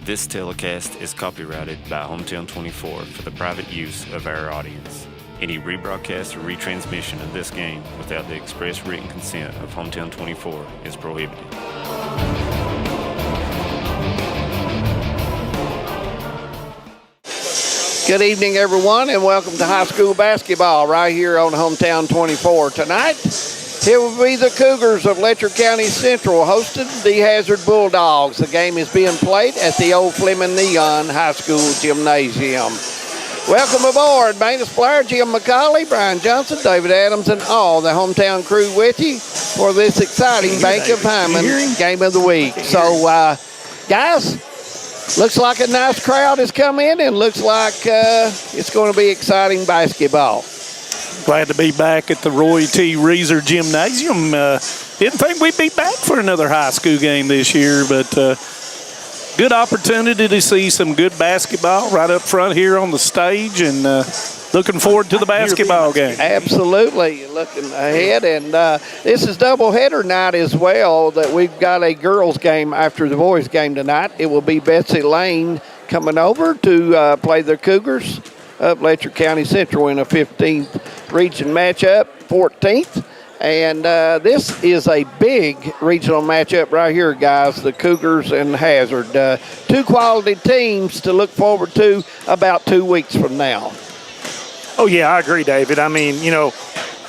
This telecast is copyrighted by Hometown 24 for the private use of our audience. Any rebroadcast or retransmission of this game without the express written consent of Hometown 24 is prohibited. Good evening, everyone, and welcome to high school basketball right here on Hometown 24. Tonight, it will be the Cougars of Letcher County Central hosting the Hazard Bulldogs. The game is being played at the old Fleming Neon High School Gymnasium. Welcome aboard, Maynard Blair, Jim McCauley, Brian Johnson, David Adams, and all the hometown crew with you for this exciting Bank of Hyman game of the week. So, guys, looks like a nice crowd has come in and looks like it's going to be exciting basketball. Glad to be back at the Roy T. Reeser Gymnasium. Didn't think we'd be back for another high school game this year, but good opportunity to see some good basketball right up front here on the stage, and looking forward to the basketball game. Absolutely, looking ahead, and this is doubleheader night as well, that we've got a girls game after the boys game tonight. It will be Betsy Lane coming over to play the Cougars of Letcher County Central in a 15th region matchup, 14th. And this is a big regional matchup right here, guys, the Cougars and Hazard. Two quality teams to look forward to about 2 weeks from now. Oh, yeah, I agree, David. I mean,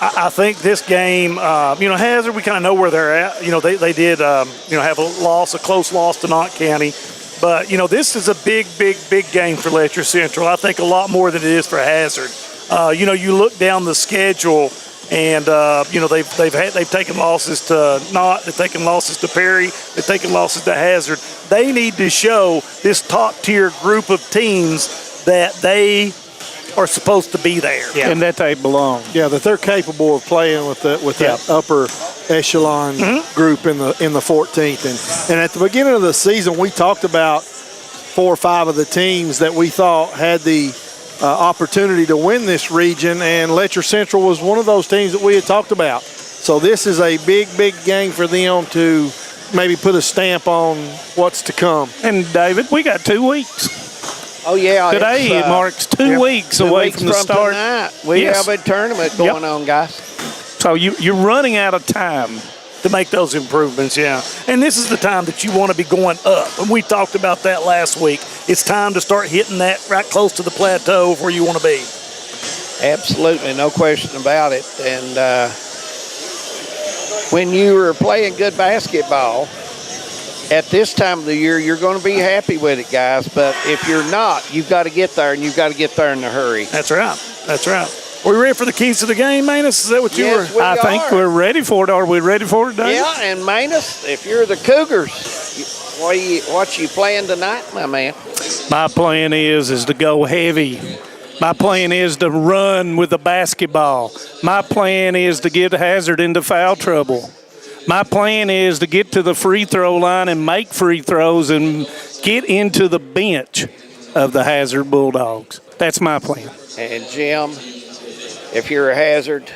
I think this game, Hazard, we kind of know where they're at. They did, have a close loss to Knott County. But, this is a big game for Letcher Central. I think a lot more than it is for Hazard. You look down the schedule, and they've taken losses to Knott, they've taken losses to Perry, they've taken losses to Hazard. They need to show this top-tier group of teams that they are supposed to be there. Yeah. And that they belong. Yeah, that they're capable of playing with that upper echelon group in the 14th. And at the beginning of the season, we talked about 4 or 5 of the teams that we thought had the opportunity to win this region, and Letcher Central was one of those teams that we had talked about. So this is a big game for them to maybe put a stamp on what's to come. And, David, we got 2 weeks. Oh, yeah. Today marks 2 weeks away from the start. Tonight, we have a tournament going on, guys. So you're running out of time to make those improvements, yeah. And this is the time that you want to be going up. And we talked about that last week. It's time to start hitting that right close to the plateau of where you want to be. Absolutely, no question about it. And when you are playing good basketball, at this time of the year, you're going to be happy with it, guys. But if you're not, you've got to get there, and you've got to get there in a hurry. That's right. Are we ready for the keys to the game, Manus? Is that what you were? I think we're ready for it. Are we ready for it, Dave? Yeah, and Manus, if you're the Cougars, what you playing tonight, my man? My plan is to go heavy. My plan is to run with the basketball. My plan is to get Hazard into foul trouble. My plan is to get to the free throw line and make free throws and get into the bench of the Hazard Bulldogs. That's my plan. And Jim, if you're a Hazard?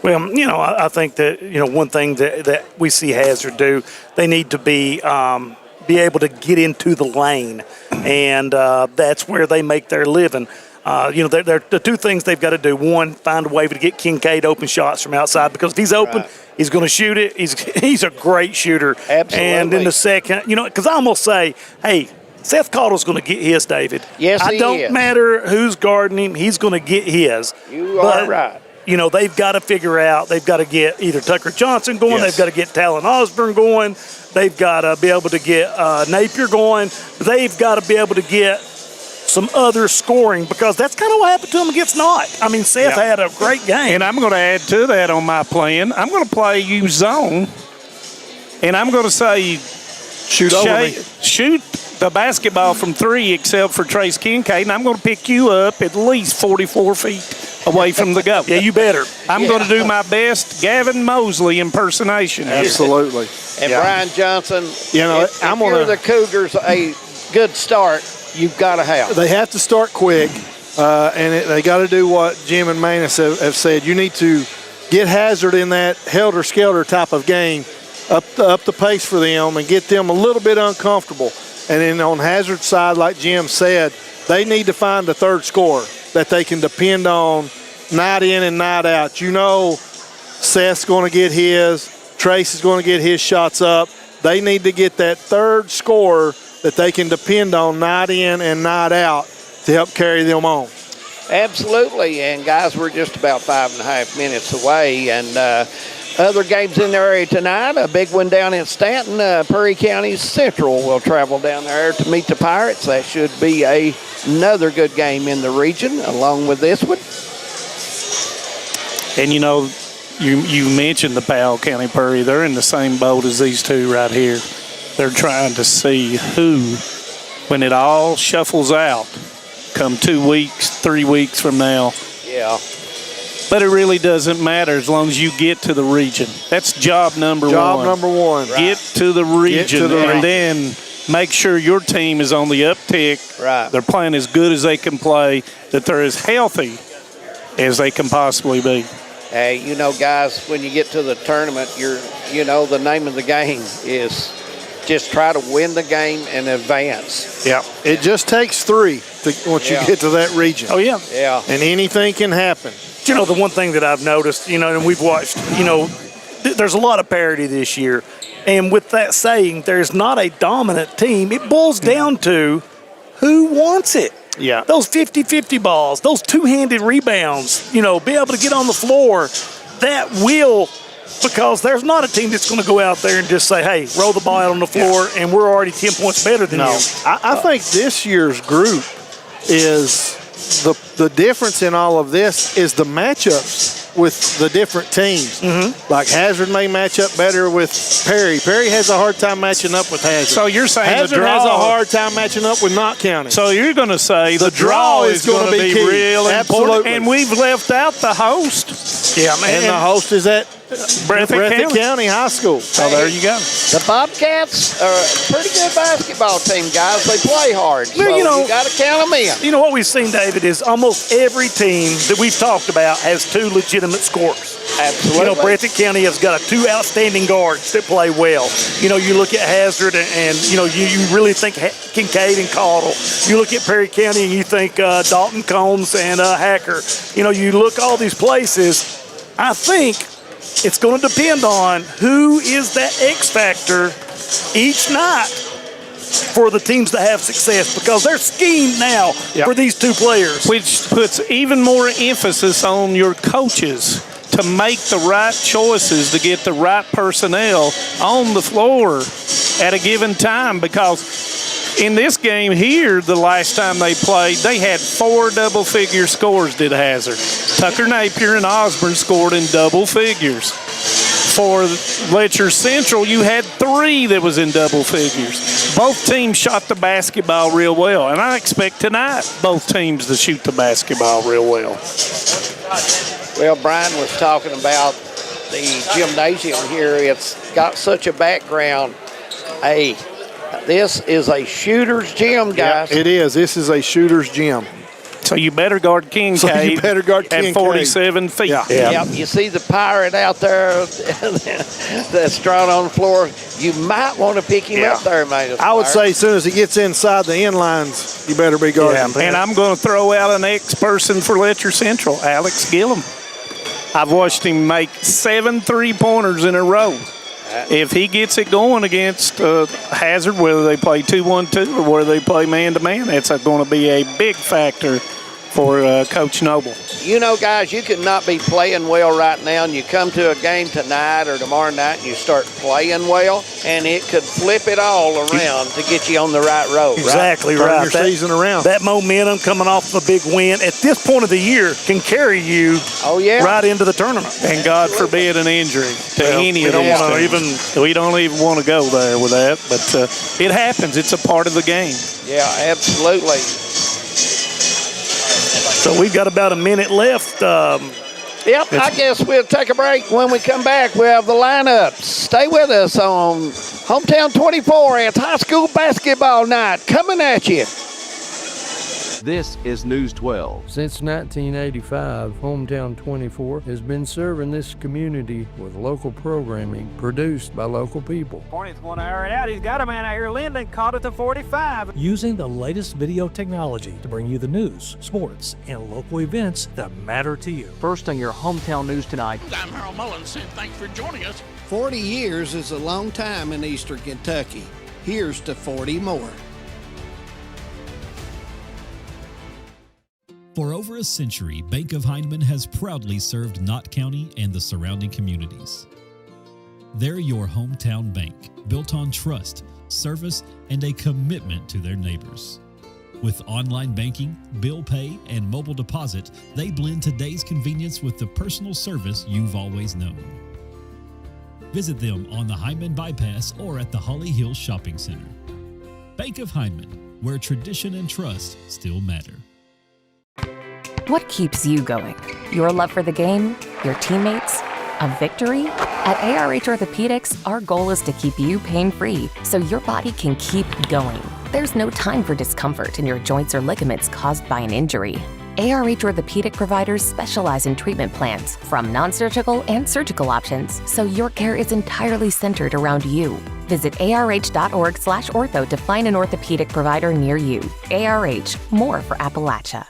Well, I think that, one thing that we see Hazard do, they need to be able to get into the lane, and that's where they make their living. The 2 things they've got to do. One, find a way to get Kincaid open shots from outside, because if he's open, he's going to shoot it. He's a great shooter. Absolutely. And in the second, because I almost say, hey, Seth Caudill's going to get his, David. Yes, he is. I don't matter who's guarding him. He's going to get his. You are right. They've got to figure out. They've got to get either Tucker Johnson going. Yes. They've got to get Talon Osborne going. They've got to be able to get Napier going. They've got to be able to get some other scoring, because that's kind of what happened to him against Knott. I mean, Seth had a great game. And I'm going to add to that on my plan. I'm going to play you zone, and I'm going to say shoot the basketball from 3 except for Trace Kincaid, and I'm going to pick you up at least 44 feet away from the goal. Yeah, you better. I'm going to do my best Gavin Mosley impersonation. Absolutely. And Brian Johnson, if you're the Cougars, a good start you've got to have. They have to start quick, and they got to do what Jim and Manus have said. You need to get Hazard in that helter-skelter type of game, up the pace for them, and get them a little bit uncomfortable. And then on Hazard's side, like Jim said, they need to find a third scorer that they can depend on night in and night out. You know, Seth's going to get his, Trace is going to get his shots up. They need to get that third scorer that they can depend on night in and night out to help carry them on. Absolutely, and guys, we're just about 5.5 minutes away, and other games in the area tonight, a big one down in Stanton. Perry County Central will travel down there to meet the Pirates. That should be another good game in the region along with this one. And, you know, you mentioned the Powell County Perry. They're in the same boat as these two right here. They're trying to see who, when it all shuffles out, come 2 weeks, 3 weeks from now. Yeah. But it really doesn't matter as long as you get to the region. That's job number one. Job number one. Get to the region and then make sure your team is on the uptick. Right. They're playing as good as they can play, that they're as healthy as they can possibly be. Hey, you know, guys, when you get to the tournament, the name of the game is just try to win the game and advance. Yeah. It just takes three once you get to that region. Oh, yeah. Yeah. And anything can happen. You know, the one thing that I've noticed, and we've watched, there's a lot of parity this year. And with that saying, there's not a dominant team. It boils down to who wants it. Yeah. Those 50-50 balls, those two-handed rebounds, be able to get on the floor, that will, because there's not a team that's going to go out there and just say, hey, roll the ball out on the floor, and we're already 10 points better than you. I think this year's group is the difference in all of this is the matchups with the different teams. Mm-hmm. Like Hazard may match up better with Perry. Perry has a hard time matching up with Hazard. So you're saying Hazard the draw has a hard time matching up with Knott County. So you're going to say the draw is going to be key. real important. Absolutely. And we've left out the host. Yeah, man. And the host is at Breathitt County High School. So there you go. The Bobcats are a pretty good basketball team, guys. They play hard. So Well, you got to count them in. You know what we've seen, David, is almost every team that we've talked about has two legitimate scorers. Absolutely. Breathitt County has got two outstanding guards that play well. You look at Hazard and you really think Kincaid and Caudle. You look at Perry County and you think Dalton Combs and Hacker. You look all these places. I think it's going to depend on who is that X factor each night for the teams to have success, because they're schemed now for these two players. Which puts even more emphasis on your coaches to make the right choices to get the right personnel on the floor at a given time, because in this game here, the last time they played, they had 4 double-figure scores, did Hazard. Tucker Napier and Osborne scored in double figures. For Letcher Central, you had 3 that was in double figures. Both teams shot the basketball real well, and I expect tonight both teams to shoot the basketball real well. Well, Brian was talking about the gymnasium here. It's got such a background. Hey, this is a shooter's gym, guys. Yeah, it is. This is a shooter's gym. So you better guard Kincaid at 47 feet. Yeah. Yep, you see the pirate out there that's drawn on the floor. You might want to pick him up there, mate. I would say as soon as he gets inside the end lines, you better be guarding him. And I'm going to throw out an ex-person for Letcher Central, Alex Gillum. I've watched him make 7 3-pointers in a row. If he gets it going against Hazard, whether they play 2-1-2 or whether they play man-to-man, that's going to be a big factor for Coach Noble. Guys, you could not be playing well right now, and you come to a game tonight or tomorrow night and you start playing well, and it could flip it all around to get you on the right road. Exactly right. right. Turn your season around. That momentum coming off of a big win at this point of the year can carry you right into the tournament. And God forbid an injury to any of these. We don't even want to go there with that, but it happens. It's a part of the game. Yeah, absolutely. So we've got about a minute left. Yep, I guess we'll take a break. When we come back, we'll have the lineup. Stay with us on Hometown 24. It's high school basketball night coming at you. This is News 12. Since 1985, Hometown 24 has been serving this community with local programming produced by local people. 20th 1 hour and out. He's got a man out here. Linden caught at the 45. Using the latest video technology to bring you the news, sports, and local events that matter to you. First on your Hometown News tonight. I'm Harold Mullins, and thanks for joining us. 40 years is a long time in Eastern Kentucky. Here's to 40 more. For over a century, Bank of Hindman has proudly served Knott County and the surrounding communities. They're your hometown bank, built on trust, service, and a commitment to their neighbors. With online banking, bill pay, and mobile deposit, they blend today's convenience with the personal service you've always known. Visit them on the Hindman Bypass or at the Holly Hills Shopping Center. Bank of Hindman, where tradition and trust still matter. What keeps you going? Your love for the game? Your teammates? A victory? At ARH Orthopedics, our goal is to keep you pain-free so your body can keep going. There's no time for discomfort in your joints or ligaments caused by an injury. ARH Orthopedic providers specialize in treatment plans, from non-surgical and surgical options, so your care is entirely centered around you. Visit arh.org/ortho to find an orthopedic provider near you. ARH, more for Appalachia.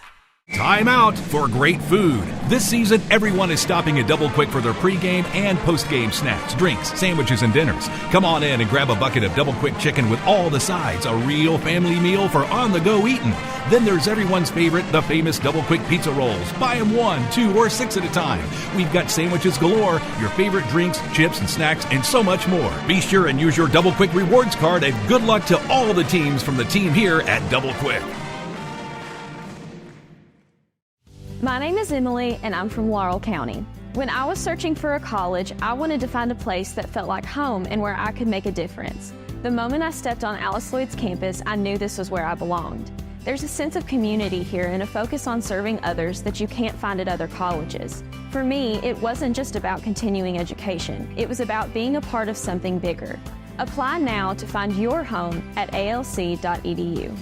Time out for great food. This season, everyone is stopping at Double Quick for their pregame and postgame snacks, drinks, sandwiches, and dinners. Come on in and grab a bucket of Double Quick chicken with all the sides, a real family meal for on-the-go eating. Then there's everyone's favorite, the famous Double Quick pizza rolls. Buy them 1, 2, or 6 at a time. We've got sandwiches galore, your favorite drinks, chips, and snacks, and so much more. Be sure and use your Double Quick rewards card, and good luck to all the teams from the team here at Double Quick. My name is Emily, and I'm from Laurel County. When I was searching for a college, I wanted to find a place that felt like home and where I could make a difference. The moment I stepped on Alice Lloyd's campus, I knew this was where I belonged. There's a sense of community here and a focus on serving others that you can't find at other colleges. For me, it wasn't just about continuing education. It was about being a part of something bigger. Apply now to find your home at alc.edu.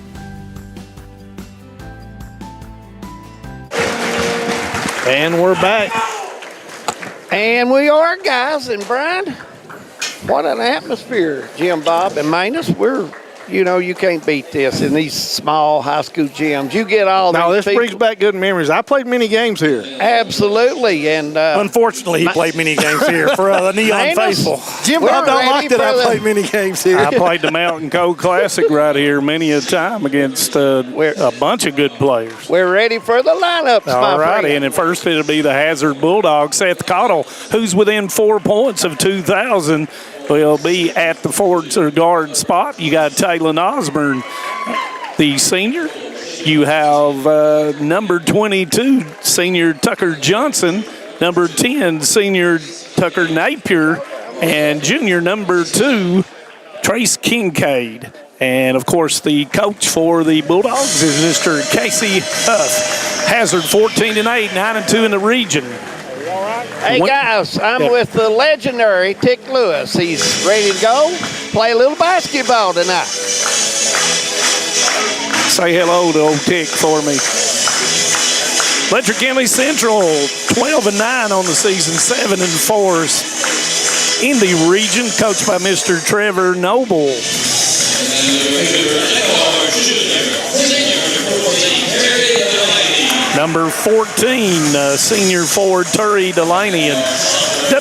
And we're back. And we are, guys. And Brian, what an atmosphere. Jim Bob and Manus, you can't beat this in these small high school gyms. You get all these this people. brings back good memories. I played many games here. Absolutely. And unfortunately, he played many games here for the Neon Faithful. Jim Bob don't like that I played many games here. I played the Mountain Code Classic right here many a time against a bunch of good players. We're ready for the lineups, my All friend. and at first it'll be the Hazard Bulldog, Seth Cottle, who's within 4 points of 2,000. Will be at the forward or guard spot. You got Taylor Osborne, the senior. You have number 22, senior Tucker Johnson, number 10, senior Tucker Napier, and junior number 2, Trace Kincaid. And, of course, the coach for the Bulldogs is Mr. Casey Huff. Hazard 14-8, 9-2 in the region. Hey, guys, I'm with the legendary Tick Lewis. He's ready to go play a little basketball tonight. Say hello to old Tick for me. Letcher County Central, 12-9 on the season, 7-4 in the region, coached by Mr. Trevor Noble. Number 14, senior forward Turry Delaney. And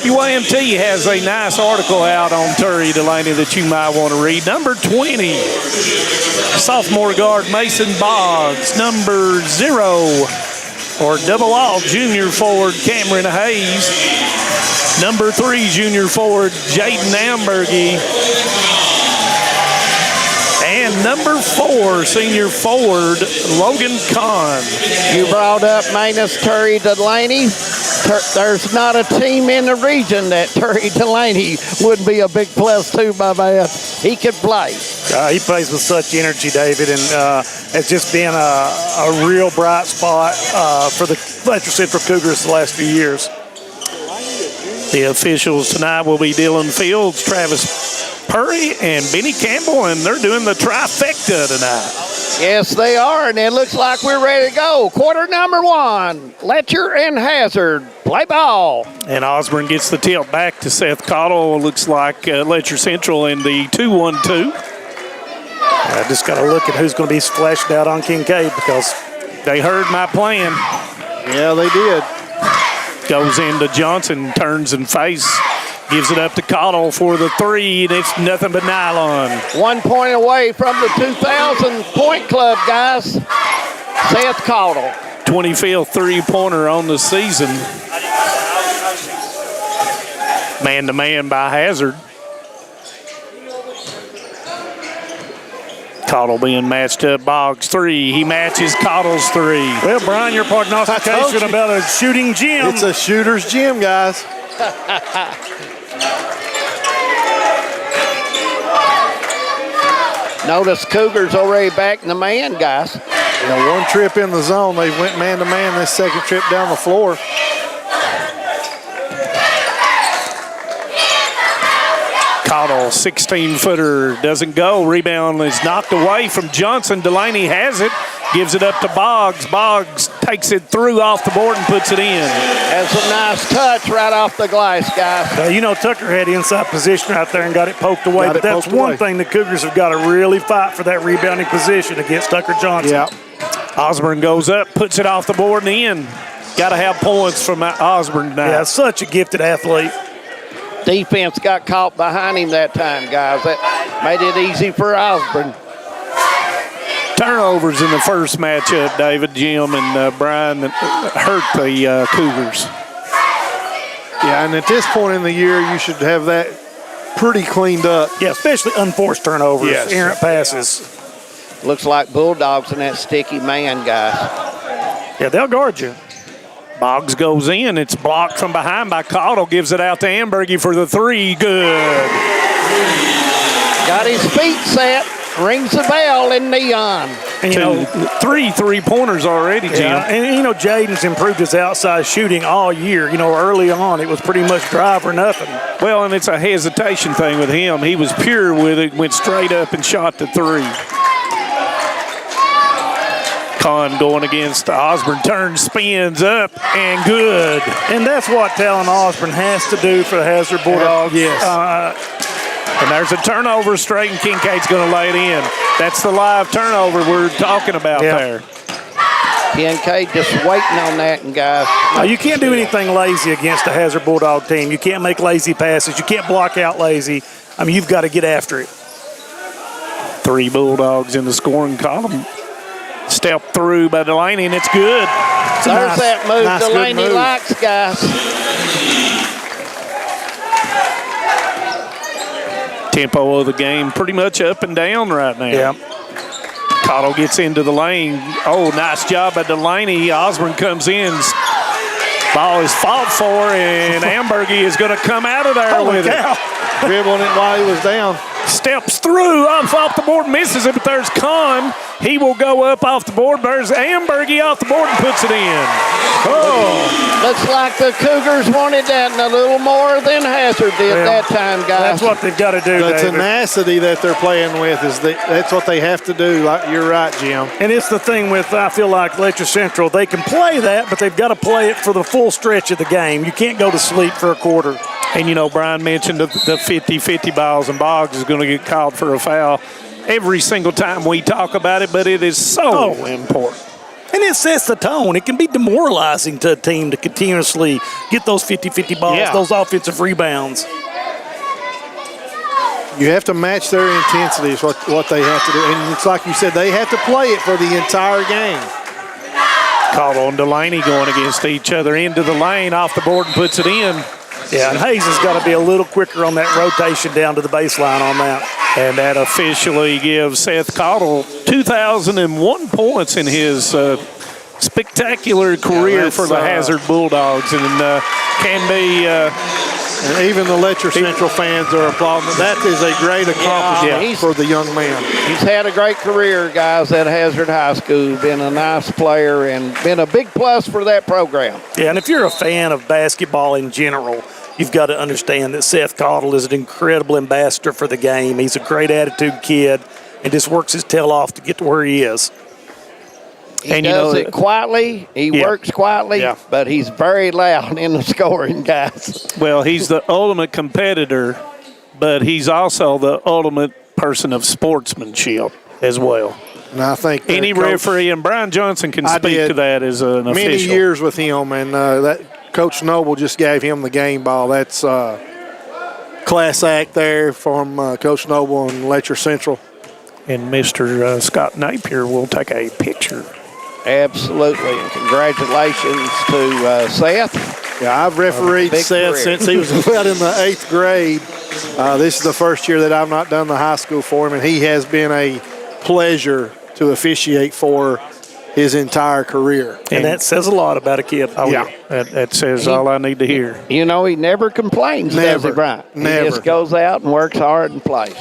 WAMT has a nice article out on Turry Delaney that you might want to read. Number 20, sophomore guard Mason Boggs. Number 0, or double alt, junior forward Cameron Hayes. Number 3, junior forward Jaden Ambergy. And number 4, senior forward Logan Kahn. You brought up Manus Turry Delaney. There's not a team in the region that Turry Delaney wouldn't be a big plus to, my man. He could play. He plays with such energy, David, and it's just been a real bright spot for the Letcher Central Cougars the last few years. The officials tonight will be Dylan Fields, Travis Purry, and Benny Campbell, and they're doing the trifecta tonight. Yes, they are, and it looks like we're ready to go. Quarter number 1, Letcher and Hazard play ball. And Osborne gets the tilt back to Seth Cottle. Looks like Letcher Central in the 2-1-2. I just got to look at who's going to be splashed out on Kincaid because they heard my plan. Yeah, they did. Goes into Johnson, turns and face. Gives it up to Cottle for the 3, and it's nothing but nylon. 1 point away from the 2,000 point club, guys. Seth Cottle. 25th three-pointer on the season. Man-to-man by Hazard. Cottle being matched up. Boggs 3. He matches Cottle's 3. Well, Brian, your prognostication about a shooting gym. It's a shooter's gym, guys. Notice Cougars already back in the man, guys. You know, one trip in the zone, they went man-to-man. This second trip down the floor. Cottle, 16-footer, doesn't go. Rebound is knocked away from Johnson. Delaney has it, gives it up to Boggs. Boggs takes it through off the board and puts it in. That's a nice touch right off the glass, guys. You know, Tucker had inside position right there and got it poked away. But that's one thing the Cougars have got to really fight for, that rebounding position against Tucker Johnson. Yeah. Osborne goes up, puts it off the board and in. Got to have points from Osborne now. Yeah, such a gifted athlete. Defense got caught behind him that time, guys. That made it easy for Osborne. Turnovers in the first matchup, David, Jim, and Brian, hurt the Cougars. Yeah, and at this point in the year, you should have that pretty cleaned up. Yeah, especially unforced turnovers, errant passes. Looks like Bulldogs in that sticky man, guys. Yeah, they'll guard you. Boggs goes in. It's blocked from behind by Cottle. Gives it out to Ambergy for the 3. Good. Got his feet set. Rings the bell in neon. And, you know, 3 3-pointers already, Jim. Yeah, and, you know, Jaden's improved his outside shooting all year. You know, early on, it was pretty much drive or nothing. Well, and it's a hesitation thing with him. He was pure with it, went straight up and shot the 3. Kahn going against Osborne, turns, spins up, and good. And that's what Talon Osborne has to do for the Hazard Bulldogs. Yes. And there's a turnover straight, and Kincaid's going to lay it in. That's the live turnover we're talking about there. Kincaid just waiting on that, and guys. You can't do anything lazy against a Hazard Bulldog team. You can't make lazy passes. You can't block out lazy. I mean, you've got to get after it. 3 Bulldogs in the scoring column. Step through by Delaney, and it's good. There's that move Delaney likes, guys. Tempo of the game pretty much up and down right now. Yeah. Cottle gets into the lane. Oh, nice job by Delaney. Osborne comes in. Ball is fought for, and Ambergy is going to come out of there with it. Dribbling it while he was down. Steps through, off the board, misses it, but there's Kahn. He will go up off the board. There's Ambergy off the board and puts it in. Oh, looks like the Cougars wanted that and a little more than Hazard did that time, guys. That's what they've got to do, The David. tenacity that they're playing with, that's what they have to do. You're right, Jim. And it's the thing with, I feel like, Letcher Central. They can play that, but they've got to play it for the full stretch of the game. You can't go to sleep for a quarter. And, you know, Brian mentioned the 50-50 balls, and Boggs is going to get called for a foul every single time we talk about it, but it is so important. And it sets the tone. It can be demoralizing to a team to continuously get those 50-50 balls, those offensive rebounds. You have to match their intensity is what they have to do. And it's like you said, they have to play it for the entire game. Cottle and Delaney going against each other into the lane, off the board and puts it in. Yeah, and Hayes has got to be a little quicker on that rotation down to the baseline on that. And that officially gives Seth Cottle 2,001 points in his spectacular career for the Hazard Bulldogs. And can be... and even the Letcher Central fans are applauding. That is a great accomplishment for the young man. He's had a great career, guys, at Hazard High School. Been a nice player and been a big plus for that program. Yeah, and if you're a fan of basketball in general, you've got to understand that Seth Cottle is an incredible ambassador for the game. He's a great attitude kid. and just works his tail off to get to where he is. He does it quietly. He works quietly, but he's very loud in the scoring, guys. Well, he's the ultimate competitor, but he's also the ultimate person of sportsmanship as well. And I think any referee, and Brian Johnson can speak to that as an official. Many years with him, and that Coach Noble just gave him the game ball. That's class act there from Coach Noble and Letcher Central. And Mr. Scott Napier will take a picture. Absolutely, and congratulations to Seth. Yeah, I've refereed Seth since he was about in the 8th grade. This is the first year that I've not done the high school for him, and he has been a pleasure to officiate for his entire career. And that says a lot about a kid. Oh, yeah. That says all I need to hear. You know, he never complains, does he, Brian? Never. He just goes out and works hard and plays.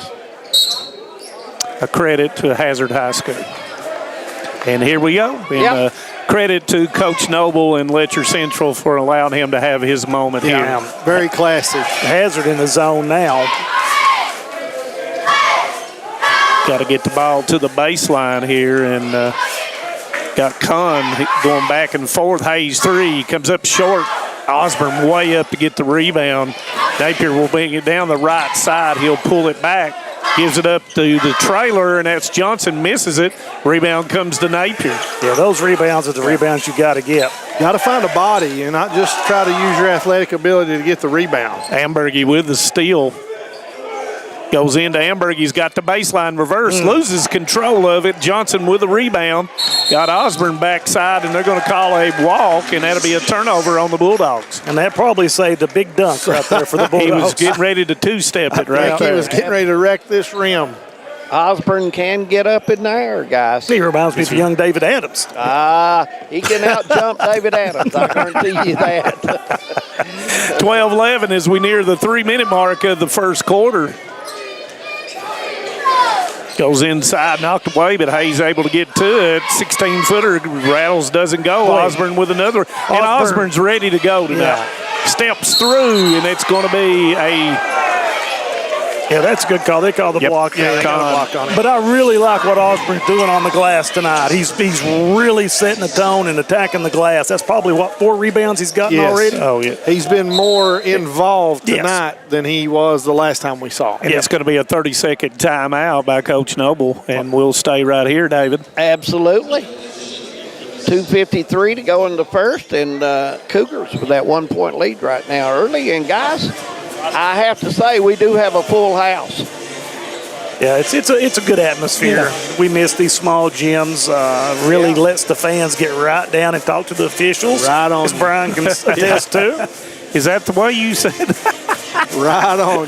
A credit to Hazard High School. And here we go. And credit to Coach Noble and Letcher Central for allowing him to have his moment here. Very classy. Hazard in the zone now. Got to get the ball to the baseline here, and got Kahn going back and forth. Hayes 3 comes up short. Osborne way up to get the rebound. Napier will bring it down the right side. He'll pull it back. Gives it up to the trailer, and that's Johnson, misses it. Rebound comes to Napier. Yeah, those rebounds are the rebounds you got to get. Got to find a body and not just try to use your athletic ability to get the rebound. Ambergy with the steal. Goes into Amberg. He's got the baseline reverse. Loses control of it. Johnson with the rebound. Got Osborne backside, and they're going to call a walk, and that'll be a turnover on the Bulldogs. And that probably saved a big dunk right there for the Bulldogs. He was getting ready to two-step it right there. He was getting ready to wreck this rim. Osborne can get up in the air, guys. He reminds me of young David Adams. He can out-jump David Adams. I guarantee you that. 12-11 as we near the 3-minute mark of the first quarter. Goes inside, knocked away, but Hayes able to get to it. 16-footer, rattles, doesn't go. Osborne with another, and Osborne's ready to go tonight. Steps through, and it's going to be a... Yeah, that's a good call. They call the block. Yeah, they got a block on it. But I really like what Osborne's doing on the glass tonight. He's really setting the tone and attacking the glass. That's probably, 4 rebounds he's gotten already? Oh, yeah. He's been more involved tonight than he was the last time we saw him. And it's going to be a 30-second timeout by Coach Noble, and we'll stay right here, David. Absolutely. 2:53 to go in the first, and Cougars with that 1-point lead right now early. And, guys, I have to say we do have a full house. Yeah, it's a good atmosphere. Yeah. We miss these small gyms. Really lets the fans get right down and talk to the officials. Right on. As Brian can attest to. Is that the way you said it? Right on.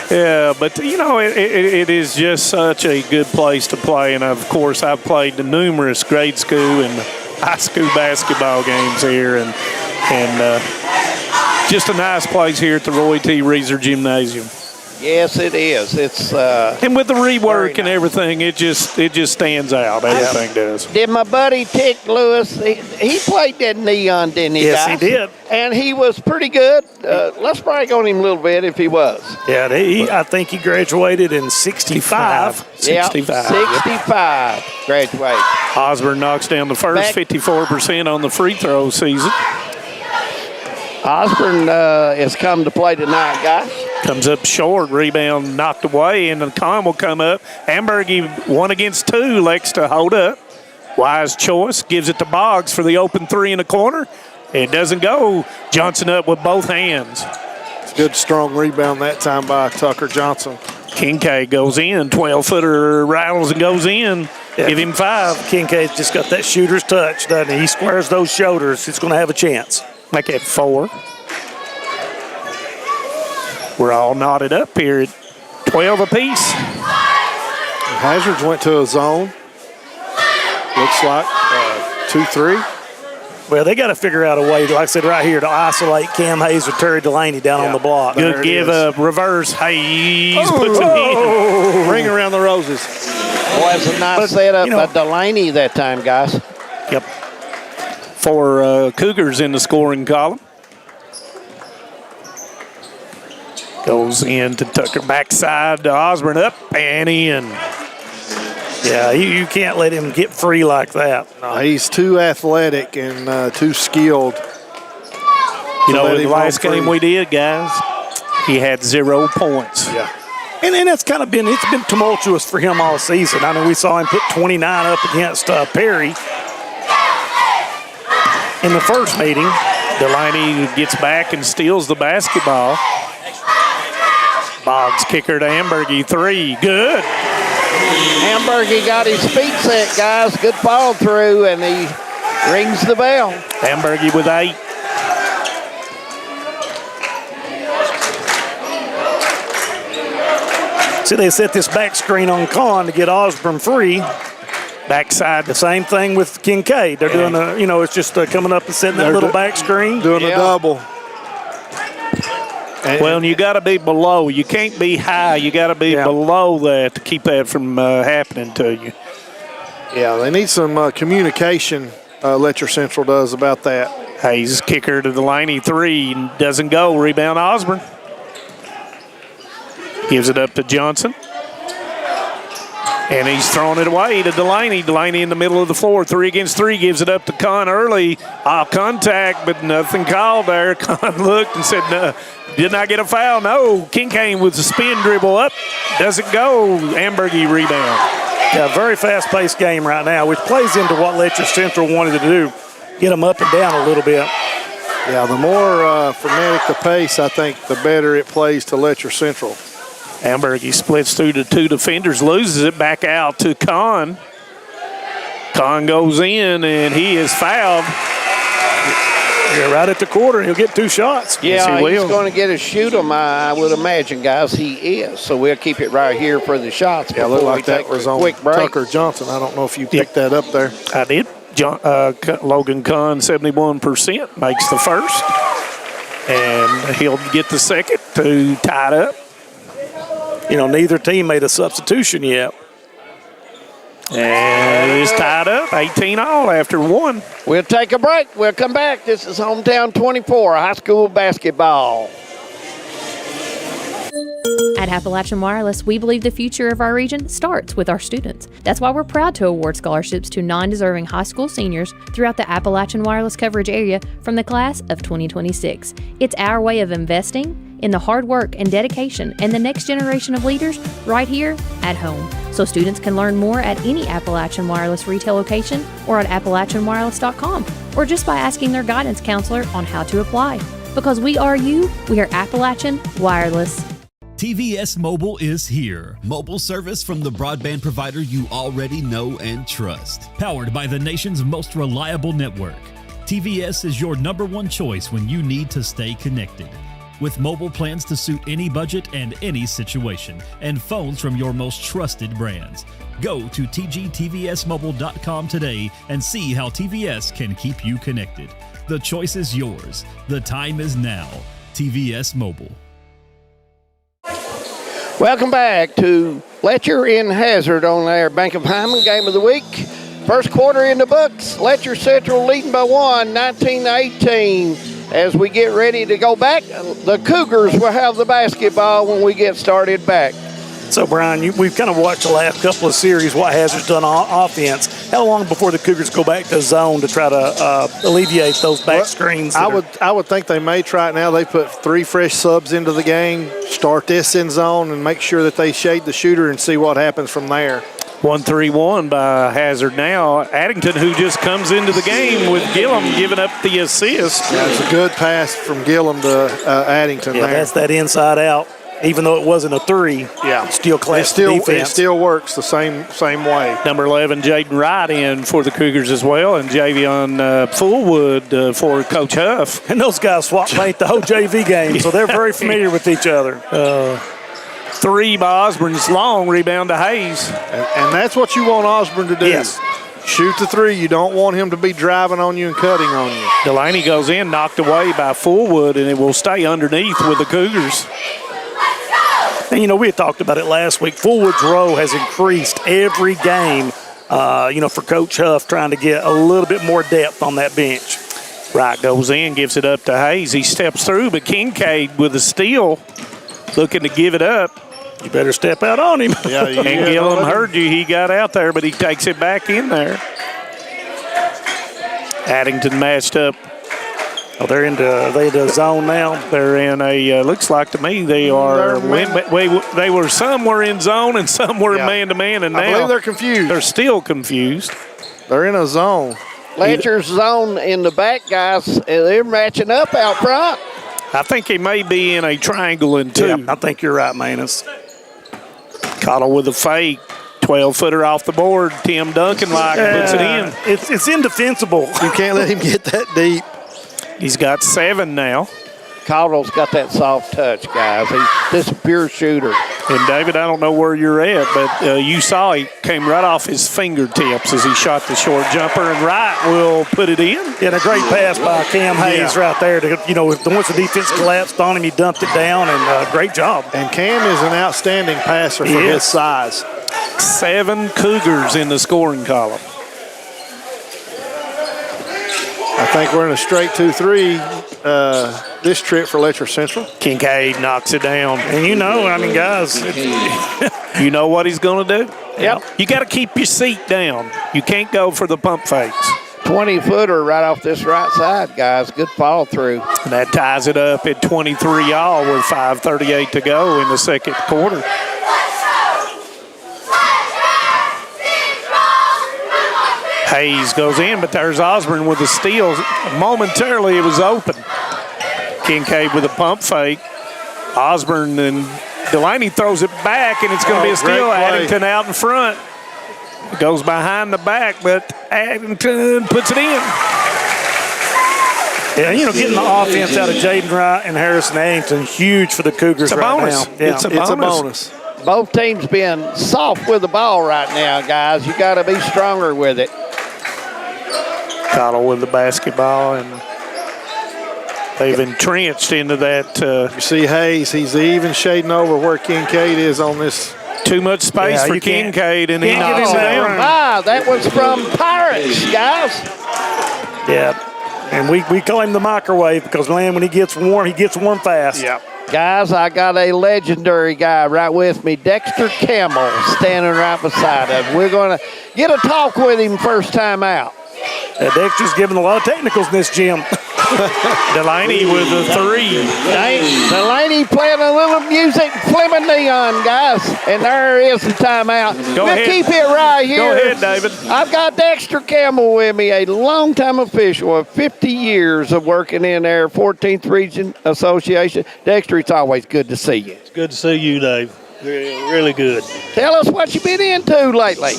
Yeah, but, it is just such a good place to play. And, of course, I've played the numerous grade school and high school basketball games here. And just a nice place here at the Roy T. Reeser Gymnasium. Yes, it is. It's and with the rework and everything, it just stands out. Everything does. Did my buddy Tick Lewis? He played that neon, didn't he? Yes, guys? he did. And he was pretty good. Let's brag on him a little bit if he was. Yeah, I think he graduated in 65. 65 graduated. Osborne knocks down the first 54% on the free throw season. Osborne has come to play tonight, guys. Comes up short, rebound knocked away, and the Kahn will come up. Ambergy 1 against 2, likes to hold up. Wise choice, gives it to Boggs for the open 3 in the corner. It doesn't go. Johnson up with both hands. It's a good, strong rebound that time by Tucker Johnson. Kincaid goes in, 12-footer rattles and goes in. Yeah. Give him 5. Kincaid's just got that shooter's touch, doesn't he? He squares those shoulders. He's going to have a chance. Make it 4. We're all knotted up here at 12 apiece. Hazards went to a zone. Looks like 2-3. Well, they got to figure out a way, like I said right here, to isolate Cam Hayes or Terry Delaney down on the block. Good give up, reverse. Hayes puts it in. Ring around the roses. Well, that's a nice setup by Delaney that time, guys. Yep. 4 Cougars in the scoring column. Goes in to Tucker, backside to Osborne, up and in. Yeah, you can't let him get free like that. No, he's too athletic and too skilled. You know, in the last game we did, guys, he had 0 points. Yeah. And it's kind of been tumultuous for him all season. I mean, we saw him put 29 up against Perry in the first meeting. Delaney gets back and steals the basketball. Boggs kicker to Ambergy, 3. Good. Ambergy got his feet set, guys. Good follow through, and he rings the bell. Ambergy with 8. See, they set this back screen on Kahn to get Osborne free. Backside. The same thing with Kincaid. They're doing it's just coming up and setting that little back screen. Doing a double. Well, you got to be below. You can't be high. You got to be below that to keep that from happening to you. Yeah, they need some communication, Letcher Central does, about that. Hayes kicker to Delaney, 3. Doesn't go. Rebound Osborne. Gives it up to Johnson. And he's throwing it away to Delaney. Delaney in the middle of the floor. 3 against 3. Gives it up to Kahn early. Contact, but nothing called there. Kahn looked and said, no, did not get a foul. No. Kincaid with the spin dribble up. Doesn't go. Ambergy rebound. Yeah, very fast-paced game right now, which plays into what Letcher Central wanted to do. Get them up and down a little bit. Yeah, the more frenetic the pace, I think, the better it plays to Letcher Central. Ambergy splits through the 2 defenders, loses it back out to Kahn. Kahn goes in, and he is fouled. Yeah, right at the quarter, he'll get 2 shots. Yeah, yes, he's going to get a shoot 'em, I would imagine, guys. He is. So we'll keep it right here for the shots. Yeah, looked like that was on quick break. Tucker Johnson. I don't know if you picked that up there. I did. Logan Kahn, 71%, makes the first. And he'll get the second to tie it up. You know, neither team made a substitution yet. And it is tied up, 18 all after 1. We'll take a break. We'll come back. This is Hometown 24, high school basketball. At Appalachian Wireless, we believe the future of our region starts with our students. That's why we're proud to award scholarships to non-deserving high school seniors throughout the Appalachian Wireless coverage area from the class of 2026. It's our way of investing in the hard work and dedication and the next generation of leaders right here at home. So students can learn more at any Appalachian Wireless retail location or at AppalachianWireless.com, or just by asking their guidance counselor on how to apply. Because we are you, we are Appalachian Wireless. TVS Mobile is here. Mobile service from the broadband provider you already know and trust. Powered by the nation's most reliable network. TVS is your #1 choice when you need to stay connected. With mobile plans to suit any budget and any situation, and phones from your most trusted brands. Go to tgtvsmobile.com today and see how TVS can keep you connected. The choice is yours. The time is now. TVS Mobile. Welcome back to Letcher in Hazard on our Bank of Hyman Game of the Week. First quarter in the books. Letcher Central leading by 1, 19-18. As we get ready to go back, the Cougars will have the basketball when we get started back. So, Brian, we've kind of watched the last couple of series what Hazard's done on offense. How long before the Cougars go back to zone to try to alleviate those back screens? I would think they may try it now. They put 3 fresh subs into the game, start this in zone, and make sure that they shade the shooter and see what happens from there. 1-3-1 by Hazard now. Addington, who just comes into the game with Gillum giving up the assist. Yeah, it's a good pass from Gillum to Addington there. That's that inside out. Even though it wasn't a 3, still class defense. It still works the same way. Number 11, Jaden Wright in for the Cougars as well, and Javion Fullwood for Coach Huff. And those guys swap paint the whole JV game, so they're very familiar with each other. 3 by Osborne's long, rebound to Hayes. And that's what you want Osborne to do. Yes. Shoot the 3. You don't want him to be driving on you and cutting on you. Delaney goes in, knocked away by Fullwood, and it will stay underneath with the Cougars. And, you know, we had talked about it last week. Fullwood's row has increased every game, for Coach Huff trying to get a little bit more depth on that bench. Wright goes in, gives it up to Hayes. He steps through, but Kincaid with a steal, looking to give it up. You better step out on him. Yeah, And Gillum heard you. He got out there, but he takes it back in there. Addington matched up. Oh, they're into zone now. They're in a, looks like to me they are, they were, some were in zone and some were man-to-man, and I now believe they're confused. They're still confused. They're in a zone. Letcher's zone in the back, guys. They're matching up out front. I think he may be in a triangle in two. Yeah, I think you're right, Manus. Cottle with a fake. 12-footer off the board. Tim Duncan puts it in. It's indefensible. You can't let him get that deep. He's got 7 now. Caldwell's got that soft touch, guys. He's just a pure shooter. And, David, I don't know where you're at, but you saw he came right off his fingertips as he shot the short jumper, and Wright will put it in. Yeah, and a great pass by Cam Hayes right there. Once the defense collapsed on him, he dumped it down, and great job. And Cam is an outstanding passer for his size. 7 Cougars in the scoring column. I think we're in a straight 2-3 this trip for Letcher Central. Kincaid knocks it down. And guys. You know what he's going to do? Yep. You got to keep your seat down. You can't go for the pump fakes. 20-footer right off this right side, guys. Good follow through. And that ties it up at 23-all with 5:38 to go in the second quarter. Hayes goes in, but there's Osborne with the steal. Momentarily, it was open. Kincaid with a pump fake. Osborne and Delaney throws it back, and it's going to be a steal. Addington out in front. It goes behind the back, but Addington puts it in. Yeah, getting the offense out of Jaden Wright and Harrison Addington, huge for the Cougars right now. Yeah. It's a bonus. Both teams being soft with the ball right now, guys. You got to be stronger with it. Cottle with the basketball, and they've entrenched into that. You see Hayes, he's even shading over where Kincaid is on this. Too much space for Kincaid, and he knocks it down. That was from Pirates, guys. Yeah, and we call him the microwave because, man, when he gets warm fast. Yeah. Guys, I got a legendary guy right with me, Dexter Campbell, standing right beside us. We're going to get a talk with him first time out. Dexter's giving a lot of technicals in this gym. Delaney with a 3. Delaney playing a little music, Fleming Neon, guys. And there is the timeout. We'll keep it right here. Go ahead, David. I've got Dexter Campbell with me, a longtime official of 50 years of working in their 14th Region Association. Dexter, it's always good to see you. It's good to see you, Dave. Really good. Tell us what you've been into lately.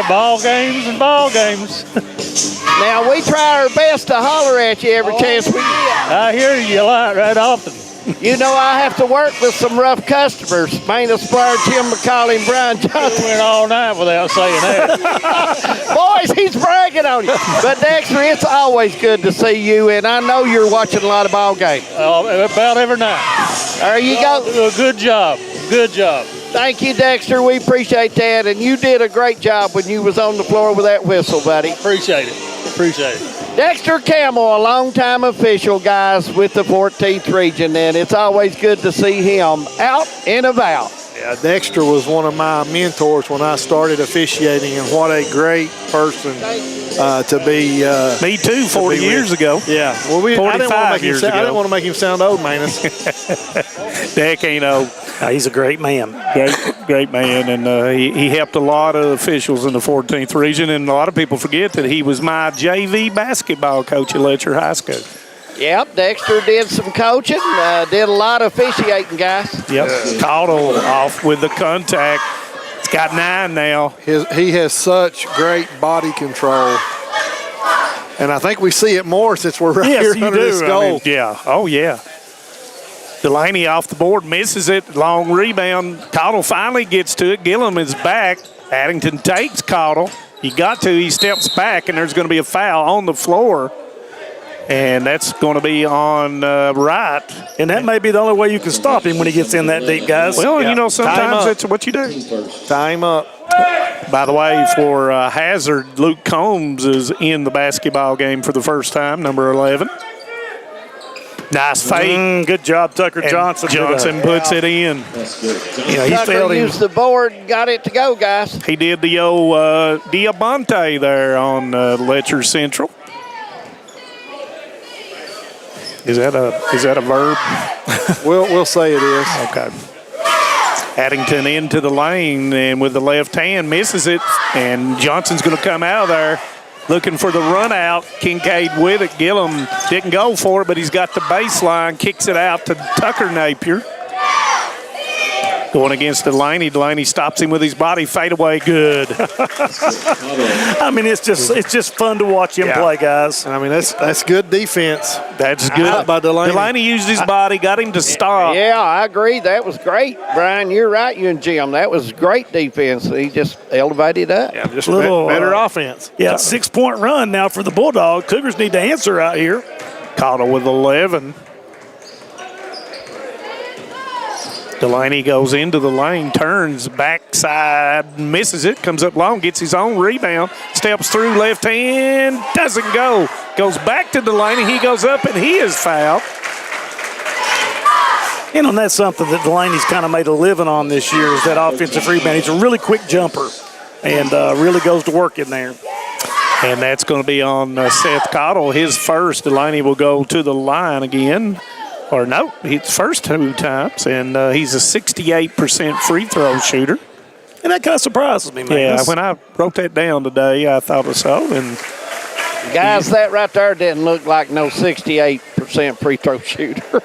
Ball games and ball games. Now, we try our best to holler at you every chance we get. I hear you a lot right often. I have to work with some rough customers. Main Aspire, Jim McCauley, and Brian Johnson. We went all night without saying that. Boys, he's bragging on you. But, Dexter, it's always good to see you, and I know you're watching a lot of ball games. About every night. There you go. Good job. Good job. Thank you, Dexter. We appreciate that, and you did a great job when you was on the floor with that whistle, buddy. Appreciate it. Dexter Campbell, a longtime official, guys, with the 14th Region, and it's always good to see him out and about. Yeah, Dexter was one of my mentors when I started officiating, and what a great person to be. Me too, 40 years ago. Yeah, well, I didn't want to make him sound old, Manus. Deck ain't old. He's a great man. Great man, and he helped a lot of officials in the 14th Region, and a lot of people forget that he was my JV basketball coach at Letcher High School. Yep, Dexter did some coaching, did a lot of officiating, guys. Yep, Cottle off with the contact. It's got 9 now. He has such great body control. And I think we see it more since we're right here under this goal. Oh, yeah. Delaney off the board, misses it. Long rebound. Cottle finally gets to it. Gillum is back. Addington takes Cottle. He steps back, and there's going to be a foul on the floor. And that's going to be on Wright. And that may be the only way you can stop him when he gets in that deep, guys. Well, sometimes that's what you do. Time up. By the way, for Hazard, Luke Combs is in the basketball game for the first time, number 11. Nice fade. Good job, Tucker Johnson. Johnson puts it in. Yeah, he failed him. Used the board and got it to go, guys. He did the old Diamante there on Letcher Central. Is that a verb? We'll say it is. Okay. Addington into the lane, and with the left hand misses it, and Johnson's going to come out of there looking for the run out. Kincaid with it. Gillum didn't go for it, but he's got the baseline, kicks it out to Tucker Napier. Going against Delaney. Delaney stops him with his body. Fade away, good. I mean, it's just fun to watch him play, guys. I mean, that's good defense. That's good. By Delaney. Delaney used his body, got him to stop. Yeah, I agree. That was great, Brian. You're right, you and Jim. That was great defense. He just elevated up. Yeah, just a little better offense. Yeah, 6-point run now for the Bulldogs. Cougars need to answer out here. Caught with 11. Delaney goes into the lane, turns backside, misses it, comes up long, gets his own rebound, steps through left hand, doesn't go. Goes back to Delaney, he goes up and he is fouled. And that's something that Delaney's kind of made a living on this year is that offensive rebound. He's a really quick jumper and really goes to work in there. And that's going to be on Seth Cottle, his first. Delaney will go to the line again. Or no, his first 2 times, and he's a 68% free throw shooter. And that kind of surprises me, man. Yeah, when I wrote that down today, I thought so. And guys, that right there didn't look like no 68% free throw shooter.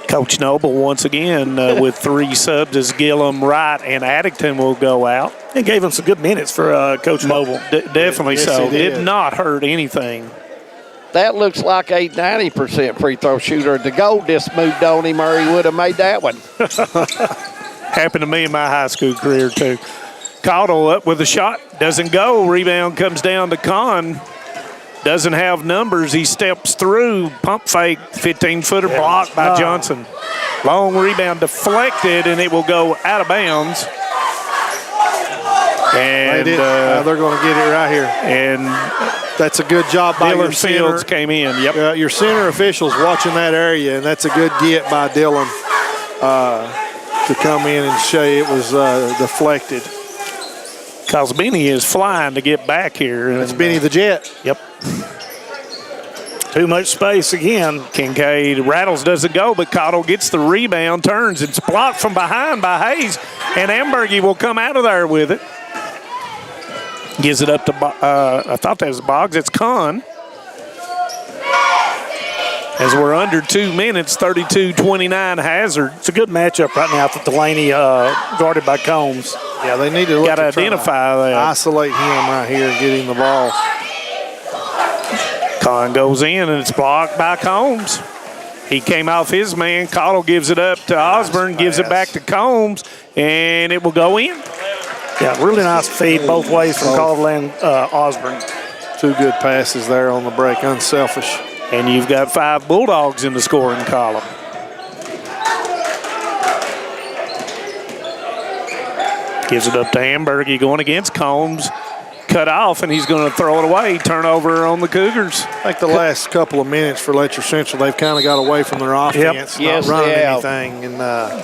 Coach Noble once again with 3 subs as Gillum, Wright, and Addington will go out. It gave him some good minutes for Coach Noble. Definitely yes, so. Did not hurt anything. That looks like a 90% free throw shooter. The goal just moved on him, or he would have made that one. Happened to me in my high school career, too. Cottle up with a shot. Doesn't go. Rebound comes down to Kahn. Doesn't have numbers. He steps through. Pump fake. 15-footer blocked by Johnson. Long rebound deflected, and it will go out of bounds. And they're going to get it right here. And that's a good job by your Dylan center. Fields came in. Yep. Your center officials watching that area, and that's a good get by Dylan to come in and say it was deflected. Because Benny is flying to get back here. That's Benny the Jet. Yep. Too much space again. Kincaid rattles, doesn't go, but Cottle gets the rebound, turns. It's blocked from behind by Hayes, and Ambergy will come out of there with it. Gives it up to, I thought that was Boggs. It's Kahn. As we're under 2 minutes, 32-29 Hazard. It's a good matchup right now for Delaney, guarded by Combs. Yeah, they need to identify that. Isolate him right here and get him the ball. Kahn goes in, and it's blocked by Combs. He came off his man. Cottle gives it up to Osborne, gives it back to Combs, and it will go in. Yeah, really nice feed both ways from Cottle and Osborne. 2 good passes there on the break, unselfish. And you've got 5 Bulldogs in the scoring column. Gives it up to Hamburg. Going against Combs. Cut off, and he's going to throw it away. Turnover on the Cougars. I think the last couple of minutes for Letcher Central, they've kind of got away from their offense, not running anything. And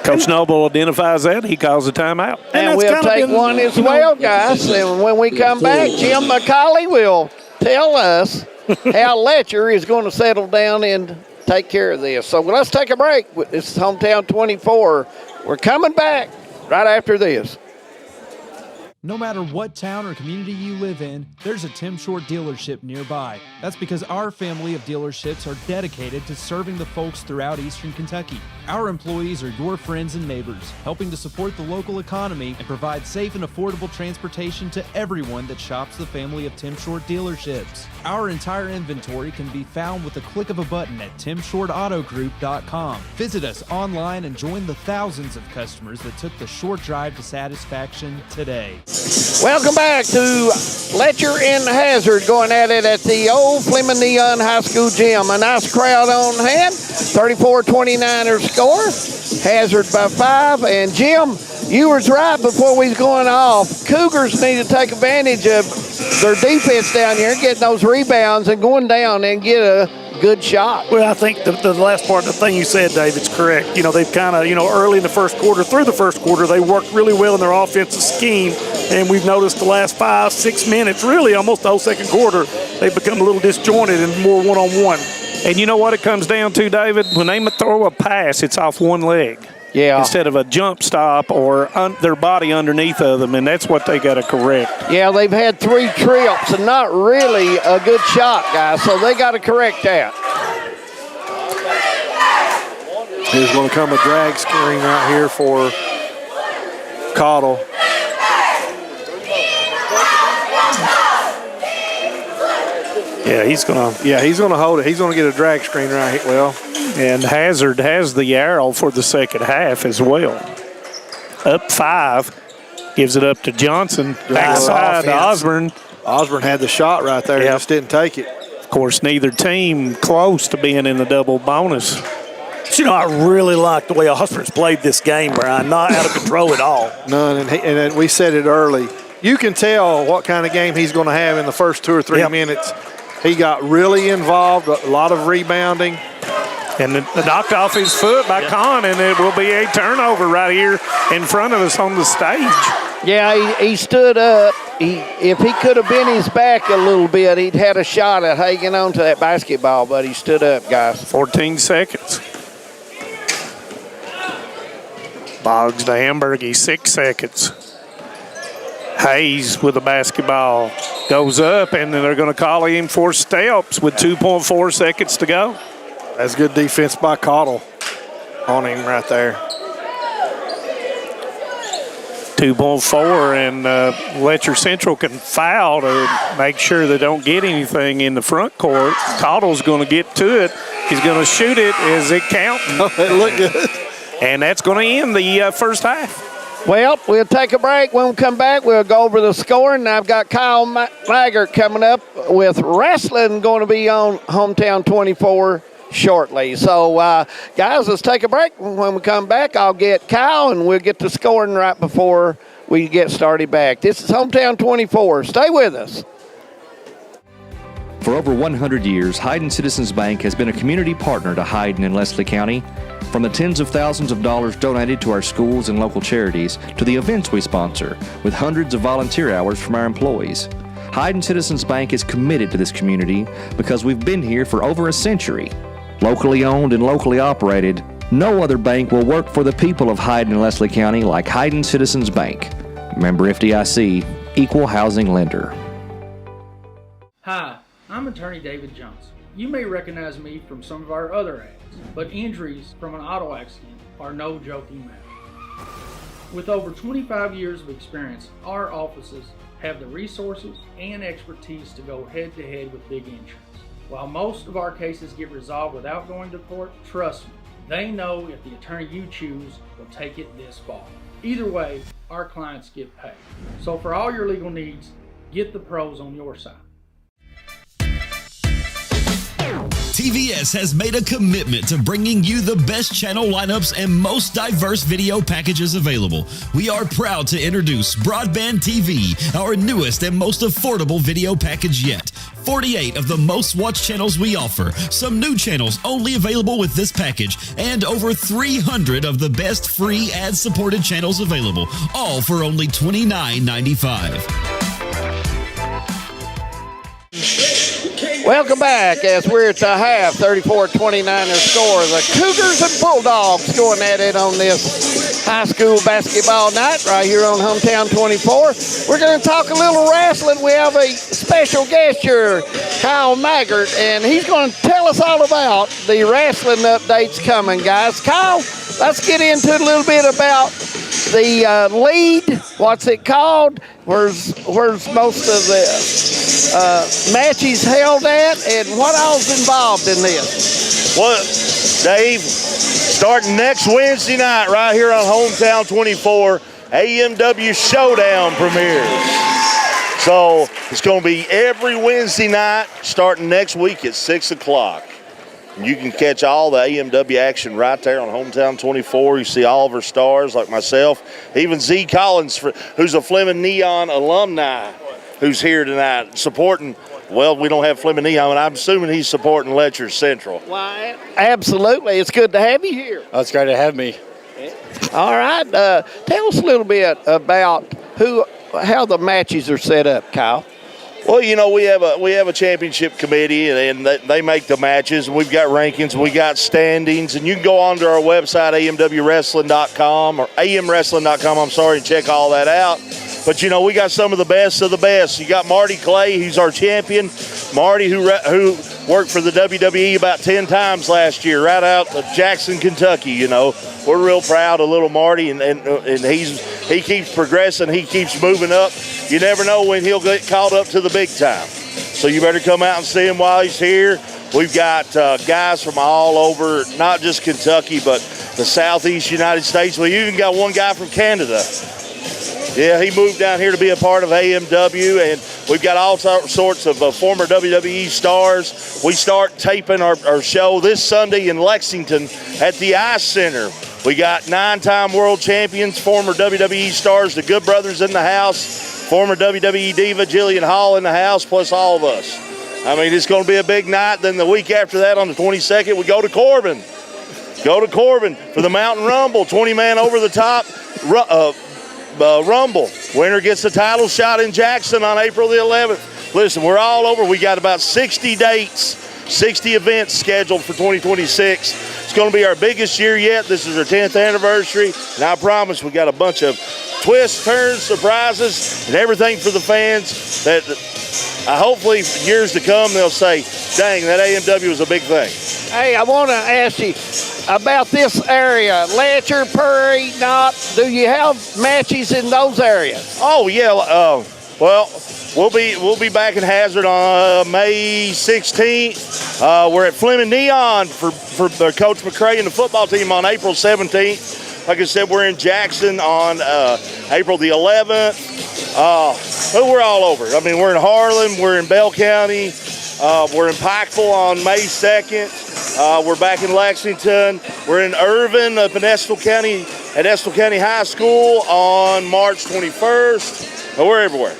Coach Noble identifies that. He calls a timeout. And we'll take one as well, guys. And when we come back, Jim McCauley will tell us how Letcher is going to settle down and take care of this. So let's take a break. This is Hometown 24. We're coming back right after this. No matter what town or community you live in, there's a Tim Short dealership nearby. That's because our family of dealerships are dedicated to serving the folks throughout Eastern Kentucky. Our employees are your friends and neighbors, helping to support the local economy and provide safe and affordable transportation to everyone that shops the family of Tim Short dealerships. Our entire inventory can be found with a click of a button at timshortautogroup.com. Visit us online and join the thousands of customers that took the short drive to satisfaction today. Welcome back to Letcher and Hazard going at it at the old Fleming Neon High School gym. A nice crowd on hand. 34-29 score. Hazard by 5. And Jim, you was right before we was going off. Cougars need to take advantage of their defense down here, getting those rebounds and going down and get a good shot. Well, I think the last part of the thing you said, Dave, it's correct. They've kind of, early in the first quarter, through the first quarter, they worked really well in their offensive scheme. And we've noticed the last 5-6 minutes, really almost the whole second quarter, they've become a little disjointed and more one-on-one. And you know what it comes down to, David? When they throw a pass, it's off one leg. Yeah. Instead of a jump stop or their body underneath of them, and that's what they got to correct. Yeah, they've had 3 trips and not really a good shot, guys, so they got to correct that. Here's going to come a drag screen right here for Cottle. Yeah, he's going to hold it. He's going to get a drag screen right here. Well, and Hazard has the arrow for the second half as well. Up 5, gives it up to Johnson. Backside to Osborne. Osborne had the shot right there. He just didn't take it. Of course, neither team close to being in the double bonus. I really like the way Osborne's played this game, Brian. Not out of control at all. None, and we said it early. You can tell what kind of game he's going to have in the first 2 or 3 minutes. He got really involved, a lot of rebounding. And knocked off his foot by Kahn, and it will be a turnover right here in front of us on the stage. Yeah, he stood up. If he could have bent his back a little bit, he'd had a shot at hanging on to that basketball, but he stood up, guys. 14 seconds. Boggs to Hamburg, 6 seconds. Hayes with the basketball goes up, and then they're going to call him for steps with 2.4 seconds to go. That's good defense by Cottle on him right there. 2.4, and Letcher Central can foul to make sure they don't get anything in the front court. Cottle's going to get to it. He's going to shoot it. Is it counting? It looked good. And that's going to end the first half. Well, we'll take a break. When we come back, we'll go over the scoring. And I've got Kyle Maggart coming up with wrestling going to be on Hometown 24 shortly. So, guys, let's take a break. When we come back, I'll get Kyle, and we'll get the scoring right before we get started back. This is Hometown 24. Stay with us. For over 100 years, Hayden Citizens Bank has been a community partner to Hayden and Leslie County. From the tens of thousands of dollars donated to our schools and local charities to the events we sponsor, with hundreds of volunteer hours from our employees. Hayden Citizens Bank is committed to this community because we've been here for over a century. Locally owned and locally operated, no other bank will work for the people of Hayden and Leslie County like Hayden Citizens Bank. Member FDIC, Equal Housing Lender. Hi, I'm attorney David Johnson. You may recognize me from some of our other ads, but injuries from an auto accident are no joking matter. With over 25 years of experience, our offices have the resources and expertise to go head-to-head with big insurance. While most of our cases get resolved without going to court, trust me, they know if the attorney you choose will take it this far. Either way, our clients get paid. So for all your legal needs, get the pros on your side. TVS has made a commitment to bringing you the best channel lineups and most diverse video packages available. We are proud to introduce Broadband TV, our newest and most affordable video package yet. 48 of the most watched channels we offer, some new channels only available with this package, and over 300 of the best free ad-supported channels available, all for only $29.95. Welcome back as we're at the half, 34-29 score. The Cougars and Bulldogs going at it on this high school basketball night right here on Hometown 24. We're going to talk a little wrestling. We have a special guest here, Kyle Maggart, and he's going to tell us all about the wrestling updates coming, guys. Kyle, let's get into a little bit about the lead. What's it called? Where's most of the matches held at, and what all's involved in this? Well, Dave, starting next Wednesday night right here on Hometown 24, AMW Showdown premieres. So it's going to be every Wednesday night starting next week at 6 o'clock. You can catch all the AMW action right there on Hometown 24. You see all of our stars like myself, even Z Collins, who's a Fleming Neon alumni. who's here tonight supporting. Well, we don't have Fleming Neon, and I'm assuming he's supporting Letcher Central. Why, absolutely. It's good to have you here. Oh, it's great to have me. All right. Tell us a little bit about how the matches are set up, Kyle. Well, we have a championship committee, and they make the matches. And we've got rankings, we got standings, and you can go onto our website, amwwrestling.com or amwrestling.com. And check all that out. But we got some of the best of the best. You got Marty Clay, who's our champion. Marty, who worked for the WWE about 10 times last year, right out of Jackson, Kentucky. We're real proud of little Marty, and he keeps progressing. He keeps moving up. You never know when he'll get called up to the big time. So you better come out and see him while he's here. We've got guys from all over, not just Kentucky, but the southeast United States. We even got one guy from Canada. Yeah, he moved down here to be a part of AMW, and we've got all sorts of former WWE stars. We start taping our show this Sunday in Lexington at the Ice Center. We got 9-time world champions, former WWE stars, the Good Brothers in the house, former WWE diva Jillian Hall in the house, plus all of us. I mean, it's going to be a big night. Then the week after that, on the 22nd, we go to Corbin. Go to Corbin for the Mountain Rumble, 20-man over-the-top Rumble. Winner gets the title shot in Jackson on April the 11th. Listen, we're all over. We got about 60 dates, 60 events scheduled for 2026. It's going to be our biggest year yet. This is our 10th anniversary, and I promise we got a bunch of twists, turns, surprises, and everything for the fans that hopefully years to come they'll say, dang, that AMW was a big thing. Hey, I want to ask you about this area, Letcher, Prairie, Knott. Do you have matches in those areas? Oh, yeah. Well, we'll be back in Hazard on May 16th. We're at Fleming Neon for Coach McCray and the football team on April 17th. Like I said, we're in Jackson on April the 11th. We're all over. I mean, we're in Harlan, we're in Bell County, we're in Pikeville on May 2nd. We're back in Lexington. We're in Irvin up in Estill County at Estill County High School on March 21st. We're everywhere.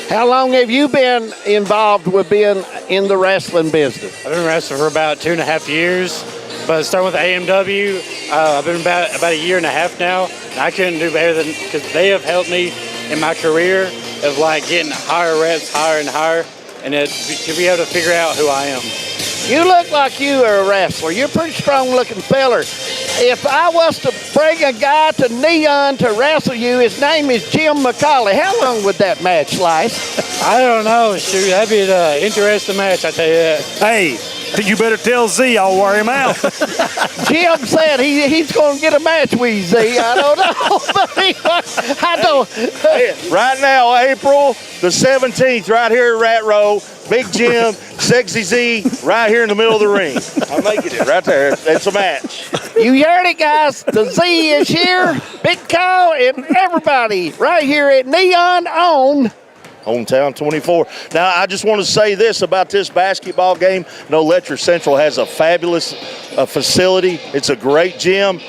How long have you been involved with being in the wrestling business? I've been wrestling for about 2.5 years, but starting with AMW, I've been about a year and a half now. And I couldn't do better than, because they have helped me in my career of like getting higher reps, higher and higher, and to be able to figure out who I am. You look like you are a wrestler. You're a pretty strong-looking feller. If I was to bring a guy to Neon to wrestle you, his name is Jim McCauley. How long would that match last? I don't know. Shoot, that'd be an interesting match, I tell you that. Hey, you better tell Z I'll wear him out. Jim said he's going to get a match with Z. I don't know. But I don't. Right now, April the 17th, right here at Rat Row, Big Jim, Sexy Z, right here in the middle of the ring. I'm making it right there. It's a match. You heard it, guys. The Z is here. Big Kyle and everybody right here at Neon on Hometown 24. Now, I just want to say this about this basketball game. No, Letcher Central has a fabulous facility. It's a great gym,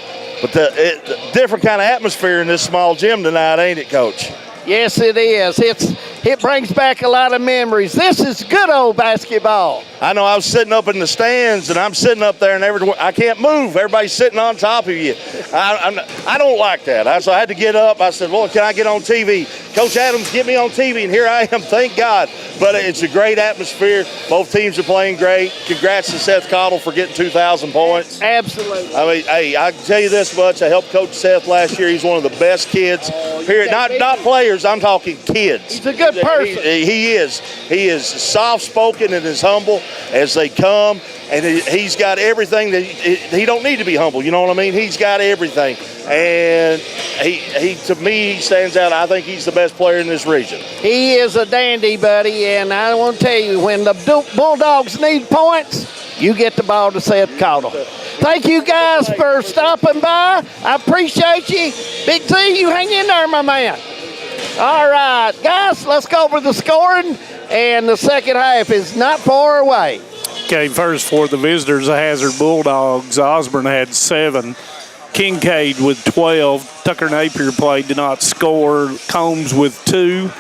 but the different kind of atmosphere in this small gym tonight, ain't it, Coach? Yes, it is. It brings back a lot of memories. This is good old basketball. I know. I was sitting up in the stands, and I'm sitting up there, and I can't move. Everybody's sitting on top of you. I don't like that. So I had to get up. I said, well, can I get on TV? Coach Adams, get me on TV, and here I am. Thank God. But it's a great atmosphere. Both teams are playing great. Congrats to Seth Cottle for getting 2,000 points. Absolutely. I mean, hey, I can tell you this much. I helped Coach Seth last year. He's one of the best kids. Period. Not players. I'm talking kids. He's a good person. He is. He is soft-spoken and as humble as they come, and he's got everything that he don't need to be humble. You know what I mean? He's got everything, and he to me, he stands out. I think he's the best player in this region. He is a dandy, buddy, and I want to tell you, when the Bulldogs need points, you get the ball to Seth Cottle. Thank you guys for stopping by. I appreciate you. Big Z, you hang in there, my man. All right, guys, let's go over the scoring, and the second half is not far away. Okay, first for the visitors, the Hazard Bulldogs. Osborne had 7. Kincaid with 12. Tucker Napier played, did not score. Combs with 2.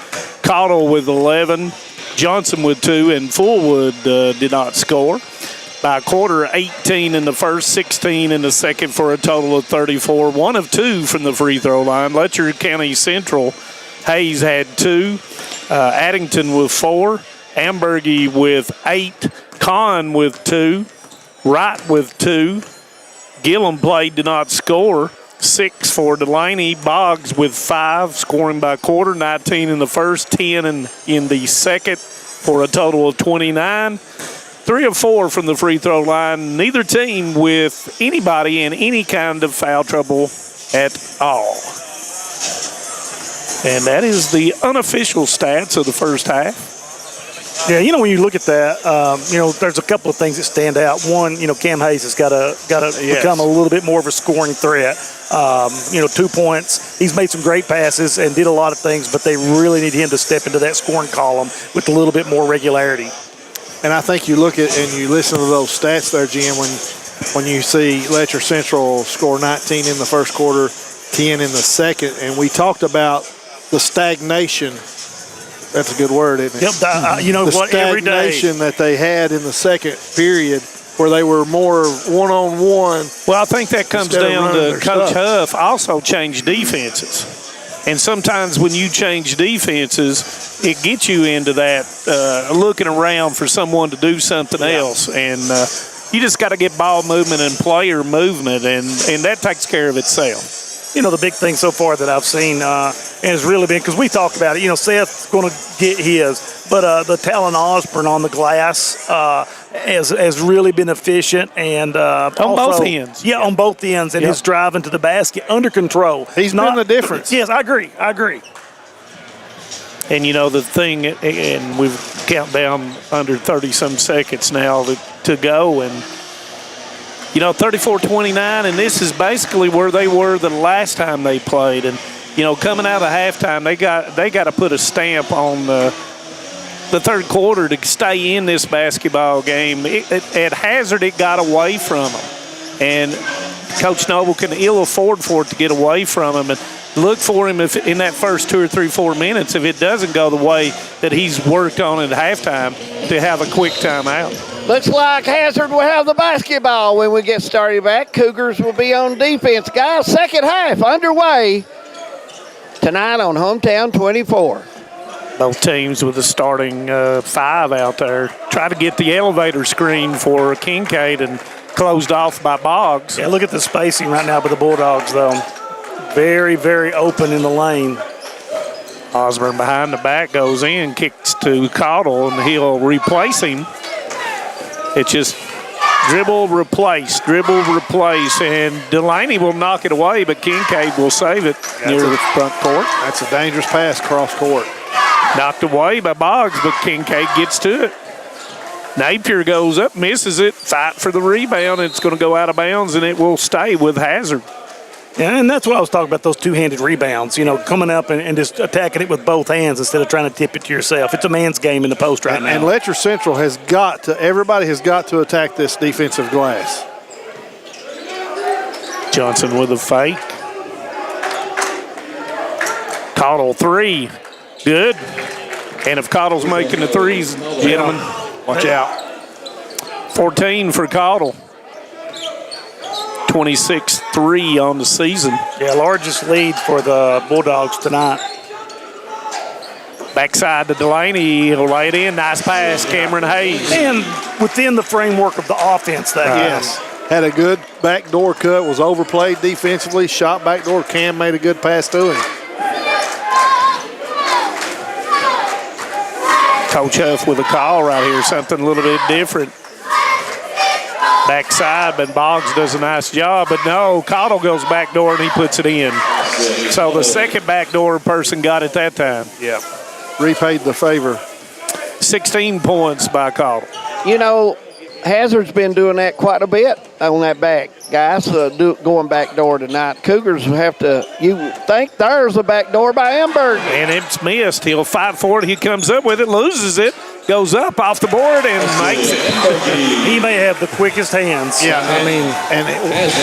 Caudill with 11, Johnson with 2, and Fullwood did not score. By a quarter, 18 in the first, 16 in the second for a total of 34. 1 of 2 from the free throw line. Letcher County Central, Hayes had 2, Addington with 4, Ambergy with 8, Kahn with 2, Wright with 2. Gillum played, did not score. 6 for Delaney. Boggs with 5, scoring by quarter. 19 in the first, 10 in the second for a total of 29. 3 of 4 from the free throw line. Neither team with anybody in any kind of foul trouble at all. And that is the unofficial stats of the first half. Yeah, when you look at that, there's a couple of things that stand out. One, Cam Hayes has got to become a little bit more of a scoring threat. 2 points. He's made some great passes and did a lot of things, but they really need him to step into that scoring column with a little bit more regularity. And I think you look at and you listen to those stats there, Jim, when you see Letcher Central score 19 in the first quarter, 10 in the second, and we talked about the stagnation. That's a good word, isn't it? Yep. Every day. Stagnation that they had in the second period where they were more one-on-one. Well, I think that comes down to Coach Huff also changed defenses. And sometimes when you change defenses, it gets you into that looking around for someone to do something else. And you just got to get ball movement and player movement, and that takes care of itself. The big thing so far that I've seen and has really been, because we talked about it, Seth's going to get his, but the Talon Osborne on the glass has really been efficient. And on both ends. Yeah, on both ends. And his driving to the basket under control. He's been the difference. Yes, I agree. And, the thing, and we've count down under 30-some seconds now to go, and 34-29, and this is basically where they were the last time they played. And, coming out of halftime, they got to put a stamp on the third quarter to stay in this basketball game. At Hazard, it got away from them. And Coach Noble can ill afford for it to get away from him. And look for him if in that first 2 or 3, 4 minutes, if it doesn't go the way that he's worked on at halftime, to have a quick timeout. Looks like Hazard will have the basketball when we get started back. Cougars will be on defense. Guys, second half underway tonight on Hometown 24. Both teams with the starting 5 out there. Try to get the elevator screen for Kincaid and closed off by Boggs. Yeah, look at the spacing right now by the Bulldogs, though. Very, very open in the lane. Osborne behind the back goes in, kicks to Caudill, and he'll replace him. It's just dribble, replace, and Delaney will knock it away, but Kincaid will save it near the front court. That's a dangerous pass cross court. Knocked away by Boggs, but Kincaid gets to it. Napier goes up, misses it, fight for the rebound, and it's going to go out of bounds, and it will stay with Hazard. Yeah, and that's what I was talking about, those two-handed rebounds, coming up and just attacking it with both hands instead of trying to tip it to yourself. It's a man's game in the post right now. And Letcher Central everybody has got to attack this defensive glass. Johnson with a fake. Caudill 3, good. And if Caudill's making the threes, gentlemen, watch out. 14 for Caudill. 26-3 on the season. Yeah, largest lead for the Bulldogs tonight. Backside to Delaney. He'll lay it in. Nice pass, Cameron Hayes. And within the framework of the offense that yes. Had a good backdoor cut, was overplayed defensively, shot backdoor. Cam made a good pass to him. Coach Huff with a call right here, something a little bit different. Backside, but Boggs does a nice job. But no, Caudill goes backdoor and he puts it in. So the second backdoor person got it that time. Yeah. Repaid the favor. 16 points by Caudill. Hazard's been doing that quite a bit on that back. Guys, going backdoor tonight. Cougars have to, you think there's a backdoor by Amberg. And it's missed. He'll fight for it. He comes up with it, loses it. goes up off the board and makes it. He may have the quickest hands. Yeah,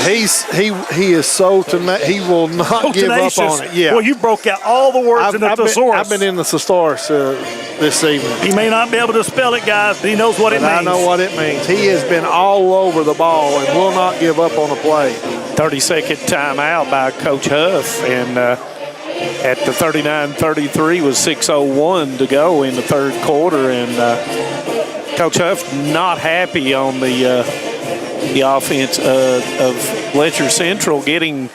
he is so he will not give tenacious. up on it. Yeah. Well, you broke out all the words in the thesaurus. I've been in the thesaurus this evening. He may not be able to spell it, guys, but he knows what it means. I know what it means. He has been all over the ball and will not give up on a play. 30-second timeout by Coach Huff, and at the 39-33 was 6:01 to go in the third quarter, and Coach Huff not happy on the offense of Letcher Central getting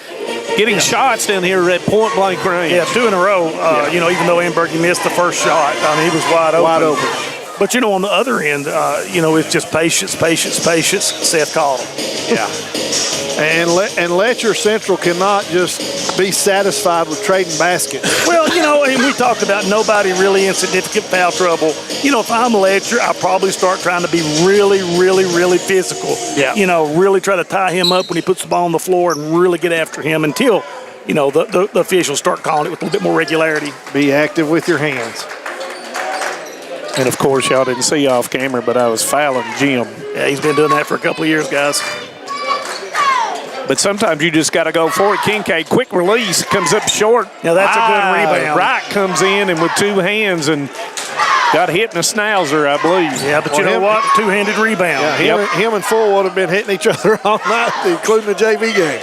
shots down here at point blank range. Yeah, 2 in a row. Even though Ambergy missed the first shot, he was wide open. But on the other end, it's just patience. Seth called him. Yeah. And Letcher Central cannot just be satisfied with trading baskets. Well, and we talked about nobody really in significant foul trouble. If I'm Letcher, I'll probably start trying to be really, really, really physical. Yeah. Really try to tie him up when he puts the ball on the floor and really get after him until, the officials start calling it with a little bit more regularity. Be active with your hands. And, of course, y'all didn't see off camera, but I was fouling Jim. Yeah, he's been doing that for a couple of years, guys. But sometimes you just got to go for it. Kincaid, quick release, comes up short. Yeah, that's a good rebound. Wright comes in and with 2 hands and got hit in the schnauzer, I believe. Yeah, but you know what? Two-handed rebound. Yeah, him and Full would have been hitting each other all night, including the JV game.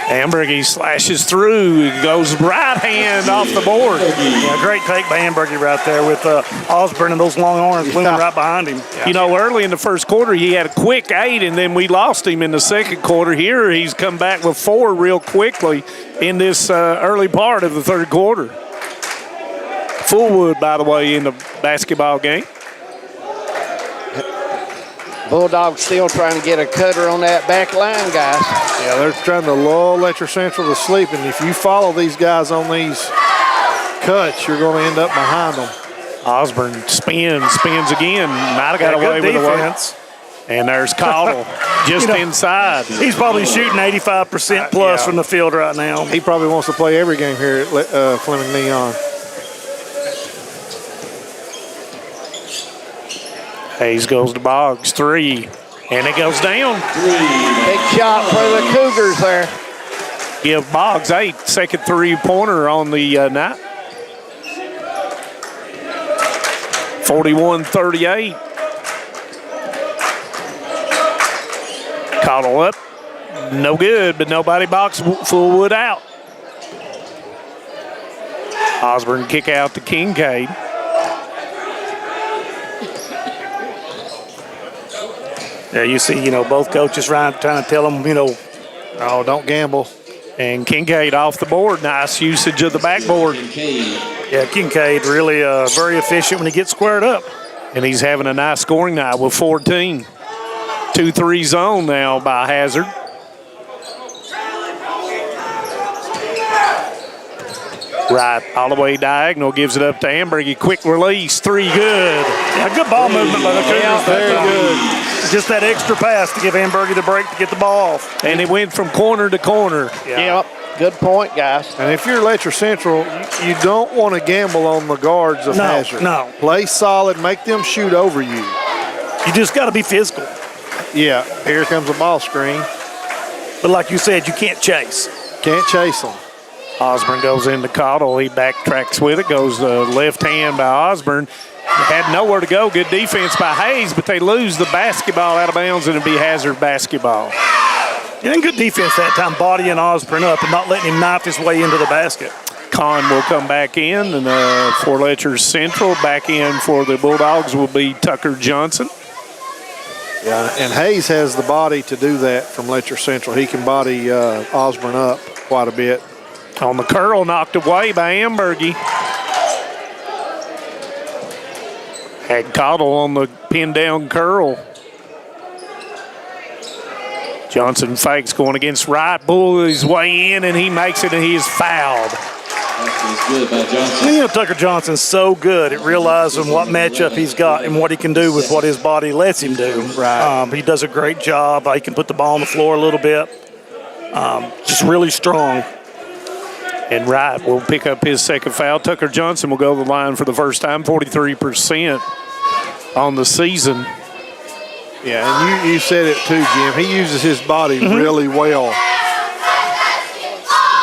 Ambergy slashes through, goes right hand off the board. Yeah, great take by Ambergy right there with Osborne and those long arms looming right behind him. Early in the first quarter, he had a quick 8, and then we lost him in the second quarter. Here, he's come back with 4 real quickly in this early part of the third quarter. Fullwood, by the way, in the basketball game. Bulldogs still trying to get a cutter on that back line, guys. Yeah, they're trying to lull Letcher Central to sleep, and if you follow these guys on these cuts, you're going to end up behind them. Osborne spins again. Might have got away with the defense. And there's Cottle just inside. He's probably shooting 85% plus from the field right now. He probably wants to play every game here at Fleming Neon. Hayes goes to Boggs, 3, and it goes down. Big shot for the Cougars there. Give Boggs 8, second 3-pointer on the night. 41-38. Cottle up, no good, but nobody box Fullwood out. Osborne kick out to Kincaid. Yeah, you see, both coaches trying to tell them, oh, don't gamble. And Kincaid off the board. Nice usage of the backboard. Yeah, Kincaid really very efficient when he gets squared up. And he's having a nice scoring night with 14. 2-3 zone now by Hazard. Right, all the way diagonal, gives it up to Ambergy. Quick release, 3 good. Yeah, good ball movement by the Cougars. Yeah, very good. Just that extra pass to give Ambergy the break to get the ball off. And it went from corner to corner. Yep, good point, guys. And if you're Letcher Central, you don't want to gamble on the guards of Hazard. No. Play solid, make them shoot over you. You just got to be physical. Yeah, here comes a ball screen. But like you said, you can't chase. Can't chase them. Osborne goes into Cottle. He backtracks with it. Goes left hand by Osborne. Had nowhere to go. Good defense by Hayes, but they lose the basketball out of bounds, and it'll be Hazard basketball. Yeah, and good defense that time, bodying Osborne up and not letting him knife his way into the basket. Kahn will come back in, and for Letcher Central, back in for the Bulldogs will be Tucker Johnson. Yeah, and Hayes has the body to do that from Letcher Central. He can body Osborne up quite a bit. On the curl, knocked away by Ambergy. Had Cottle on the pin down curl. Johnson fakes going against Wright. Bull his way in, and he makes it, and he is fouled. Good by Johnson. Tucker Johnson's so good at realizing what matchup he's got and what he can do with what his body lets him do. Right. He does a great job. He can put the ball on the floor a little bit. Just really strong. And Wright will pick up his second foul. Tucker Johnson will go to the line for the first time, 43% on the season. Yeah, and you said it too, Jim. He uses his body really well.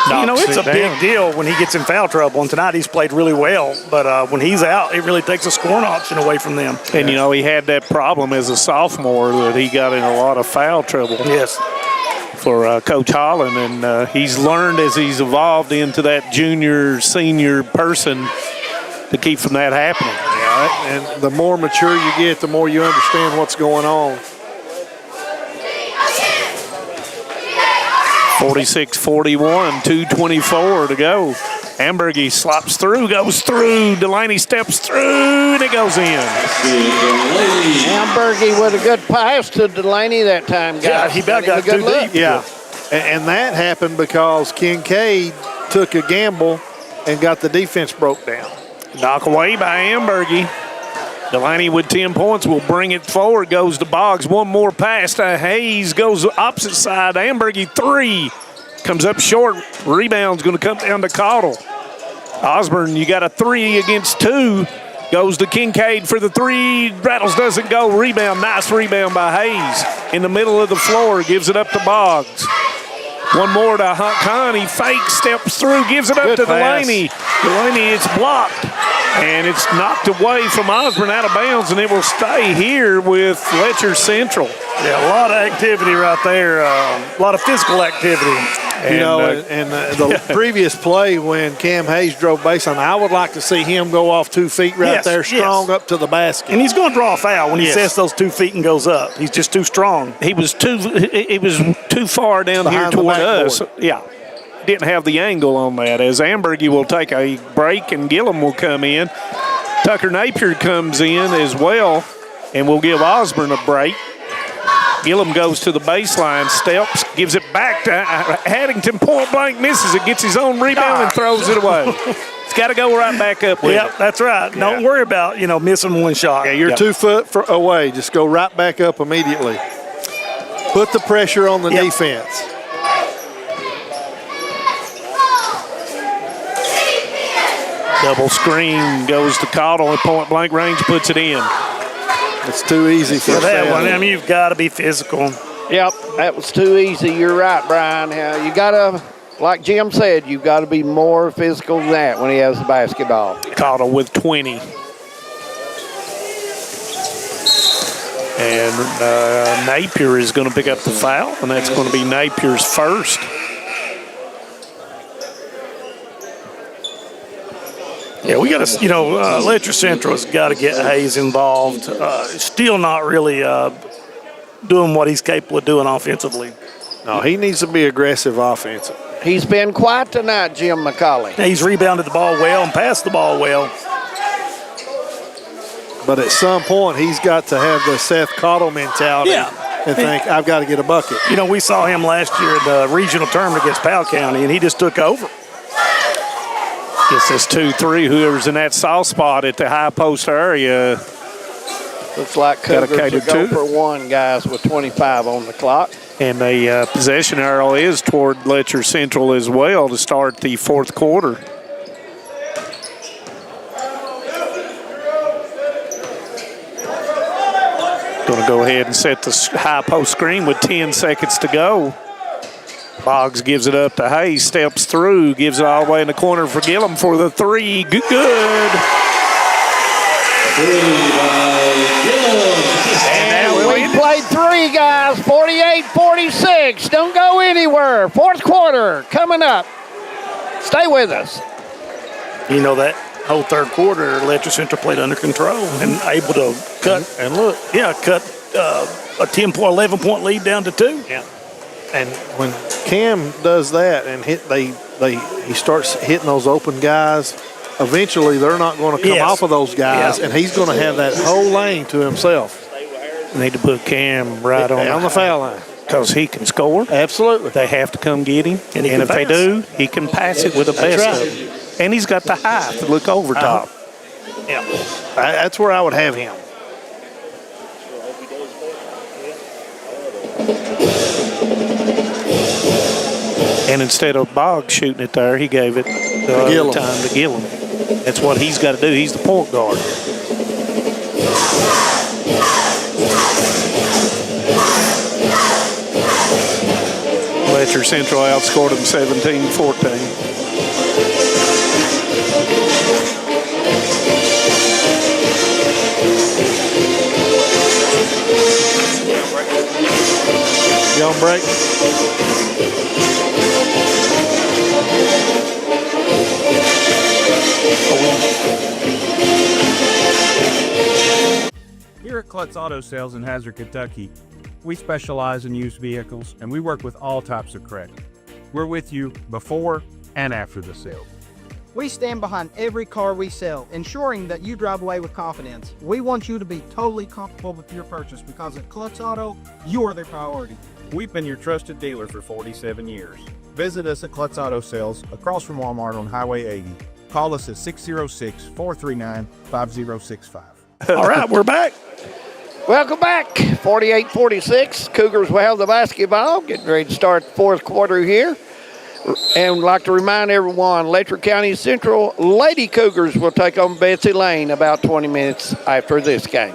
It's a big deal when he gets in foul trouble, and tonight he's played really well. But when he's out, it really takes a scoring option away from them. And, he had that problem as a sophomore that he got in a lot of foul trouble. Yes. For Coach Holland, and he's learned as he's evolved into that junior, senior person to keep from that happening. Yeah, and the more mature you get, the more you understand what's going on. 46-41, 2:24 to go. Ambergy slops through, goes through. Delaney steps through, and it goes in. Ambergy with a good pass to Delaney that time, guys. Yeah, he about got too deep. Yeah, and that happened because Kincaid took a gamble and got the defense broke down. Knock away by Ambergy. Delaney with 10 points will bring it forward. Goes to Boggs. One more pass to Hayes. Goes opposite side. Ambergy 3. Comes up short. Rebound's going to come down to Cottle. Osborne, you got a 3 against 2. Goes to Kincaid for the 3. Rattles doesn't go. Rebound. Nice rebound by Hayes. In the middle of the floor. Gives it up to Boggs. One more to Hunt. He fakes, steps through, gives it up to Delaney. Delaney, it's blocked. And it's knocked away from Osborne out of bounds, and it will stay here with Letcher Central. Yeah, a lot of activity right there. A lot of physical activity. The previous play when Cam Hayes drove baseline, I would like to see him go off 2 feet there, strong up to the basket. And he's going to draw a foul when he sets those 2 feet and goes up. He's just too strong. He was too far down here toward us. Yeah. Didn't have the angle on that, as Ambergy will take a break and Gillum will come in. Tucker Napier comes in as well, and we'll give Osborne a break. Gillum goes to the baseline, steps, gives it back to Haddington, point blank, misses it, gets his own rebound and throws it away. It's got to go right back up with it. That's right. Yeah. Don't worry about, missing one shot. Yeah, you're 2 foot away. Just go right back up immediately. Put the pressure on the defense. Double screen goes to Cottle at point blank range, puts it in. It's too easy for that one. I mean, you've got to be physical. Yep, that was too easy. You're right, Brian. You got to, like Jim said, you've got to be more physical than that when he has the basketball. Cottle with 20. And Napier is going to pick up the foul, and that's going to be Napier's first. Yeah, we got to, Letcher Central has got to get Hayes involved. Still not really doing what he's capable of doing offensively. No, he needs to be aggressive offensively. He's been quiet tonight, Jim McCauley. He's rebounded the ball well and passed the ball well. But at some point, he's got to have the Seth Cottle mentality and think, I've got to get a bucket. We saw him last year in the regional tournament against Powell County, and he just took over. Gets this 2-3. Whoever's in that soft spot at the high post area. Looks like Cougars will go for 1, guys, with 25 on the clock. And the possession arrow is toward Letcher Central as well to start the fourth quarter. Going to go ahead and set the high post screen with 10 seconds to go. Boggs gives it up to Hayes, steps through, gives it all the way in the corner for Gillum for the 3. Good. And we played 3, guys, 48-46. Don't go anywhere. Fourth quarter coming up. Stay with us. That whole third quarter, Letcher Central played under control and able to cut a 11-point lead down to 2. Yeah. And when Cam does that and he starts hitting those open guys, eventually they're not going to come off of those guys, and he's going to have that whole lane to himself. Need to put Cam right on the foul line. Because he can score. Absolutely. They have to come get him. And if they do, he can pass it with the best of them. And he's got the height to look over top. Yeah, that's where I would have him. And instead of Boggs shooting it there, he gave it the other time to Gillum. That's what he's got to do. He's the point guard. Letcher Central outscored them 17-14. You on break? Here at Klutz Auto Sales in Hazard, Kentucky, we specialize in used vehicles and we work with all types of credit. We're with you before and after the sale. We stand behind every car we sell, ensuring that you drive away with confidence. We want you to be totally comfortable with your purchase because at Klutz Auto, you are the priority. We've been your trusted dealer for 47 years. Visit us at Klutz Auto Sales across from Walmart on Highway 80. Call us at 606-439-5065. All right, we're back. Welcome back. 48-46. Cougars will have the basketball. Getting ready to start the fourth quarter here. And I'd like to remind everyone, Letcher County Central Lady Cougars will take on Betsy Lane about 20 minutes after this game.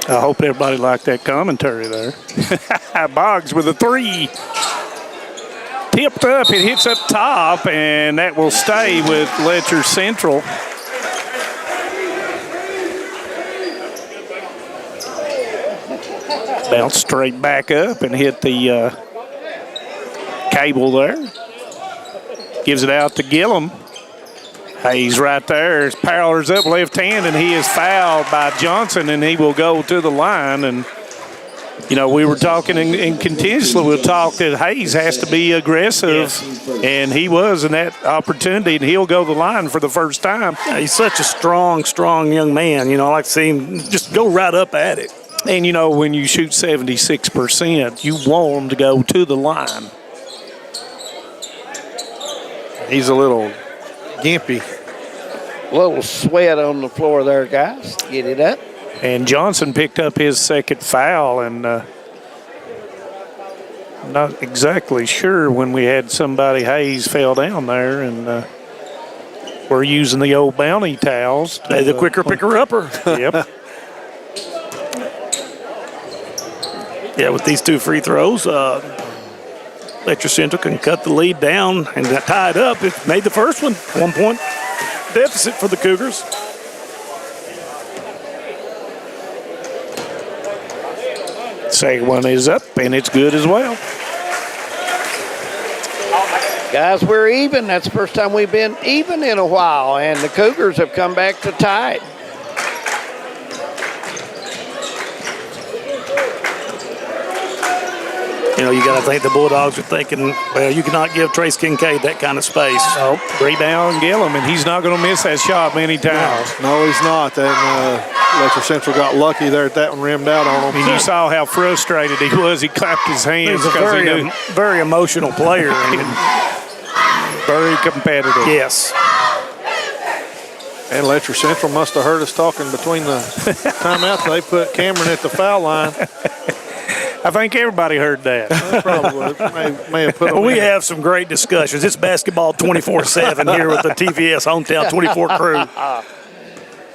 I hope everybody liked that commentary there. Boggs with a three. Tipped up, it hits up top, and that will stay with Letcher Central. Bounce straight back up and hit the cable there. Gives it out to Gillum. Hayes right there. His powers up left hand, and he is fouled by Johnson, and he will go to the line. And, you know, we were talking and continuously we'll talk that Hayes has to be aggressive, and he was in that opportunity, and he'll go the line for the first time. Yeah, he's such a strong young man. You know, I like to see him just go right up at it. And, you know, when you shoot 76%, you want him to go to the line. He's a little gimpy. A little sweat on the floor there, guys. Get it up. And Johnson picked up his second foul, and not exactly sure when we had somebody, Hayes fell down there, and we're using the old bounty towels. The quicker picker-upper. Yep. Yeah, with these two free throws, Letcher Central can cut the lead down and tie it up. It made the first one. 1 point deficit for the Cougars. Second one is up, and it's good as well. Guys, we're even. That's the first time we've been even in a while, and the Cougars have come back to tie it. You know, you got to think the Bulldogs are thinking, well, you cannot give Trace Kincaid that kind of space. Oh, rebound Gillum, and he's not going to miss that shot many times. No, he's not. Letcher Central got lucky there at that one, rimmed out on him. And you saw how frustrated he was. He clapped his hands. He's a very emotional player. Very competitive. Yes. And Letcher Central must have heard us talking between the timeouts. They put Cameron at the foul line. I think everybody heard that. Probably. May have put We have some great discussions. It's basketball 24/7 here with the TVS Hometown 24 crew.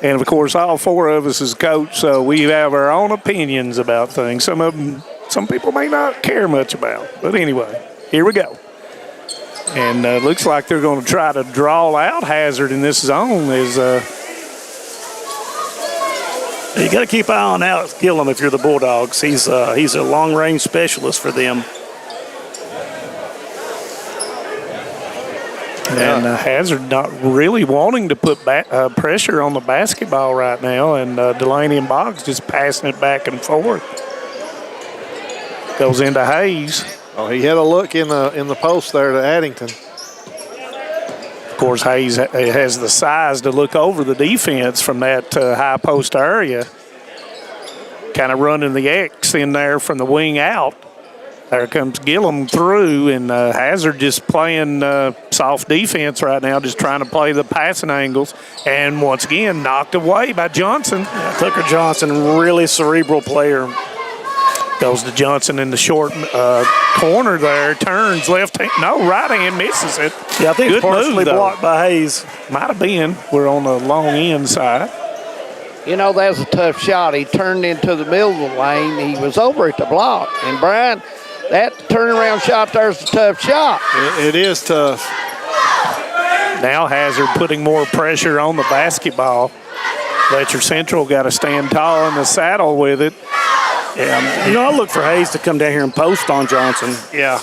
And, of course, all four of us as coach, so we have our own opinions about things. Some people may not care much about. But anyway, here we go. And looks like they're going to try to draw out Hazard in this zone. You got to keep an eye on Alex Gillum if you're the Bulldogs. He's a long-range specialist for them. And Hazard not really wanting to put pressure on the basketball right now, and Delaney and Boggs just passing it back and forth. Goes into Hayes. Oh, he had a look in the post there to Addington. Of course, Hayes has the size to look over the defense from that high post area. Kind of running the X in there from the wing out. There comes Gillum through, and Hazard just playing soft defense right now, just trying to play the passing angles. And once again, knocked away by Johnson. Yeah, Tucker Johnson, really cerebral player. Goes to Johnson in the short corner there. Turns left hand. No, right hand misses it. Yeah, I think Good it's partially move, though. blocked by Hayes. Might have been. We're on the long end side. You know, that was a tough shot. He turned into the middle of the lane. He was over at the block. And, Brian, that turnaround shot there's a tough shot. It is tough. Now Hazard putting more pressure on the basketball. Letcher Central got to stand tall in the saddle with it. Yeah, you know, I look for Hayes to come down here and post on Johnson. Yeah.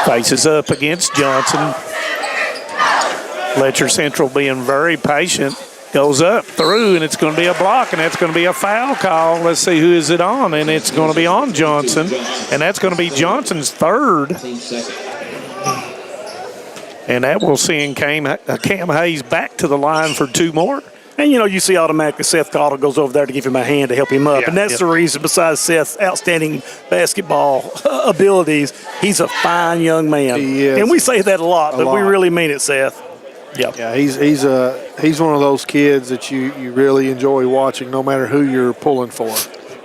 Faces up against Johnson. Letcher Central being very patient. Goes up through, and it's going to be a block, and that's going to be a foul call. Let's see who is it on, and it's going to be on Johnson, and that's going to be Johnson's third. And that will send Cam Hayes back to the line for 2 more. And, you know, you see automatically Seth Cottle goes over there to give him a hand to help him up. Yeah, and that's the reason, besides Seth's outstanding basketball abilities, he's a fine young man. He is. And we say that a lot, but we really mean it, Seth. Yep. Yeah, he's one of those kids that you really enjoy watching no matter who you're pulling for.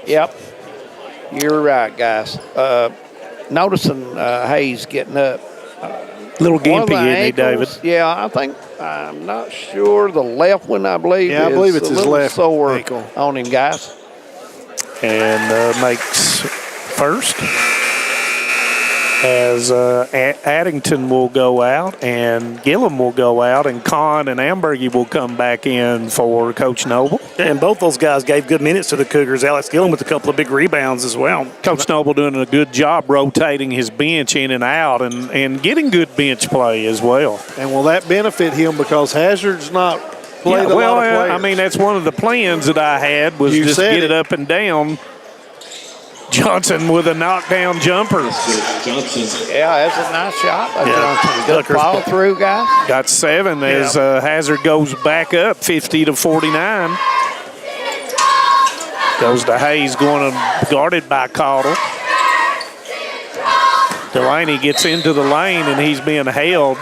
Yep. You're right, guys. Noticing Hayes getting up. Little gimpy, isn't he, David? Yeah, I think, I'm not sure. The left one, I believe, Yeah, I believe it's his left sore ankle on him, guys. And makes first. As Addington will go out and Gillum will go out and Kahn and Ambergy will come back in for Coach Noble. And both those guys gave good minutes to the Cougars. Alex Gillum with a couple of big rebounds as well. Coach Noble doing a good job rotating his bench in and out and getting good bench play as well. And will that benefit him because Hazard's not played a lot of players? I mean, that's one of the plans that I had was just get it up and down. Johnson with a knockdown jumper. Yeah, that's a nice shot by Johnson. Good follow through, guys. Got 7 as Hazard goes back up 50-49. Goes to Hayes, going to guarded by Cottle. Delaney gets into the lane and he's being held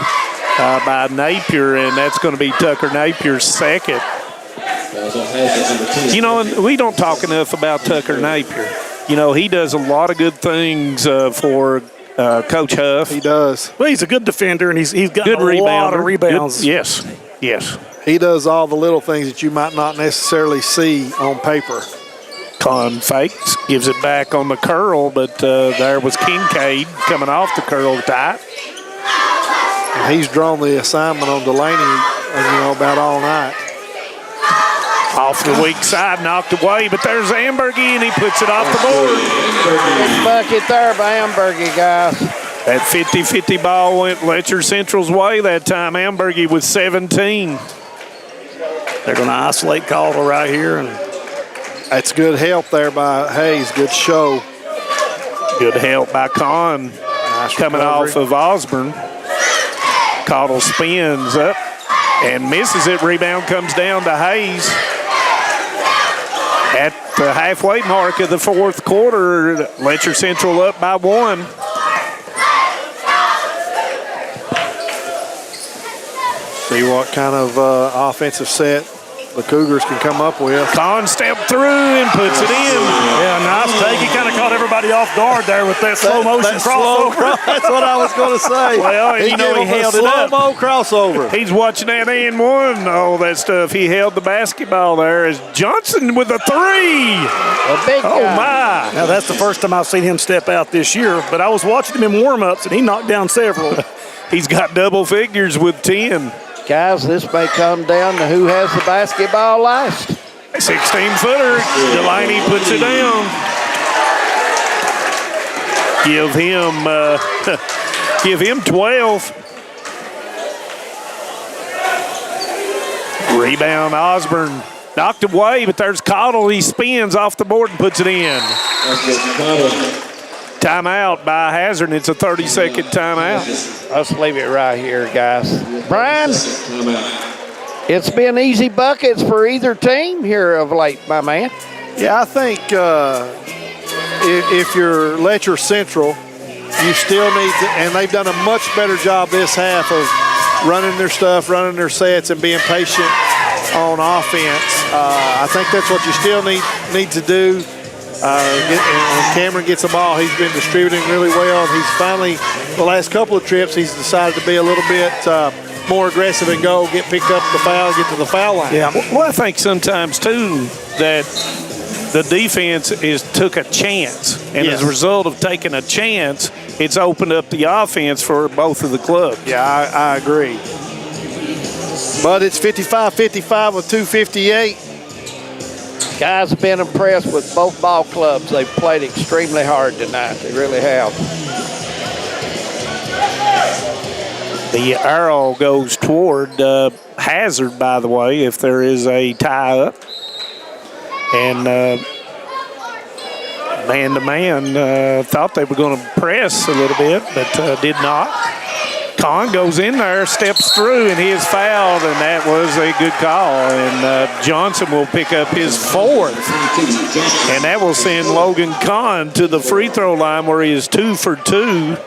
by Napier, and that's going to be Tucker Napier's second. You know, and we don't talk enough about Tucker Napier. You know, he does a lot of good things for Coach Huff. He does. Well, he's a good defender, and he's got good a lot of rebounds. Good, yes. He does all the little things that you might not necessarily see on paper. Con fakes, gives it back on the curl, but there was Kincaid coming off the curl tight. And he's drawn the assignment on Delaney, about all night. Off the weak side, knocked away, but there's Ambergy, and he puts it off the board. Good bucket there by Ambergy, guys. That 50-50 ball went Letcher Central's way that time. Ambergy with 17. They're going to isolate Caldwell right here. And that's good help there by Hayes. Good show. Good help by Kahn. Nice coming recovery off of Osborne. Cottle spins up and misses it. Rebound comes down to Hayes. At the halfway mark of the fourth quarter, Letcher Central up by 1. See what kind of offensive set the Cougars can come up with. Kahn stepped through and puts it in. Yeah, nice take. He kind of caught everybody off guard there with that slow motion crossover. That's what I was going to say. Well, he held it up. Slow-mo crossover. He's watching that and one, all that stuff. He held the basketball there as Johnson with a 3. A big guy. Oh, my. Now, that's the first time I've seen him step out this year, but I was watching him in warm-ups, and he knocked down several. He's got double figures with 10. Guys, this may come down to who has the basketball last. 16-footer. Delaney puts it down. Give him 12. Rebound, Osborne. Knocked away, but there's Cottle. He spins off the board and puts it in. Timeout by Hazard, and it's a 30-second timeout. Let's leave it right here, guys. Brian, it's been easy buckets for either team here of late, my man. Yeah, I think if you're Letcher Central, you still need to, and they've done a much better job this half of running their stuff, running their sets, and being patient on offense. I think that's what you still need to do. When Cameron gets the ball, he's been distributing really well. And he's finally, the last couple of trips, he's decided to be a little bit more aggressive and go get picked up the foul, get to the foul line. Yeah. Well, I think sometimes too that the defense took a chance, and as a result of taking a chance, it's opened up the offense for both of the clubs. Yeah, I agree. But it's 55-55 with 2:58. Guys have been impressed with both ball clubs. They've played extremely hard tonight. They really have. The arrow goes toward Hazard, by the way, if there is a tie-up. And man-to-man, thought they were going to press a little bit, but did not. Kahn goes in there, steps through, and he is fouled, and that was a good call. And Johnson will pick up his fourth. And that will send Logan Kahn to the free throw line where he is 2 for 2.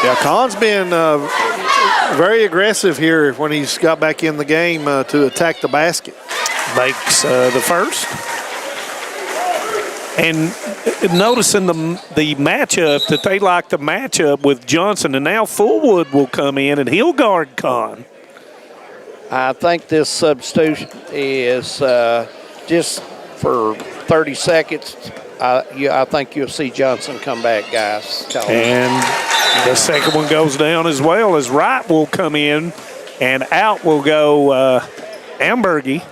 Yeah, Kahn's been very aggressive here when he's got back in the game to attack the basket. Makes the first. And noticing the matchup that they like to match up with Johnson, and now Fullwood will come in and he'll guard Kahn. I think this substitution is just for 30 seconds. I think you'll see Johnson come back, guys. And the second one goes down as well, as Wright will come in, and out will go Ambergy.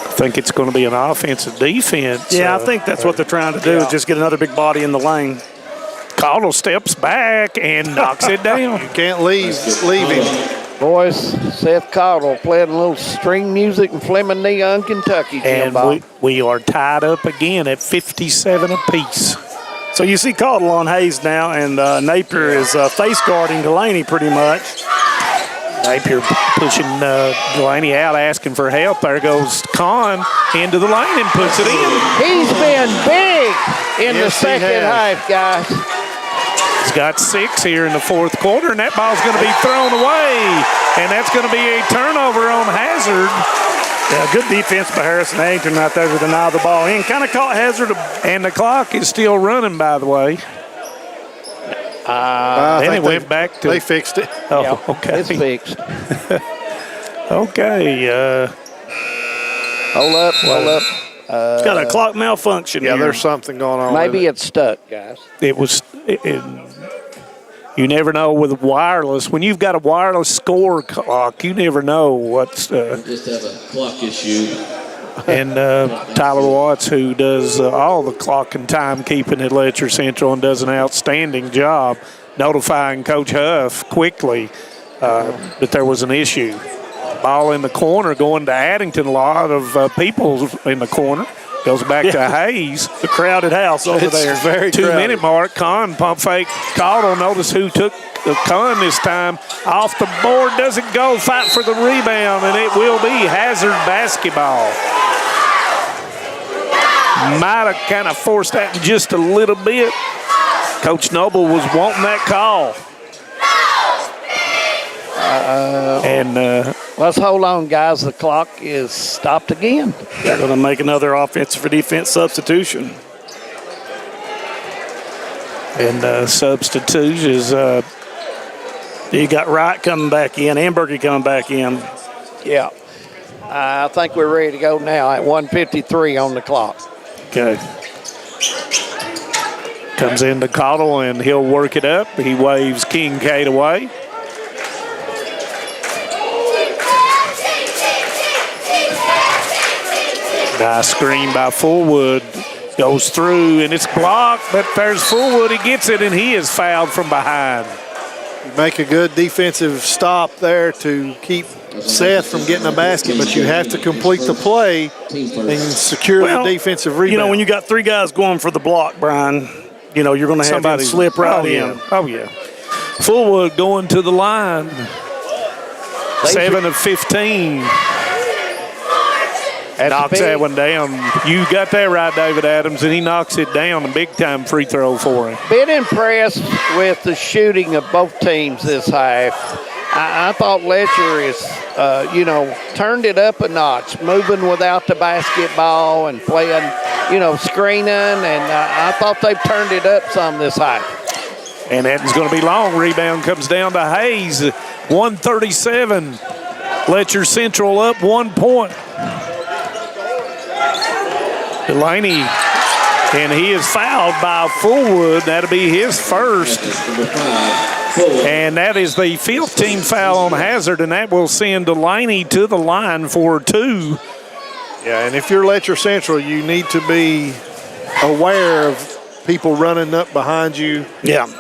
I think it's going to be an offensive defense. Yeah, I think that's what they're trying to do, is just get another big body in the lane. Caudle steps back and knocks it down. You can't leave him. Boys, Seth Caudle playing a little string music in Fleming Neon, Kentucky. And we are tied up again at 57 apiece. So you see Caudle on Hayes now, and Napier is face guarding Delaney pretty much. Napier pushing Delaney out, asking for help. There goes Kahn into the lane and puts it in. He's been big in the second half, guys. He's got 6 here in the fourth quarter, and that ball's going to be thrown away. And that's going to be a turnover on Hazard. Yeah, good defense by Harrison Addington right there to deny the ball in. Kind of caught Hazard. And the clock is still running, by the way. Then it went back to. They fixed it. Oh, yeah, okay. It's fixed. Okay. Hold up. It's got a clock malfunction. Yeah, here. there's something going on. Maybe it's stuck, guys. It was. You never know with wireless. When you've got a wireless score clock, you never know what's. Just have a clock issue. And Tyler Watts, who does all the clock and timekeeping at Letcher Central and does an outstanding job notifying Coach Huff quickly that there was an issue. Ball in the corner going to Addington. A lot of people in the corner. Goes back to Hayes. The crowded house over there. Very 2-minute mark. Kahn pump fake. Caudle. Notice who took the Kahn this time. Off the board. Doesn't go. Fight for the rebound. And it will be Hazard basketball. Might have kind of forced that just a little bit. Coach Noble was wanting that call. Let's hold on, guys. The clock is stopped again. They're going to make another offensive for defense substitution. And substitute is you got Wright coming back in, Ambergy coming back in. Yeah. I think we're ready to go now at 1:53 on the clock. Okay. Comes into Caudle, and he'll work it up. He waves Kincaid away. Nice screen by Fullwood. Goes through, and it's blocked, but there's Fullwood. He gets it, and he is fouled from behind. You make a good defensive stop there to keep Seth from getting a basket, but you have to complete the play and secure the defensive rebound. You know, when you got 3 guys going for the block, Brian, you know, you're going to have somebody slip right in. Oh, yeah. Fullwood going to the line. 7 of 15. Knocks that one down. You got that right, David Adams, and he knocks it down. A big-time free throw for him. Been impressed with the shooting of both teams this half. I thought Letcher is, turned it up a notch, moving without the basketball and playing, screening, and I thought they've turned it up some this high. And that's going to be long. Rebound comes down to Hayes. 137. Letcher Central up 1 point. Delaney, and he is fouled by Fullwood. That'll be his first. And that is the 5th team foul on Hazard, and that will send Delaney to the line for 2. Yeah, and if you're Letcher Central, you need to be aware of people running up behind you,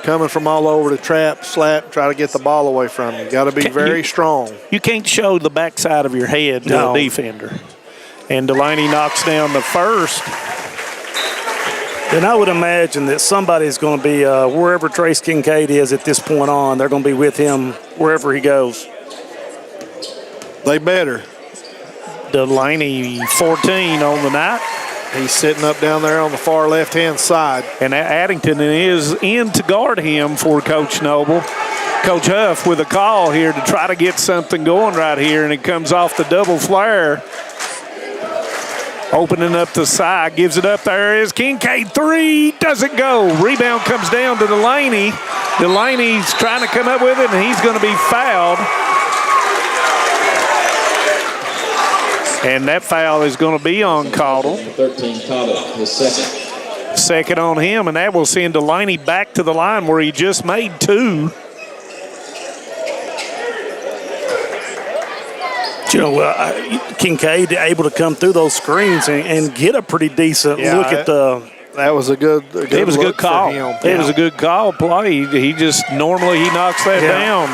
coming from all over to trap, slap, try to get the ball away from you. Got to be very strong. You can't show the backside of your head to a defender. And Delaney knocks down the first. And I would imagine that somebody's going to be, wherever Trace Kincaid is at this point on, they're going to be with him wherever he goes. They better. Delaney, 14 on the night. He's sitting up down there on the far left-hand side. And Addington is in to guard him for Coach Noble. Coach Huff with a call here to try to get something going right here, and it comes off the double flare. Opening up the side, gives it up. There is Kincaid, 3, doesn't go. Rebound comes down to Delaney. Delaney's trying to come up with it, and he's going to be fouled. And that foul is going to be on Caudle. 13 Caudle, his second. Second on him, and that will send Delaney back to the line where he just made 2. Kincaid able to come through those screens and get a pretty decent look at the. That was a good it was a good call. It was a good call play. He just normally he knocks that down.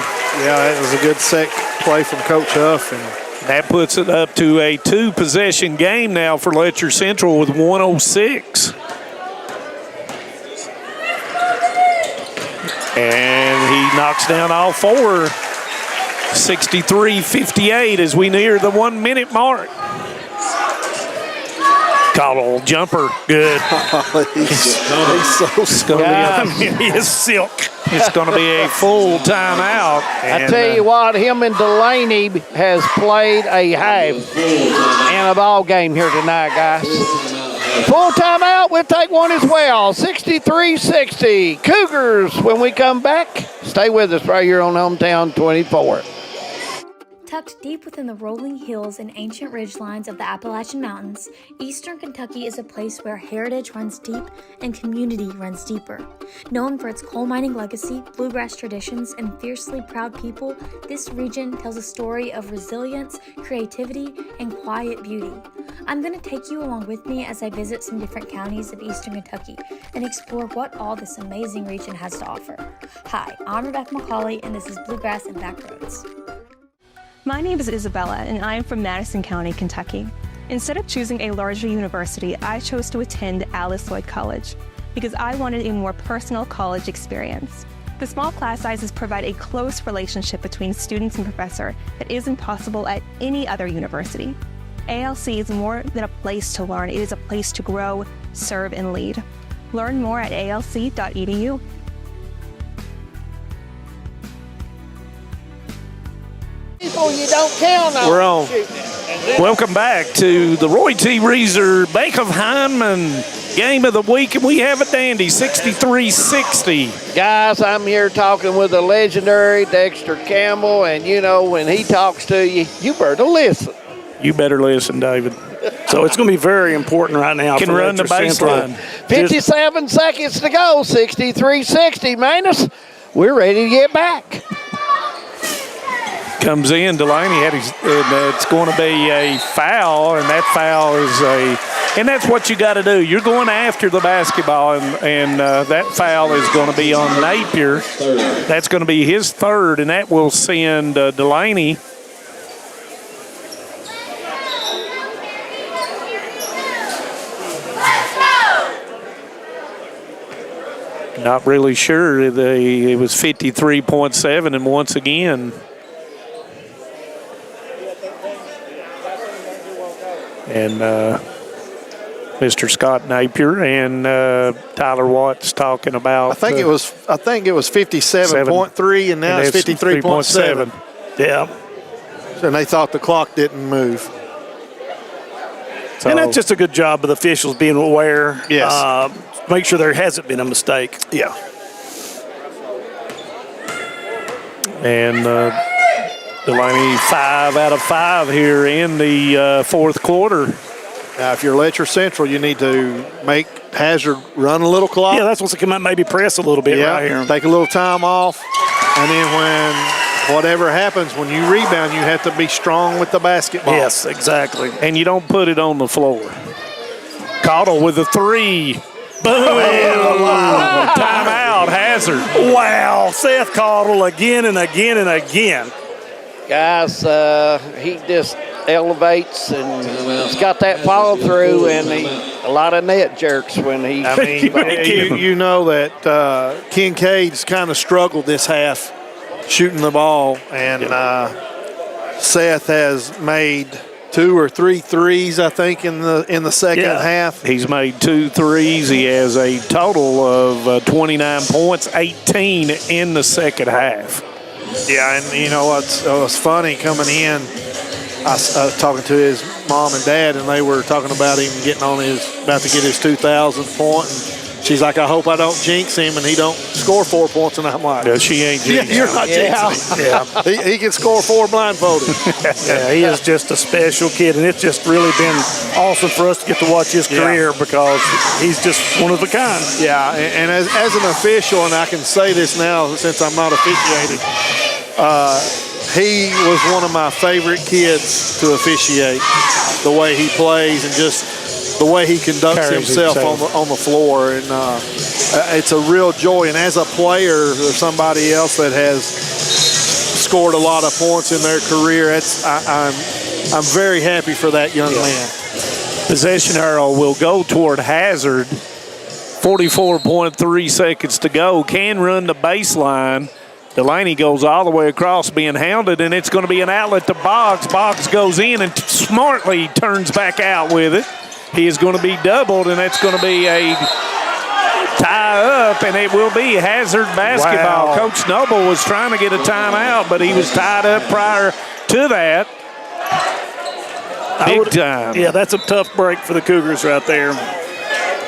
Yeah, it was a good set play from Coach Huff, and that puts it up to a 2-possession game now for Letcher Central with 1:06. And he knocks down all 4. 63-58 as we near the 1 minute mark. Caudle jumper, good. he's so strong. He is silk. It's going to be a full timeout. I tell you what, him and Delaney has played a half in a ball game here tonight, guys. Full timeout, we'll take one as well. 63-60. Cougars, when we come back, stay with us right here on Hometown 24. Tucked deep within the rolling hills and ancient ridgelines of the Appalachian Mountains, Eastern Kentucky is a place where heritage runs deep and community runs deeper. Known for its coal mining legacy, bluegrass traditions, and fiercely proud people, this region tells a story of resilience, creativity, and quiet beauty. I'm going to take you along with me as I visit some different counties of Eastern Kentucky and explore what all this amazing region has to offer. Hi, I'm Rebecca McCauley, and this is Bluegrass and Backroads. My name is Isabella, and I am from Madison County, Kentucky. Instead of choosing a larger university, I chose to attend Alice Lloyd College because I wanted a more personal college experience. The small class sizes provide a close relationship between students and professor that isn't possible at any other university. ALC is more than a place to learn, it is a place to grow, serve, and lead. Learn more at alc.edu. People you don't count on. We're on. Welcome back to the Roy T. Reeser Bank of Hindman Game of the Week, and we have a dandy, 63-60. Guys, I'm here talking with the legendary Dexter Campbell, and when he talks to you, you better listen. You better listen, David. So it's going to be very important right now. Can run the baseline. 57 seconds to go, 63-60. Manus, we're ready to get back. Comes in, Delaney and it's going to be a foul, and that foul is and that's what you got to do. You're going after the basketball, and that foul is going to be on Napier. That's going to be his third, and that will send Delaney. Not really sure. It was 53.7, and once again. And Mr. Scott Napier and Tyler Watts talking about. I think it was 57.3, and now it's 53.7. Yeah. And they thought the clock didn't move. And that's just a good job of the officials being aware. Yes. Make sure there hasn't been a mistake. Yeah. And Delaney 5 out of 5 here in the fourth quarter. Now, if you're Letcher Central, you need to make Hazard run a little clock. Yeah, that's what's come out, maybe press a little bit right here. Take a little time off. And then when whatever happens, when you rebound, you have to be strong with the basketball. Yes, exactly. And you don't put it on the floor. Cottle with a 3. Boom! Timeout, Hazard. Wow, Seth Cottle again and again and again. Guys, he just elevates and he's got that follow through and a lot of net jerks when he. I mean, you know that Kincaid's kind of struggled this half shooting the ball, and Seth has made 2 or 3 threes, I think, in the second half. He's made 2 threes. He has a total of 29 points, 18 in the second half. Yeah, and you know what's funny coming in, I was talking to his mom and dad, and they were talking about him about to get his 2,000th point. And she's like, I hope I don't jinx him and he don't score 4 points. And I'm like, no, she ain't jinxing. Yeah, you're not jinxing him. Yeah. He can score 4 blindfolded. Yeah, he is just a special kid, and it's just really been awesome for us to get to watch his career because he's just one of a kind. Yeah, and as an official, and I can say this now since I'm not officiating, he was one of my favorite kids to officiate, the way he plays and just the way he conducts himself on the floor. And it's a real joy. And as a player or somebody else that has scored a lot of points in their career, I'm very happy for that young man. Possession arrow will go toward Hazard. 44.3 seconds to go. Can run the baseline. Delaney goes all the way across, being hounded, and it's going to be an outlet to Boggs. Boggs goes in and smartly turns back out with it. He is going to be doubled, and that's going to be a tie up, and it will be Hazard basketball. Wow. Coach Noble was trying to get a timeout, but he was tied up prior to that. Big time. Yeah, that's a tough break for the Cougars right there.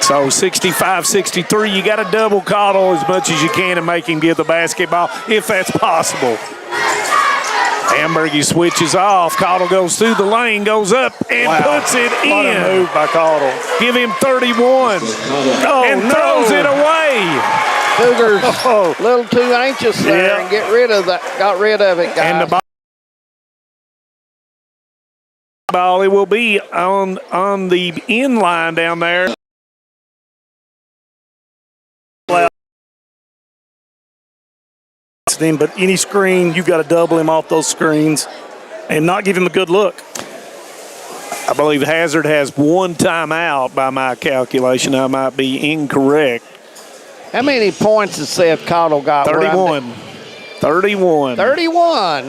So 65-63, you got to double Cottle as much as you can and make him give the basketball, if that's possible. Hamburg switches off. Cottle goes through the lane, goes up, and puts it in. What a move by Cottle. Give him 31 and throws it away. Cougars a little too anxious there and got rid of it, guys. And the ball, it will be on the end line down there. But any screen, you've got to double him off those screens and not give him a good look. I believe Hazard has 1 timeout by my calculation. I might be incorrect. How many points has Seth Cottle got? 31. 31.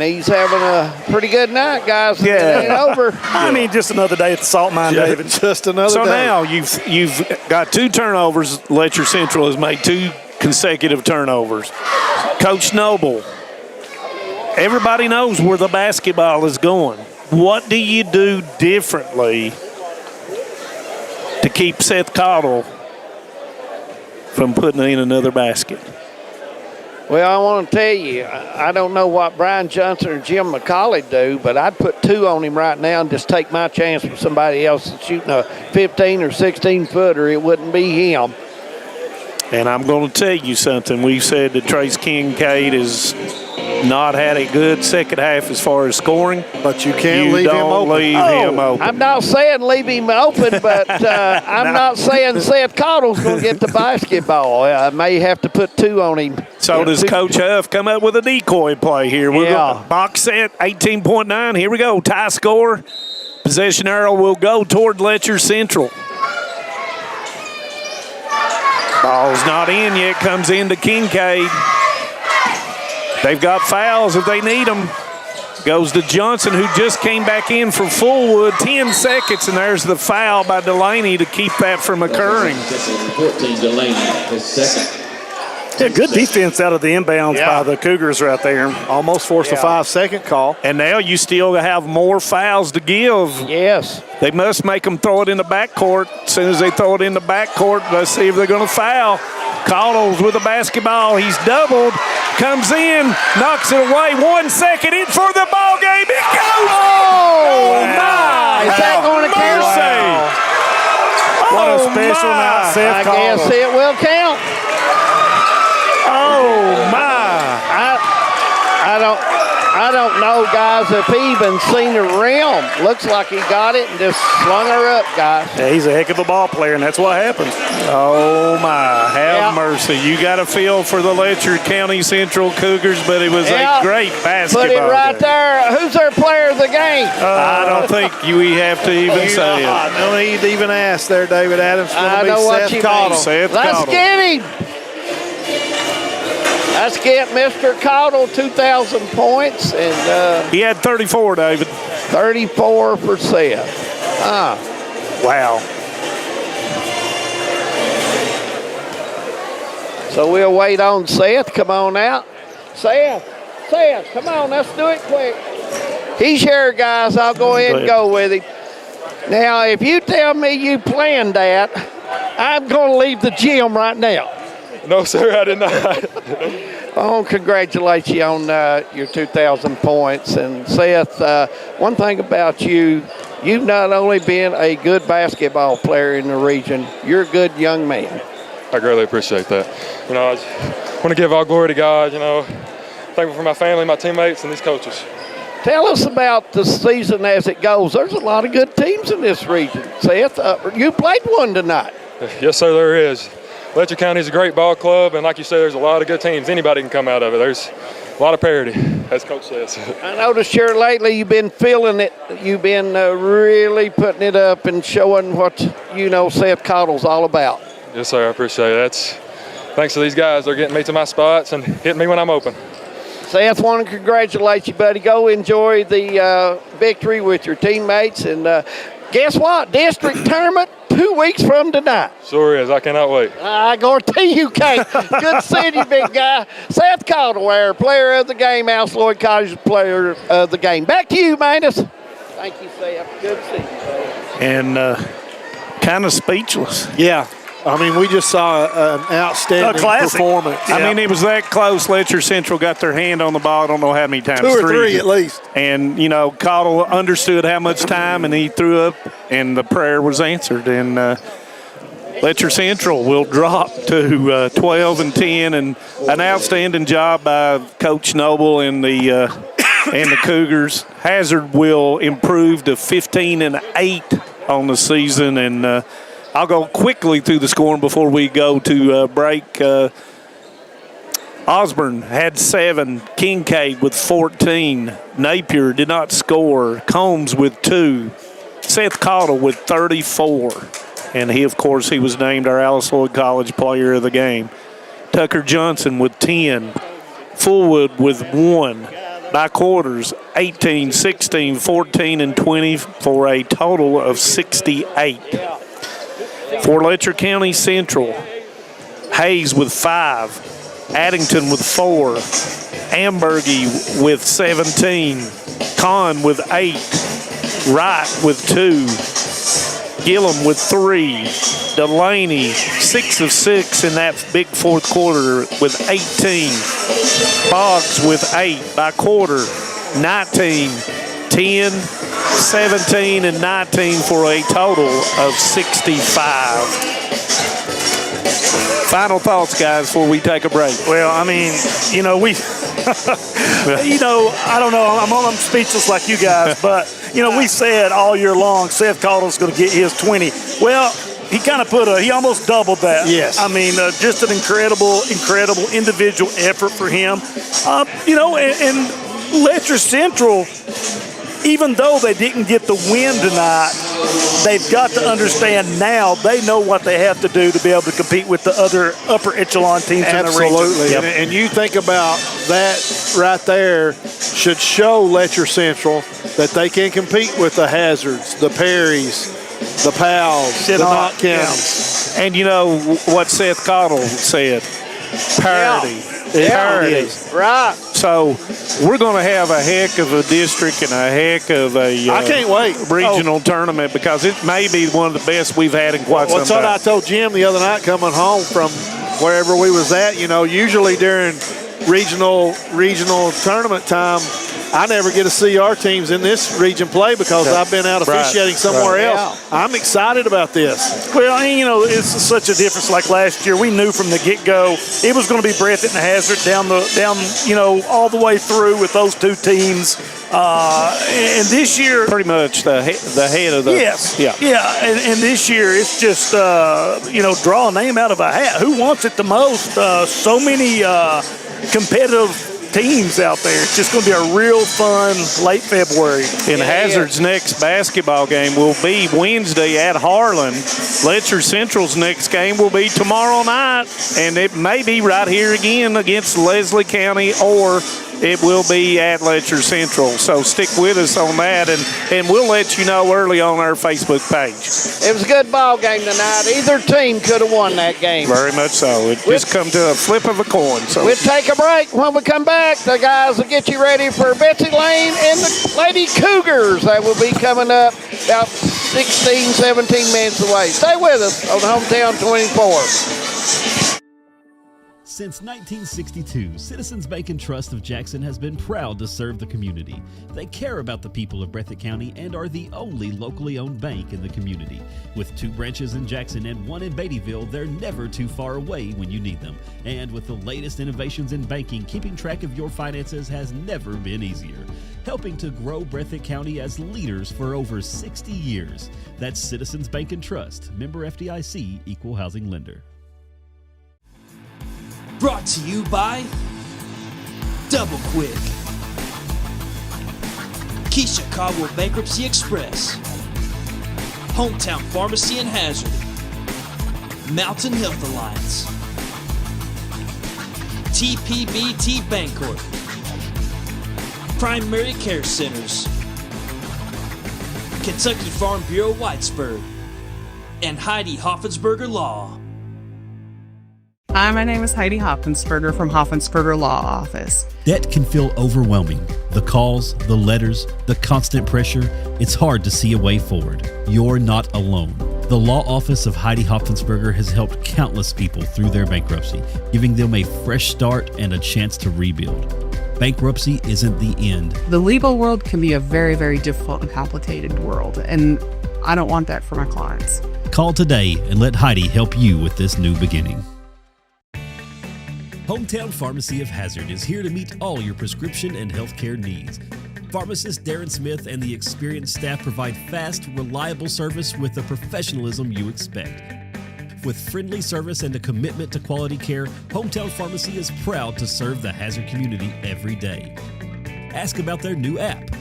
He's having a pretty good night, guys. Yeah. It ain't over. I mean, just another day at the salt mine, David. Just another day. So now you've got 2 turnovers. Letcher Central has made 2 consecutive turnovers. Coach Noble, everybody knows where the basketball is going. What do you do differently to keep Seth Cottle from putting in another basket? Well, I want to tell you, I don't know what Brian Johnson or Jim McCauley do, but I'd put 2 on him right now and just take my chance with somebody else shooting a 15 or 16-footer. It wouldn't be him. And I'm going to tell you something. We've said that Trace Kincaid has not had a good second half as far as scoring. But you can't leave him open. I'm not saying leave him open, but I'm not saying Seth Cottle's going to get the basketball. I may have to put 2 on him. So does Coach Huff come up with a decoy play here. We're going box set, 18.9. Here we go. Tie score. Possession arrow will go toward Letcher Central. Ball's not in yet. Comes into Kincaid. They've got fouls if they need them. Goes to Johnson, who just came back in for Fullwood. 10 seconds, and there's the foul by Delaney to keep that from occurring. 14, Delaney, his second. Yeah, good defense out of the inbounds by the Cougars right there. Almost forced a 5-second call. And now you still have more fouls to give. Yes. They must make them throw it in the backcourt. As soon as they throw it in the backcourt, let's see if they're going to foul. Caudle's with the basketball. He's doubled. Comes in, knocks it away. 1 second in for the ball game. It goes. Oh, my. Is that going to count? What a special night, Seth Caudle. I guess it will count. Oh, my. I don't know, guys, if he even seen the rim. Looks like he got it and just slung her up, guys. Yeah, he's a heck of a ball player, and that's what happens. Oh, my. Have mercy. You got a feel for the Letcher County Central Cougars, but it was a great basketball Put it right game. there. Who's their player of the game? I don't think we have to even say it. No need to even ask there, David Adams. I know what you mean. Let's get him. Let's get Mr. Caudle 2,000 points. And he had 34, David. 34 for Seth. Wow. So we'll wait on Seth. Come on out. Seth, come on. Let's do it quick. He's here, guys. I'll go ahead and go with him. Now, if you tell me you planned that, I'm going to leave the gym right now. No, sir, I did not. I want to congratulate you on your 2,000 points. And Seth, one thing about you, you've not only been a good basketball player in the region, you're a good young man. I greatly appreciate that. You know, I just want to give all glory to God, you know, thankful for my family, my teammates, and these coaches. Tell us about the season as it goes. There's a lot of good teams in this region. Seth, you played one tonight. Yes, sir, there is. Letcher County is a great ball club, and like you said, there's a lot of good teams. Anybody can come out of it. There's a lot of parity, as Coach says. I noticed here lately you've been feeling it. You've been really putting it up and showing what, Seth Caudle's all about. Yes, sir, I appreciate it. That's thanks to these guys. They're getting me to my spots and hitting me when I'm open. Seth, want to congratulate you, buddy. Go enjoy the victory with your teammates. And guess what? District tournament 2 weeks from tonight. Sure is. I cannot wait. I guarantee you can't. Good seeing you, big guy. Seth Caudle, player of the game. Alice Lloyd College player of the game. Back to you, Manus. Thank you, Seth. Good to see you, And kind of speechless. Yeah. I mean, we just saw an outstanding performance. I mean, it was that close. Letcher Central got their hand on the ball. I don't know how many times. 2 or 3 at least. And, Caudle understood how much time, and he threw up, and the prayer was answered. And Letcher Central will drop to 12-10, and an outstanding job by Coach Noble and the Cougars. Hazard will improve to 15-8 on the season, and I'll go quickly through the scoring before we go to break. Osborne had 7. Kincaid with 14. Napier did not score. Combs with 2. Seth Caudle with 34. And he was named our Alice Lloyd College player of the game. Tucker Johnson with 10. Fullwood with 1. By quarters, 18, 16, 14, and 20 for a total of 68. For Letcher County Central, Hayes with 5, Addington with 4, Ambergy with 17, Kahn with 8, Wright with 2, Gillum with 3, Delaney 6 of 6 in that big fourth quarter with 18, Boggs with 8 by quarter, 19, 10, 17, and 19 for a total of 65. Final thoughts, guys, before we take a break. Well, I mean, we, I don't know. I'm speechless like you guys, but, we said all year long Seth Caudle's going to get his 20. Well, he kind of he almost doubled that. Yes. I mean, just an incredible individual effort for him. And Letcher Central, even though they didn't get the win tonight, they've got to understand now they know what they have to do to be able to compete with the other upper echelon teams in the region. Absolutely. And you think about that right there should show Letcher Central that they can compete with the Hazards, the Perrys, the Powells, the Knott Counties. And what Seth Caudle said, parity. Yeah. Parity. Right. So we're going to have a heck of a district and a heck of a I can't wait. regional tournament because it may be one of the best we've had in quite some What's what time. I told Jim the other night coming home from wherever we was at, usually during regional tournament time, I never get to see our teams in this region play because I've been out officiating somewhere else. Yeah. I'm excited about this. Well, it's such a difference. Like last year, we knew from the get-go it was going to be Breathitt and Hazard down all the way through with those two teams. And this year, pretty much the head of the and this year it's just draw a name out of a hat. Who wants it the most? So many competitive teams out there. It's just going to be a real fun late February. And Hazard's next basketball game will be Wednesday at Harlan. Letcher Central's next game will be tomorrow night, and it may be right here again against Leslie County, or it will be at Letcher Central. So stick with us on that, and we'll let you know early on our Facebook page. It was a good ball game tonight. Either team could have won that game. Very much so. It just come to a flip of a coin. So we'll take a break. When we come back, the guys will get you ready for Betsy Lane and the Lady Cougars. That will be coming up about 16, 17 minutes away. Stay with us on Hometown 24. Since 1962, Citizens Bank and Trust of Jackson has been proud to serve the community. They care about the people of Breathitt County and are the only locally owned bank in the community. With 2 branches in Jackson and 1 in Beattyville, they're never too far away when you need them. And with the latest innovations in banking, keeping track of your finances has never been easier. Helping to grow Breathitt County as leaders for over 60 years. That's Citizens Bank and Trust, member FDIC, equal housing lender. Brought to you by Double Quick, Keisha Caldwell Bankruptcy Express, Hometown Pharmacy in Hazard, Mountain Health Alliance, TPBT Bancorp, Primary Care Centers, Kentucky Farm Bureau Whitesburg, and Heidi Hoffensberger Law. Hi, my name is Heidi Hoffensberger from Hoffensberger Law Office. Debt can feel overwhelming. The calls, the letters, the constant pressure, it's hard to see a way forward. You're not alone. The law office of Heidi Hoffensberger has helped countless people through their bankruptcy, giving them a fresh start and a chance to rebuild. Bankruptcy isn't the end. The legal world can be a very, very difficult and complicated world, and I don't want that for my clients. Call today and let Heidi help you with this new beginning. Hometown Pharmacy of Hazard is here to meet all your prescription and healthcare needs. Pharmacist Darren Smith and the experienced staff provide fast, reliable service with the professionalism you expect. With friendly service and a commitment to quality care, Hometown Pharmacy is proud to serve the Hazard community every day. Ask about their new app.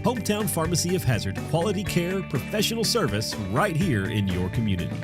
Hometown Pharmacy of Hazard, quality care, professional service right here in your community.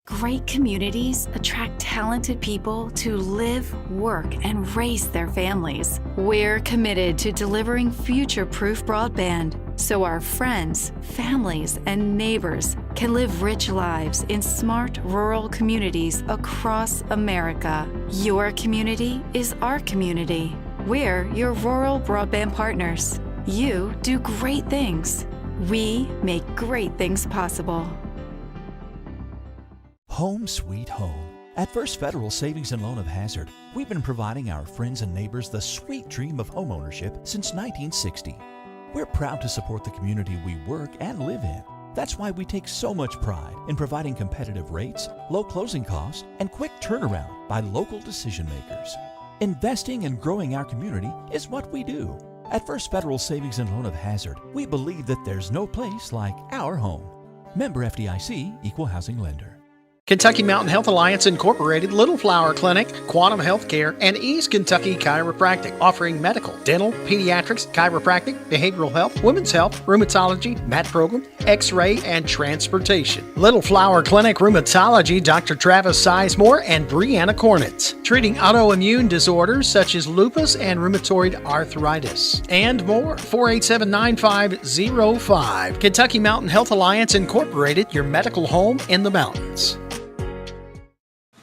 Great communities attract talented people to live, work, and raise their families. We're committed to delivering future-proof broadband so our friends, families, and neighbors can live rich lives in smart rural communities across America. Your community is our community. We're your rural broadband partners. You do great things. We make great things possible. Home sweet home. At First Federal Savings and Loan of Hazard, we've been providing our friends and neighbors the sweet dream of homeownership since 1960. We're proud to support the community we work and live in. That's why we take so much pride in providing competitive rates, low closing costs, and quick turnaround by local decision makers. Investing and growing our community is what we do. At First Federal Savings and Loan of Hazard, we believe that there's no place like our home. Member FDIC, equal housing lender. Kentucky Mountain Health Alliance Incorporated, Little Flower Clinic, Quantum Healthcare, and East Kentucky Chiropractic, offering medical, dental, pediatrics, chiropractic, behavioral health, women's health, rheumatology, mat program, x-ray, and transportation. Little Flower Clinic Rheumatology, Dr. Travis Sizemore and Brianna Cornitz, treating autoimmune disorders such as lupus and rheumatoid arthritis, and more. 487-9505. Kentucky Mountain Health Alliance Incorporated, your medical home in the mountains.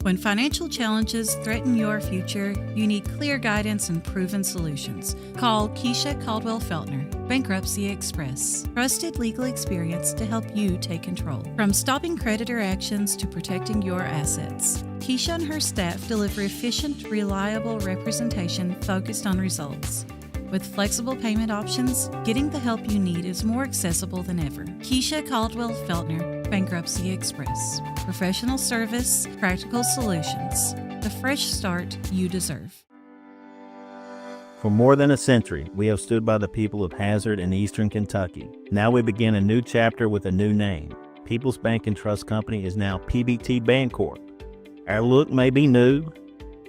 When financial challenges threaten your future, you need clear guidance and proven solutions. Call Keisha Caldwell Feltner, Bankruptcy Express. Trusted legal experience to help you take control. From stopping creditor actions to protecting your assets. Keisha and her staff deliver efficient, reliable representation focused on results. With flexible payment options, getting the help you need is more accessible than ever. Keisha Caldwell Feltner, Bankruptcy Express. Professional service, practical solutions. The fresh start you deserve. For more than a century, we have stood by the people of Hazard and Eastern Kentucky. Now we begin a new chapter with a new name. People's Bank and Trust Company is now PBT Bancorp. Our look may be new,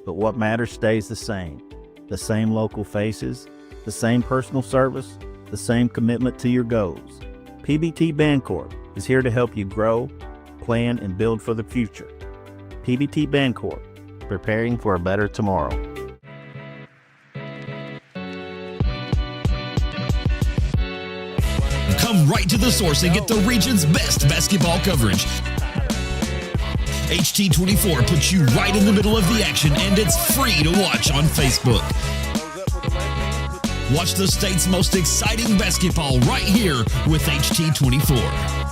but what matters stays the same. The same local faces, the same personal service, the same commitment to your goals. PBT Bancorp is here to help you grow, plan, and build for the future. PBT Bancorp, preparing for a better tomorrow. Come right to the source and get the region's best basketball coverage. HT24 puts you right in the middle of the action, and it's free to watch on Facebook. Watch the state's most exciting basketball right here with HT24.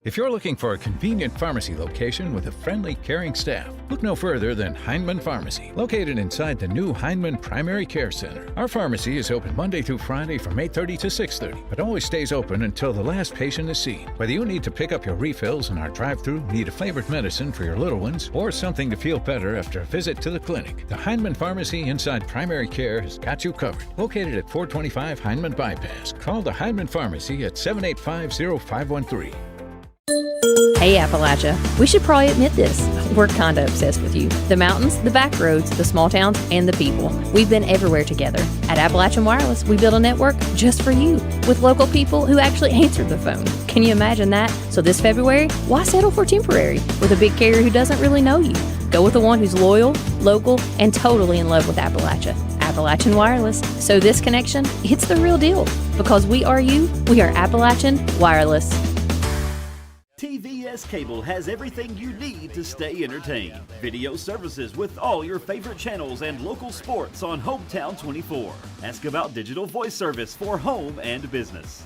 If you're looking for a convenient pharmacy location with a friendly, caring staff, look no further than Heinemann Pharmacy, located inside the new Heinemann Primary Care Center. Our pharmacy is open Monday through Friday from 8:30 to 6:30, but always stays open until the last patient is seen. Whether you need to pick up your refills in our drive-thru, need a flavored medicine for your little ones, or something to feel better after a visit to the clinic, the Heinemann Pharmacy inside Primary Care has got you covered. Located at 425 Heinemann Bypass. Call the Heinemann Pharmacy at 785-0513. Hey Appalachia, we should probably admit this. We're kinda obsessed with you. The mountains, the back roads, the small towns, and the people. We've been everywhere together. At Appalachian Wireless, we built a network just for you, with local people who actually answered the phone. Can you imagine that? So this February, why settle for temporary with a big carrier who doesn't really know you? Go with the one who's loyal, local, and totally in love with Appalachia. Appalachian Wireless. So this connection, it's the real deal. Because we are you, we are Appalachian Wireless. TVS Cable has everything you need to stay entertained. Video services with all your favorite channels and local sports on Hometown 24. Ask about digital voice service for home and business.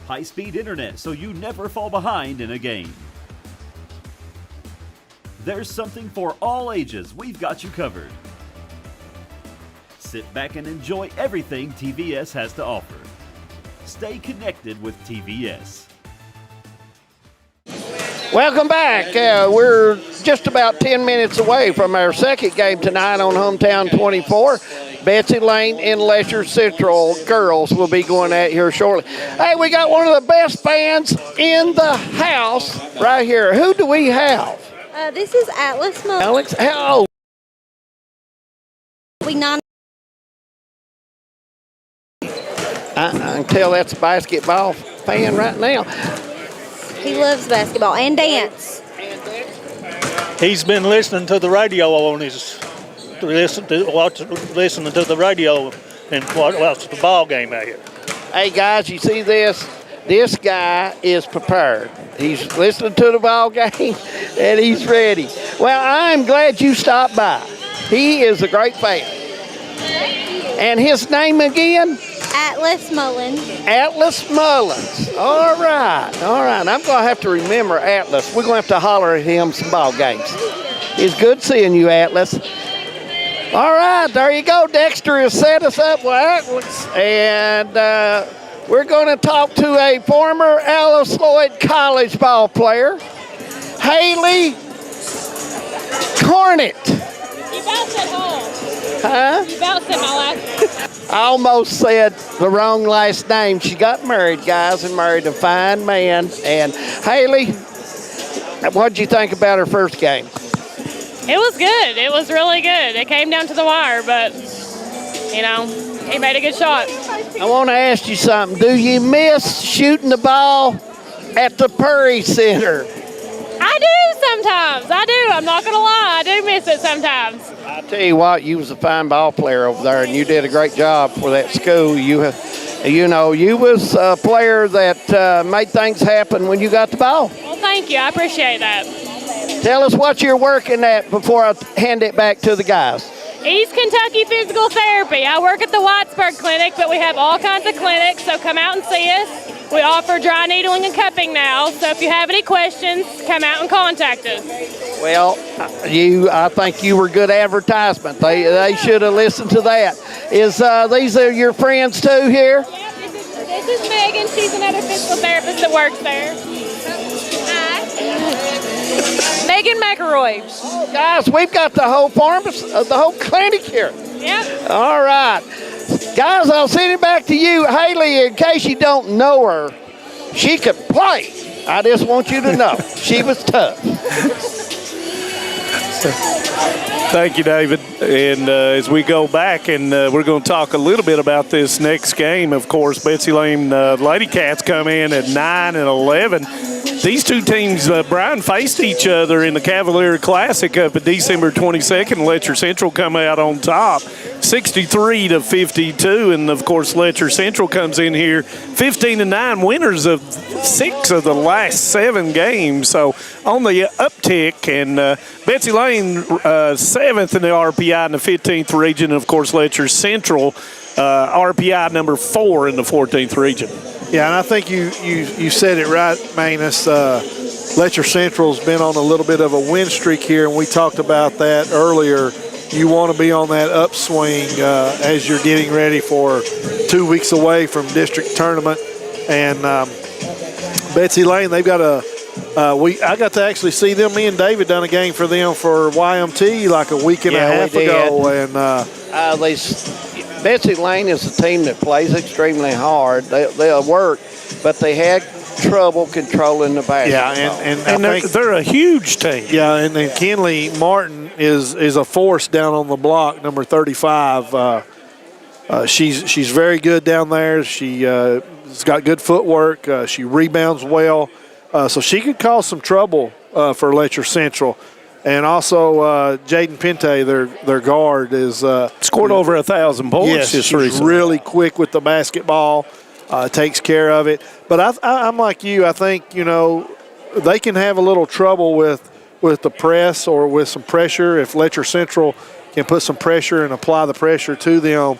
High-speed internet so you never fall behind in a game. There's something for all ages. We've got you covered. Sit back and enjoy everything TVS has to offer. Stay connected with TVS. Welcome back. We're just about 10 minutes away from our second game tonight on Hometown 24. Betsy Lane and Lesher Central girls will be going at it here shortly. Hey, we got one of the best bands in the house right here. Who do we have? This is Atlas Mullins. Alex, how old? I can tell that's a basketball fan right now. He loves basketball and dance. He's been listening to the radio on his, listening to the radio and watch the ball game out here. Hey guys, you see this? This guy is prepared. He's listening to the ball game and he's ready. Well, I'm glad you stopped by. He is a great fan. And his name again? Atlas Mullins. Atlas Mullins. All right. I'm going to have to remember Atlas. We're going to have to holler at him some ball games. It's good seeing you, Atlas. All right, there you go. Dexter has set us up with Atlas. And we're going to talk to a former Alice Lloyd College ball player, Haley Cornett. You about said home. Huh? You about said my last name. I almost said the wrong last name. She got married, guys, and married a fine man. And Haley, what did you think about her first game? It was good. It was really good. It came down to the wire, but, he made a good shot. I want to ask you something. Do you miss shooting the ball at the Prairie Center? I do sometimes. I do. I'm not going to lie. I do miss it sometimes. I tell you what, you was a fine ball player over there, and you did a great job for that school. You was a player that made things happen when you got the ball. Well, thank you. I appreciate that. Tell us what you're working at before I hand it back to the guys. East Kentucky Physical Therapy. I work at the Whitesburg Clinic, but we have all kinds of clinics, so come out and see us. We offer dry needling and cupping now, so if you have any questions, come out and contact us. Well, I think you were good advertisement. They should have listened to that. These are your friends too here? Yep, this is Megan. She's another physical therapist that works there. Megan McElroy. Oh, guys, we've got the whole the whole clinic here. Yep. All right. Guys, I'll send it back to you. Haley, in case you don't know her, she could play. I just want you to know. She was tough. Thank you, David. And as we go back, and we're going to talk a little bit about this next game, of course, Betsy Lane Lady Cats come in at 9 and 11. These two teams, Brian, faced each other in the Cavalier Classic up at December 22nd. Letcher Central come out on top, 63-52. And, of course, Letcher Central comes in here 15-9, winners of 6 of the last 7 games. So on the uptick, and Betsy Lane 7th in the RPI in the 15th region. And, of course, Letcher Central RPI number 4 in the 14th region. Yeah, and I think you said it right, Manus. Letcher Central's been on a little bit of a win streak here, and we talked about that earlier. You want to be on that upswing as you're getting ready for 2 weeks away from district tournament. And Betsy Lane, they've got I got to actually see them. Me and David done a game for them for YMT like a week and a half ago. And Betsy Lane is a team that plays extremely hard. They'll work, but they had trouble controlling the basketball. Yeah, and they're a huge team. Yeah, and then Kenley Martin is a force down on the block, number 35. She's very good down there. She's got good footwork. She rebounds well. So she could cause some trouble for Letcher Central. And also, Jaden Pente, their guard, is scored over 1,000 points. Yes, just she's recently. really quick with the basketball, takes care of it. But I'm like you. I think they can have a little trouble with the press or with some pressure. If Letcher Central can put some pressure and apply the pressure to them,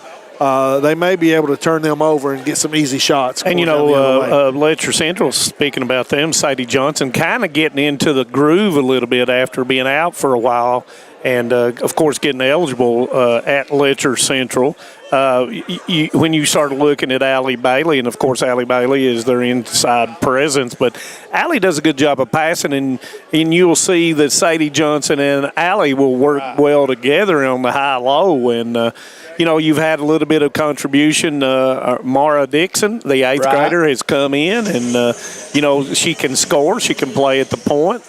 they may be able to turn them over and get some easy shots. And, Letcher Central, speaking about them, Sadie Johnson kind of getting into the groove a little bit after being out for a while and, of course, getting eligible at Letcher Central. When you start looking at Allie Bailey, and, of course, Allie Bailey is their inside presence, but Allie does a good job of passing, and you'll see that Sadie Johnson and Allie will work well together on the high-low, and you've had a little bit of contribution. Mara Dixon, the 8th grader, has come in, and, she can score. She can play at the point.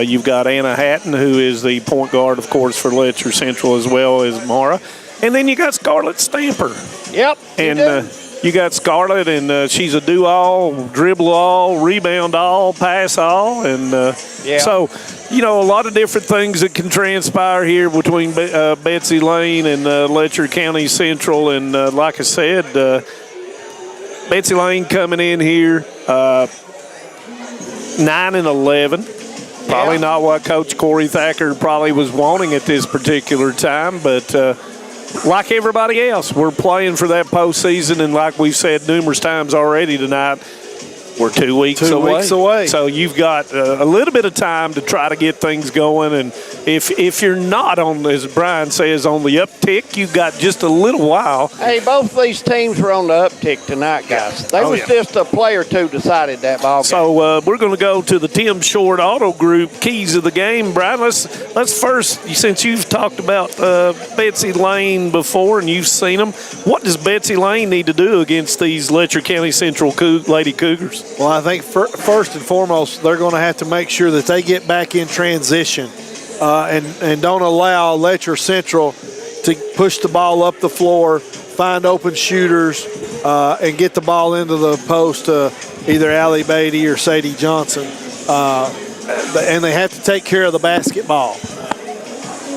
You've got Anna Hatton, who is the point guard, of course, for Letcher Central as well as Mara. And then you got Scarlett Stamper. Yep. And you got Scarlett, and she's a do-all, dribble-all, rebound-all, pass-all. And so, a lot of different things that can transpire here between Betsy Lane and Letcher County Central. And like I said, Betsy Lane coming in here 9 and 11. Probably not what Coach Corey Thacker probably was wanting at this particular time, but like everybody else, we're playing for that postseason, and like we've said numerous times already tonight, We're 2 weeks 2 weeks away. So you've got a little bit of time to try to get things going. And if you're not on, as Brian says, on the uptick, you've got just a little while. Hey, both these teams were on the uptick tonight, guys. They was just a play or two decided that ball game. So we're going to go to the Tim Short Auto Group keys of the game. Brian, let's first, since you've talked about Betsy Lane before and you've seen them, what does Betsy Lane need to do against these Letcher County Central Lady Cougars? Well, I think first and foremost, they're going to have to make sure that they get back in transition and don't allow Letcher Central to push the ball up the floor, find open shooters, and get the ball into the post to either Allie Beatty or Sadie Johnson. And they have to take care of the basketball.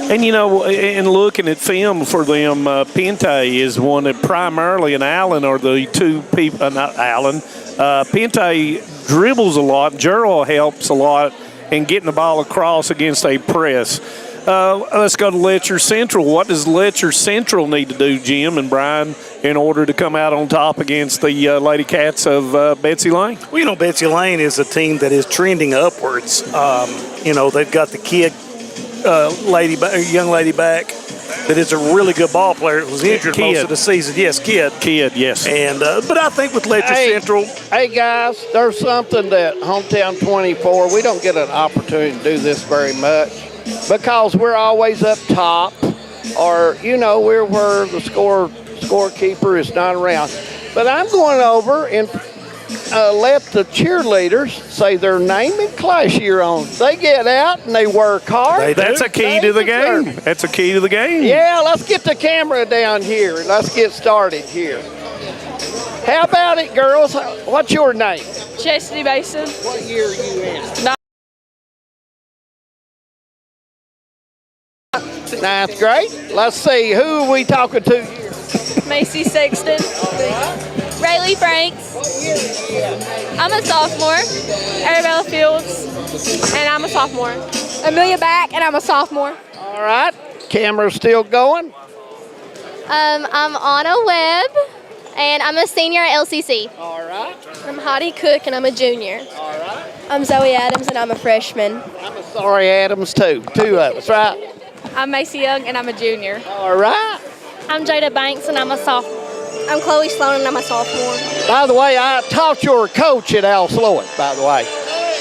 And, in looking at film for them, Pente is one that primarily, and Allen are the two people, not Allen. Pente dribbles a lot. Gerald helps a lot in getting the ball across against a press. Let's go to Letcher Central. What does Letcher Central need to do, Jim and Brian, in order to come out on top against the Lady Cats of Betsy Lane? Well, Betsy Lane is a team that is trending upwards. They've got the kid, young lady back that is a really good ball player. It was injured most of the season. Yes, Kid, yes. And but I think with Letcher Central. Hey, guys, there's something that Hometown 24, we don't get an opportunity to do this very much because we're always up top or, we're where the scorekeeper is not around. But I'm going over and let the cheerleaders say their name and class year on. They get out and they work hard. That's a key to the game. That's a key to the game. Yeah, let's get the camera down here and let's get started here. How about it, girls? What's your name? Chastity Mason. What year are you in? Ninth grade. Let's see, who are we talking to here? Macy Sexton. Rayleigh Franks. I'm a sophomore. Arabella Fields. And I'm a sophomore. Amelia Back, and I'm a sophomore. All right. Camera's still going. I'm Anna Webb, and I'm a senior at LCC. All right. I'm Hottie Cook, and I'm a junior. All right. I'm Zoe Adams, and I'm a freshman. I'm a Sorry Adams, too. Two of us, right? I'm Macy Young, and I'm a junior. All right. I'm Jada Banks, and I'm a sophomore. I'm Chloe Sloan, and I'm a sophomore. By the way, I taught your coach at Al Sloan, by the way.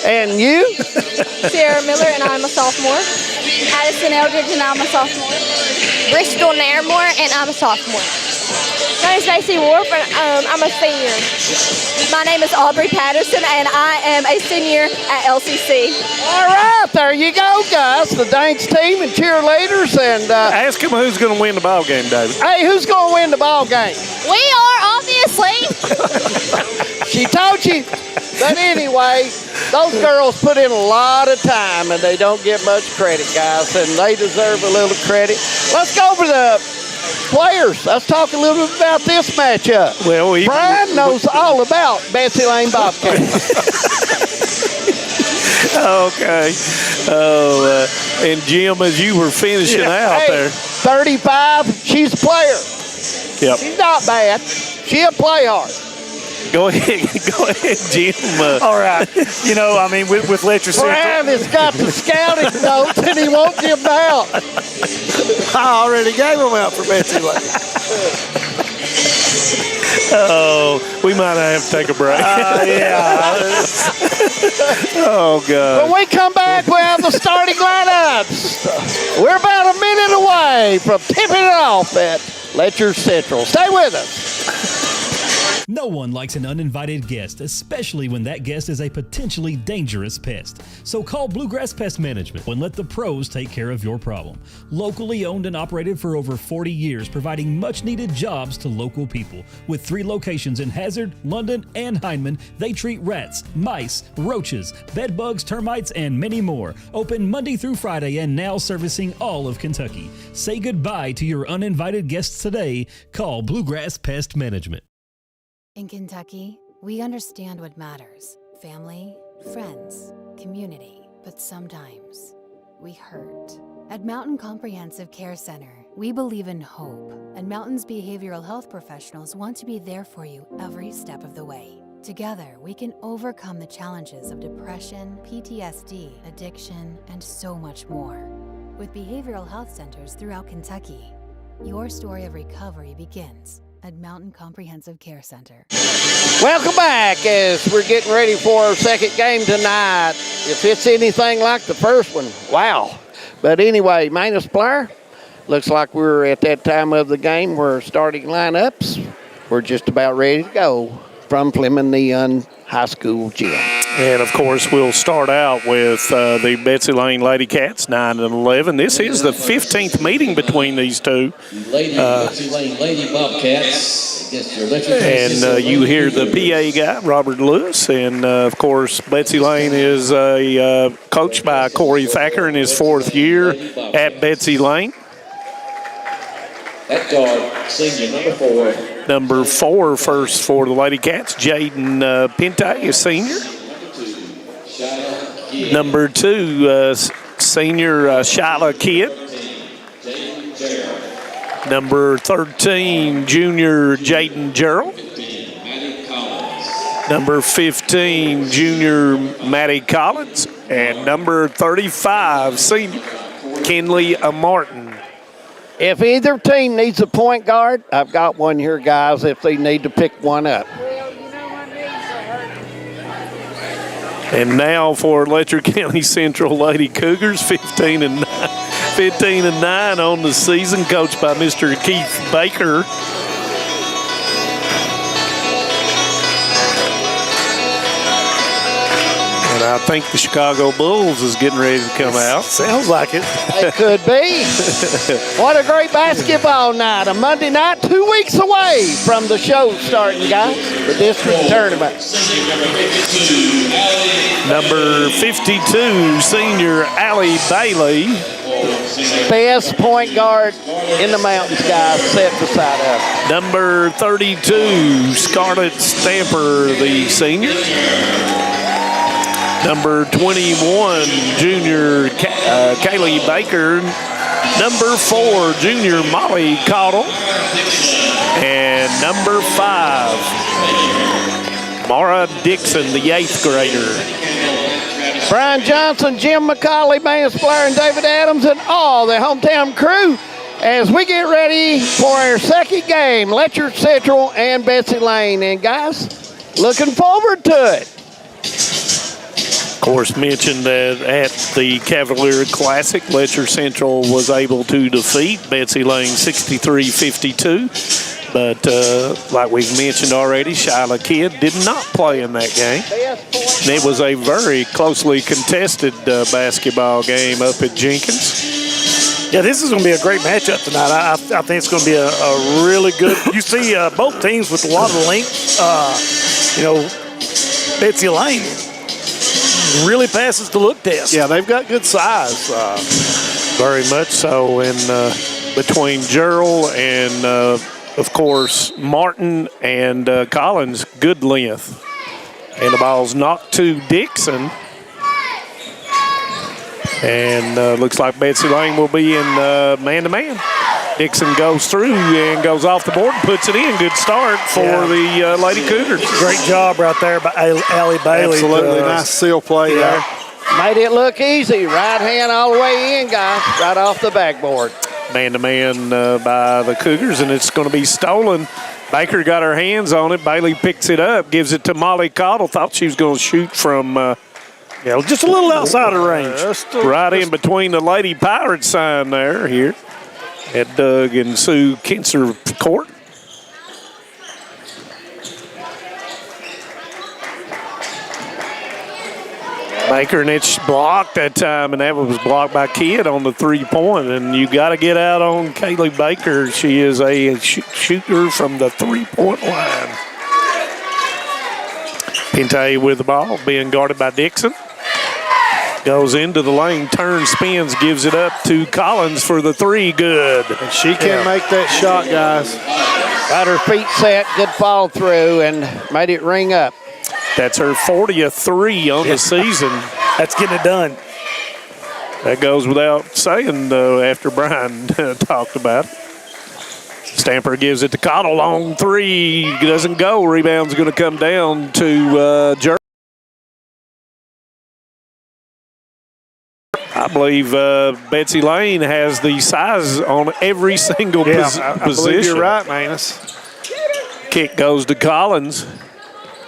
And you? Sierra Miller, and I'm a sophomore. Addison Eldridge, and I'm a sophomore. Bristol Nairmore, and I'm a sophomore. My name is Macy Wharf, and I'm a senior. My name is Aubrey Patterson, and I am a senior at LCC. All right, there you go, guys. The Danks team and cheerleaders. And ask them who's going to win the ball game, David. Hey, who's going to win the ball game? We are, obviously. She told you. But anyway, those girls put in a lot of time, and they don't get much credit, guys, and they deserve a little credit. Let's go over the players. Let's talk a little bit about this matchup. Well, Brian knows all about Betsy Lane Bobcats. Okay. And Jim, as you were finishing out there. 35, she's a player. Yep. She's not bad. She'll play hard. Go ahead, Jim. All right. With Letcher Central. Brian has got the scouting notes, and he won't give them out. I already gave them out for Betsy Lane. Oh, we might have to take a break. Yeah. Oh, God. When we come back, we have the starting lineups. We're about a minute away from tipping it off at Letcher Central. Stay with us. No one likes an uninvited guest, especially when that guest is a potentially dangerous pest. So call Bluegrass Pest Management and let the pros take care of your problem. Locally owned and operated for over 40 years, providing much-needed jobs to local people. With 3 locations in Hazard, London, and Hindman, they treat rats, mice, roaches, bed bugs, termites, and many more. Open Monday through Friday and now servicing all of Kentucky. Say goodbye to your uninvited guests today. Call Bluegrass Pest Management. In Kentucky, we understand what matters: family, friends, community. But sometimes, we hurt. At Mountain Comprehensive Care Center, we believe in hope, and Mountain's behavioral health professionals want to be there for you every step of the way. Together, we can overcome the challenges of depression, PTSD, addiction, and so much more. With behavioral health centers throughout Kentucky, your story of recovery begins at Mountain Comprehensive Care Center. Welcome back as we're getting ready for our second game tonight. If it's anything like the first one, wow. But anyway, Manus Player, looks like we're at that time of the game where starting lineups, we're just about ready to go from Fleming Neon High School gym. And, of course, we'll start out with the Betsy Lane Lady Cats, 9 and 11. This is the 15th meeting between these two. Betsy Lane Lady Bobcats against your electric. And you hear the PA guy, Robert Lewis. And, of course, Betsy Lane is coached by Corey Thacker in his 4th year at Betsy Lane. That guard, senior number 4. Number 4 first for the Lady Cats, Jaden Pinte, is senior. Number 2, senior Shyla Kidd. Number 13, junior Jaden Gerald. Number 15, junior Maddie Collins. And number 35, senior Kenley Martin. If either team needs a point guard, I've got one here, guys, if they need to pick one up. And now for Letcher County Central Lady Cougars, 15 and 9 on the season, coached by Mr. Keith Baker. And I think the Chicago Bulls is getting ready to come out. Sounds like it. It could be. What a great basketball night. A Monday night, 2 weeks away from the show starting, guys. The district tournament. Number 52, senior Allie Bailey. Best point guard in the mountains, guys, set beside us. Number 32, Scarlett Stamper, the senior. Number 21, junior Kaylee Baker. Number 4, junior Molly Cottle. And number 5, Mara Dixon, the 8th grader. Brian Johnson, Jim McCauley, Manus Blair, and David Adams, and all the hometown crew as we get ready for our second game, Letcher Central and Betsy Lane. And guys, looking forward to it. Of course, mentioned that at the Cavalier Classic, Letcher Central was able to defeat Betsy Lane 63-52. But like we've mentioned already, Shyla Kidd did not play in that game. And it was a very closely contested basketball game up at Jenkins. Yeah, this is going to be a great matchup tonight. I think it's going to be a really good. You see both teams with a lot of length. Betsy Lane really passes the look test. Yeah, they've got good size. Very much so. And between Gerald and, of course, Martin and Collins, good length. And the ball's knocked to Dixon. And looks like Betsy Lane will be in man-to-man. Dixon goes through and goes off the board and puts it in. Good start for the Lady Cougars. Great job right there by Allie Bailey. Absolutely. Nice seal play there. Made it look easy. Right hand all the way in, guys. Right off the backboard. Man-to-man by the Cougars, and it's going to be stolen. Baker got her hands on it. Bailey picks it up, gives it to Molly Cottle. Thought she was going to shoot from just a little outside of range. Right in between the Lady Pirates sign there here at Doug and Sue Kinser Court. Baker, and it's blocked that time, and that was blocked by Kidd on the three-point. And you got to get out on Kaylee Baker. She is a shooter from the three-point line. Pinte with the ball, being guarded by Dixon. Goes into the lane, turns, spins, gives it up to Collins for the three. Good. And she can make that shot, guys. Got her feet set, good follow through, and made it ring up. That's her 40th three on the season. That's getting it done. That goes without saying, though, after Brian talked about it. Stamper gives it to Cottle. Long three. Doesn't go. Rebound's going to come down to Jerk. I believe Betsy Lane has the size on every single position. I believe you're right, Manus. Kick goes to Collins.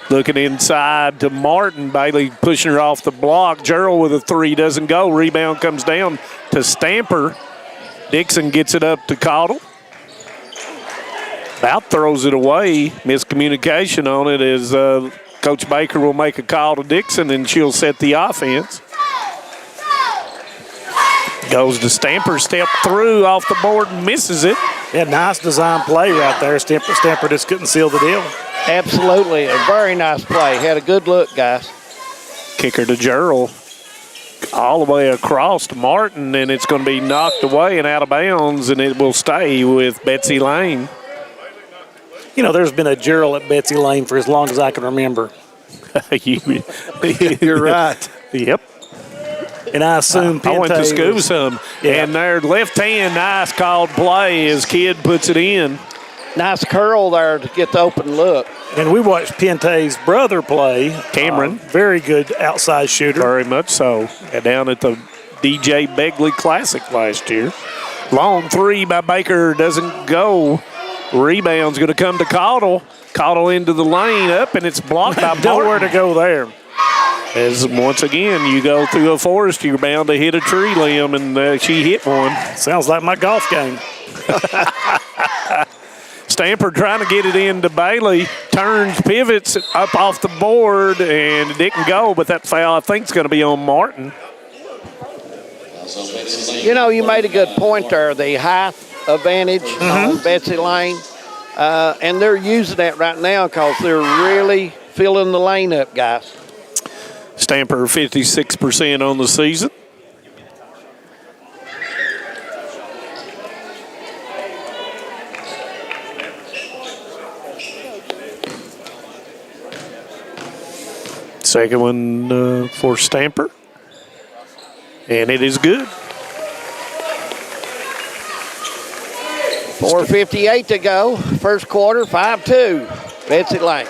Looking inside to Martin. Bailey pushing her off the block. Gerald with a three. Doesn't go. Rebound comes down to Stamper. Dixon gets it up to Cottle. About throws it away. Miscommunication on it as Coach Baker will make a call to Dixon, and she'll set the offense. Goes to Stamper, step through off the board and misses it. Yeah, nice design play right there. Stamper just couldn't seal the deal. Absolutely, a very nice play. Had a good look, guys. Kicker to Gerald. All the way across to Martin, and it's going to be knocked away and out of bounds, and it will stay with Betsy Lane. You know, there's been a Gerald at Betsy Lane for as long as I can remember. You're right. Yep. And I assume I went to Pente school was- some. Yeah. And their left hand, nice called play as Kidd puts it in. Nice curl there to get the open look. And we watched Pente's brother play. Cameron. Very good outside shooter. Very much so. Down at the DJ Begley Classic last year. Long three by Baker doesn't go. Rebound's going to come to Cottle. Cottle into the lane up, and it's blocked by Nowhere to go there. As once again, you go through a forest, you're bound to hit a tree limb, and she hit one. Sounds like my golf game. Stamper trying to get it into Bailey. Turns, pivots up off the board, and it didn't go, but that foul I think is going to be on Martin. You know, you made a good point there. The height advantage on Betsy Lane. And they're using that right now because they're really filling the lane up, guys. Stamper 56% on the season. Second one for Stamper. And it is good. 4:58 to go. First quarter, 5-2. Betsy Lane.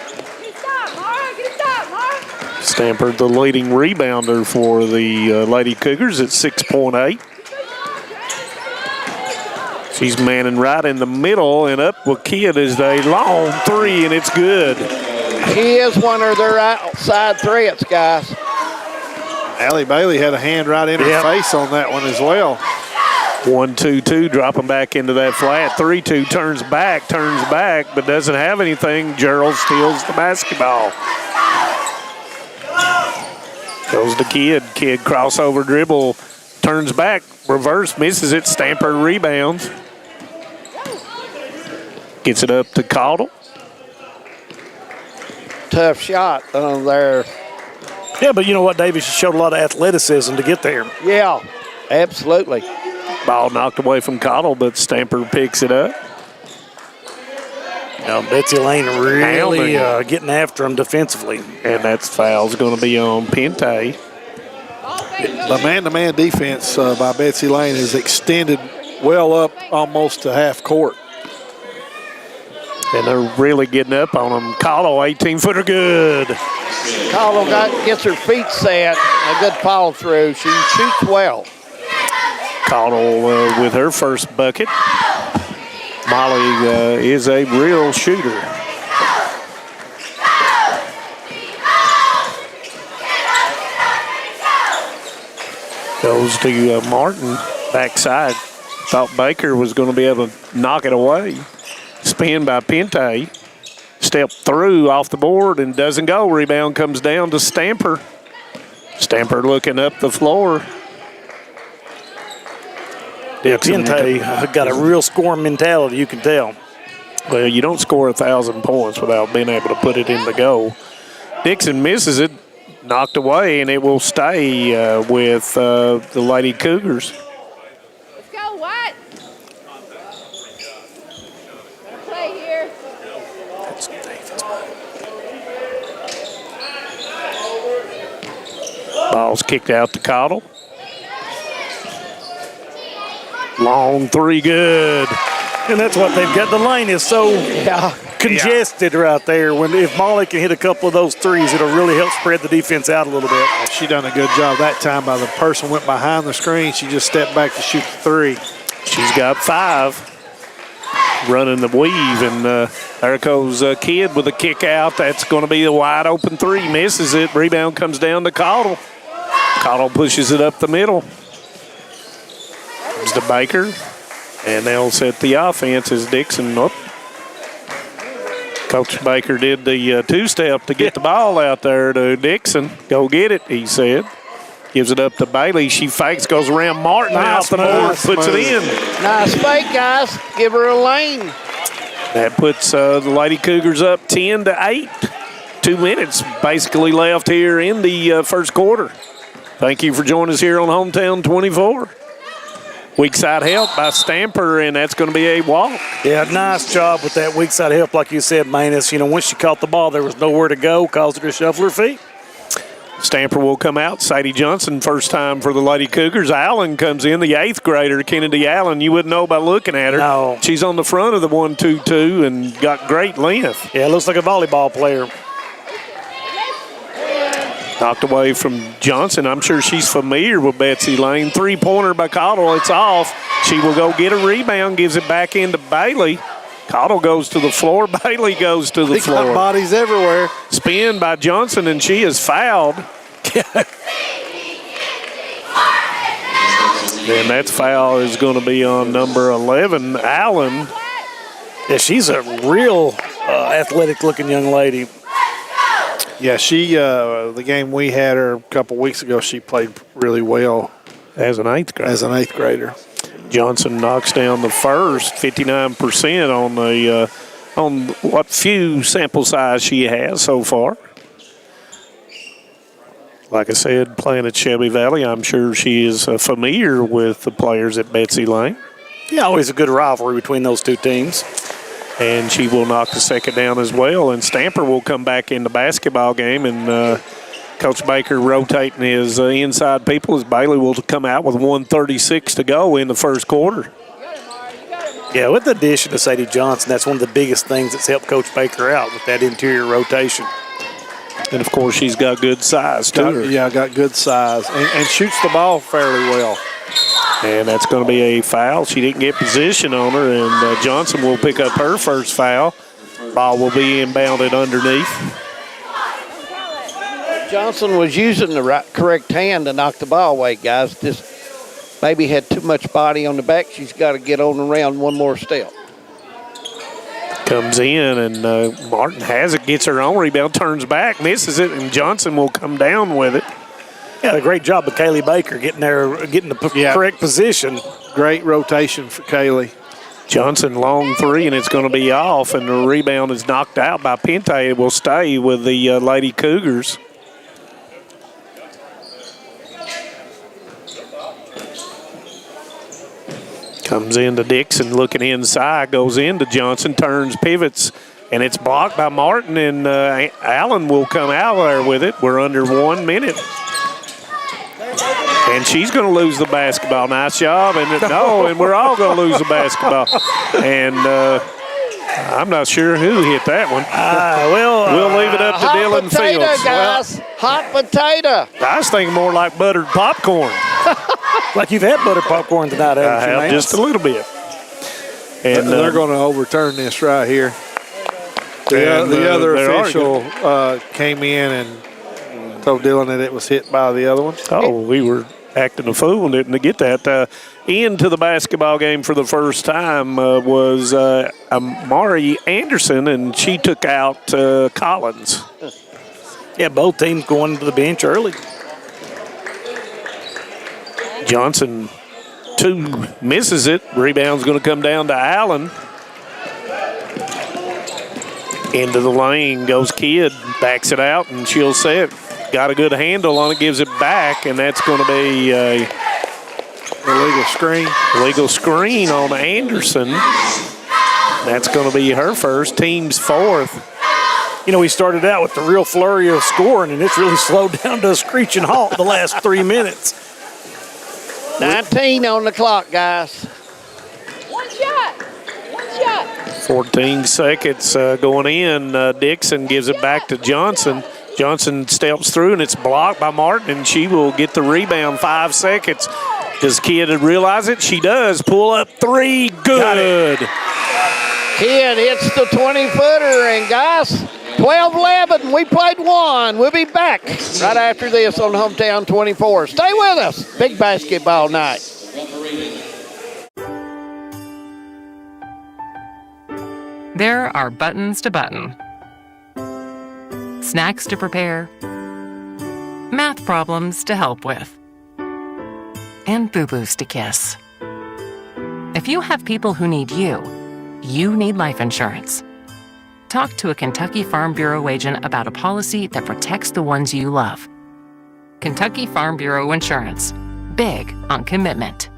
Stamper, the leading rebounder for the Lady Cougars at 6.8. She's manning right in the middle, and up with Kidd is a long three, and it's good. He is one of their outside threats, guys. Allie Bailey had a hand right in her face on that one as well. 1-2-2, dropping back into that flat. 3-2, turns back, but doesn't have anything. Gerald steals the basketball. Goes to Kidd. Kidd crossover dribble, turns back, reverse, misses it. Stamper rebounds. Gets it up to Cottle. Tough shot there. Yeah, but you know what, Davis showed a lot of athleticism to get there. Yeah, absolutely. Ball knocked away from Cottle, but Stamper picks it up. Now Betsy Lane really getting after him defensively. And that foul's going to be on Pente. The man-to-man defense by Betsy Lane has extended well up almost to half court. And they're really getting up on him. Cottle, 18-footer, good. Cottle gets her feet set. A good follow through. She shoots well. Cottle with her first bucket. Molly is a real shooter. Goes to Martin, backside. Thought Baker was going to be able to knock it away. Spin by Pente. Step through off the board and doesn't go. Rebound comes down to Stamper. Stamper looking up the floor. Yeah, Pente got a real scoring mentality, you can tell. Well, you don't score 1,000 points without being able to put it in the goal. Dixon misses it, knocked away, and it will stay with the Lady Cougars. Let's go, White. Play here. Ball's kicked out to Cottle. Long three, good. And that's what they've got. The lane is so congested right there. If Molly can hit a couple of those threes, it'll really help spread the defense out a little bit. She done a good job that time by the person went behind the screen. She just stepped back to shoot the three. She's got 5 running the weave, and there goes Kidd with a kick out. That's going to be a wide open 3. Misses it. Rebound comes down to Caudill. Caudill pushes it up the middle. Comes to Baker, and they'll set the offense as Dixon up. Coach Baker did the two-step to get the ball out there to Dixon. Go get it, he said. Gives it up to Bailey. She fakes, goes around Martin out the board, puts it in. Nice fake, guys. Give her a lane. That puts the Lady Cougars up 10-8. 2 minutes basically left here in the first quarter. Thank you for joining us here on Hometown 24. Weak side help by Stamper, and that's going to be a walk. Yeah, nice job with that weak side help, like you said, Manus. Once she caught the ball, there was nowhere to go, caused her to shuffle her feet. Stamper will come out. Sadie Johnson, first time for the Lady Cougars. Allen comes in, the 8th grader, Kennedy Allen. You wouldn't know by looking at her. No. She's on the front of the 1-2-2 and got great length. Yeah, looks like a volleyball player. Knocked away from Johnson. I'm sure she's familiar with Betsy Lane. 3-pointer by Caudill. It's off. She will go get a rebound, gives it back into Bailey. Caudill goes to the floor. Bailey goes to the floor. Got bodies everywhere. Spin by Johnson, and she is fouled. And that foul is going to be on number 11, Allen. Yeah, she's a real athletic-looking young lady. Yeah, she the game we had her a couple weeks ago, she played really well. As an 8th grader. As an 8th grader. Johnson knocks down the first, 59% on the on what few sample size she has so far. Like I said, playing at Shelby Valley, I'm sure she is familiar with the players at Betsy Lane. Yeah, always a good rivalry between those two teams. And she will knock the second down as well. And Stamper will come back in the basketball game. And Coach Baker rotating his inside people as Bailey will come out with 1:36 to go in the first quarter. Yeah, with the addition of Sadie Johnson, that's one of the biggest things that's helped Coach Baker out with that interior rotation. And, of course, she's got good size, too. Got good size. And shoots the ball fairly well. And that's going to be a foul. She didn't get position on her, and Johnson will pick up her first foul. Ball will be inbounded underneath. Johnson was using the correct hand to knock the ball away, guys. Just maybe had too much body on the back. She's got to get on around one more step. Comes in, and Martin has it, gets her own rebound, turns back, misses it, and Johnson will come down with it. Yeah, a great job of Kaylee Baker getting there, getting the correct position. Great rotation for Kaylee. Johnson, long 3, and it's going to be off, and the rebound is knocked out by Pente. It will stay with the Lady Cougars. Comes into Dixon, looking inside, goes into Johnson, turns, pivots, and it's blocked by Martin, and Allen will come out there with it. We're under 1 minute. And she's going to lose the basketball. Nice job. And we're all going to lose the basketball. And I'm not sure who hit that one. We'll leave it up to Dylan potato, Fields. Guys. Hot potato. I was thinking more like buttered popcorn. Like you've had buttered popcorn tonight, haven't you, I have just a little bit. And they're going to overturn this right here. The other official came in and told Dylan that it was hit by the other one. Oh, we were acting a fool and didn't get that. Into the basketball game for the first time was Amari Anderson, and she took out Collins. Yeah, both teams going to the bench early. Johnson, 2, misses it. Rebound's going to come down to Allen. Into the lane goes Kidd, backs it out, and she'll set. Got a good handle on it, gives it back, and that's going to be a illegal screen. Illegal screen on Anderson. That's going to be her first, team's 4th. You know, we started out with the real flurry of scoring, and it's really slowed down to a screeching halt the last 3 minutes. 19 on the clock, guys. One shot. 14 seconds going in. Dixon gives it back to Johnson. Johnson steps through, and it's blocked by Martin, and she will get the rebound. 5 seconds. Does Kidd realize it? She does. Pull up three. Good. Kidd hits the 20-footer, and guys, 12-11. We played one. We'll be back right after this on Hometown 24. Stay with us. Big basketball night. There are buttons to button, snacks to prepare, math problems to help with, and boo-boos to kiss. If you have people who need you, you need life insurance. Talk to a Kentucky Farm Bureau agent about a policy that protects the ones you love. Kentucky Farm Bureau Insurance. Big on commitment.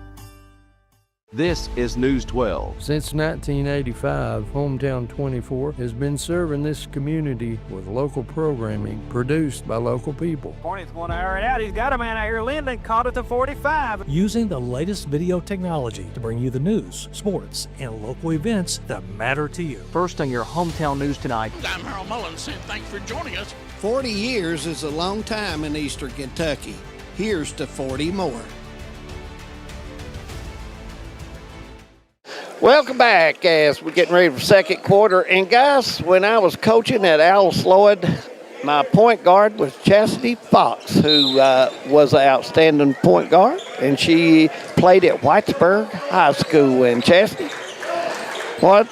This is News 12. Since 1985, Hometown 24 has been serving this community with local programming produced by local people. Hornets want to air it out. He's got a man out here. Linden caught it to 45. Using the latest video technology to bring you the news, sports, and local events that matter to you. First on your Hometown News tonight. I'm Harold Mullins, and thanks for joining us. 40 years is a long time in Eastern Kentucky. Here's to 40 more. Welcome back as we're getting ready for second quarter. And guys, when I was coaching at Alice Lloyd, my point guard was Chastity Fox, who was an outstanding point guard. And she played at Whitesburg High School. And Chastity, what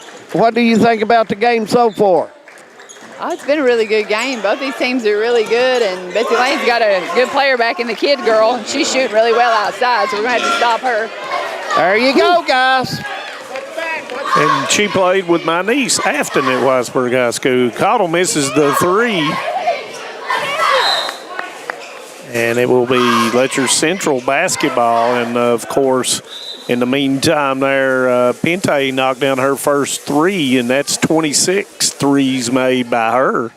do you think about the game so far? Oh, it's been a really good game. Both these teams are really good, and Betsy Lane's got a good player back in the Kidd girl. She's shooting really well outside, so we're going to have to stop her. There you go, guys. And she played with my niece, Afton, at Whitesburg High School. Cottle misses the three. And it will be Letcher Central basketball. And, of course, in the meantime there, Pente knocked down her first three, and that's 26 threes made by her.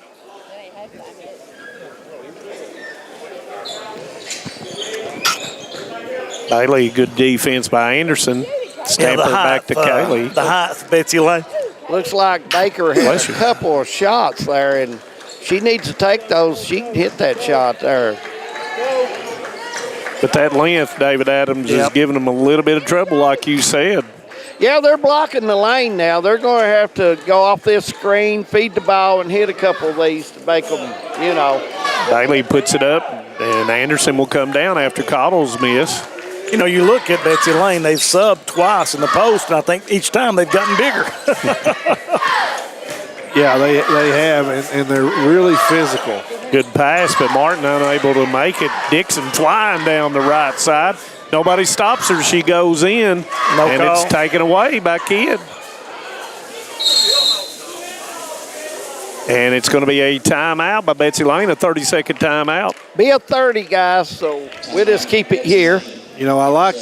Bailey, good defense by Anderson. Stamper back to Kaylee. The height, Betsy Lane. Looks like Baker has a couple of shots there, and she needs to take those. She can hit that shot there. But that length, David Adams, is giving them a little bit of trouble, like you said. Yeah, they're blocking the lane now. They're going to have to go off this screen, feed the ball, and hit a couple of these to make them, you know. Bailey puts it up, and Anderson will come down after Cottle's miss. You know, you look at Betsy Lane, they've subbed twice in the post, and I think each time they've gotten bigger. Yeah, they have, and they're really physical. Good pass, but Martin unable to make it. Dixon flying down the right side. Nobody stops her. She goes in, and it's taken away by Kidd. And it's going to be a timeout by Betsy Lane, a 30-second timeout. Be a 30, guys, so we'll just keep it here. You know, I like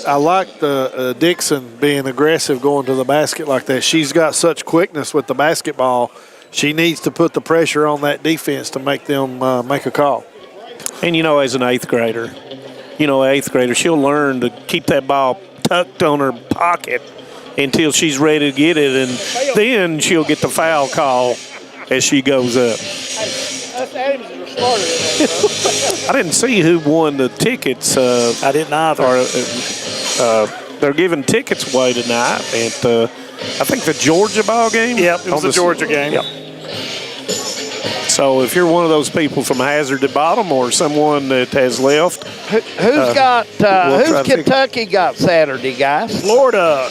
the Dixon being aggressive going to the basket like that. She's got such quickness with the basketball. She needs to put the pressure on that defense to make them make a call. And, you know, as an eighth grader, she'll learn to keep that ball tucked on her pocket until she's ready to get it, and then she'll get the foul call as she goes up. I didn't see who won the tickets. I didn't either. They're giving tickets away tonight at I think the Georgia ball game. Yep, it was the Georgia game. Yep. So if you're one of those people from Hazard at Bottom or someone that has left, who's Kentucky got Saturday, guys? Florida.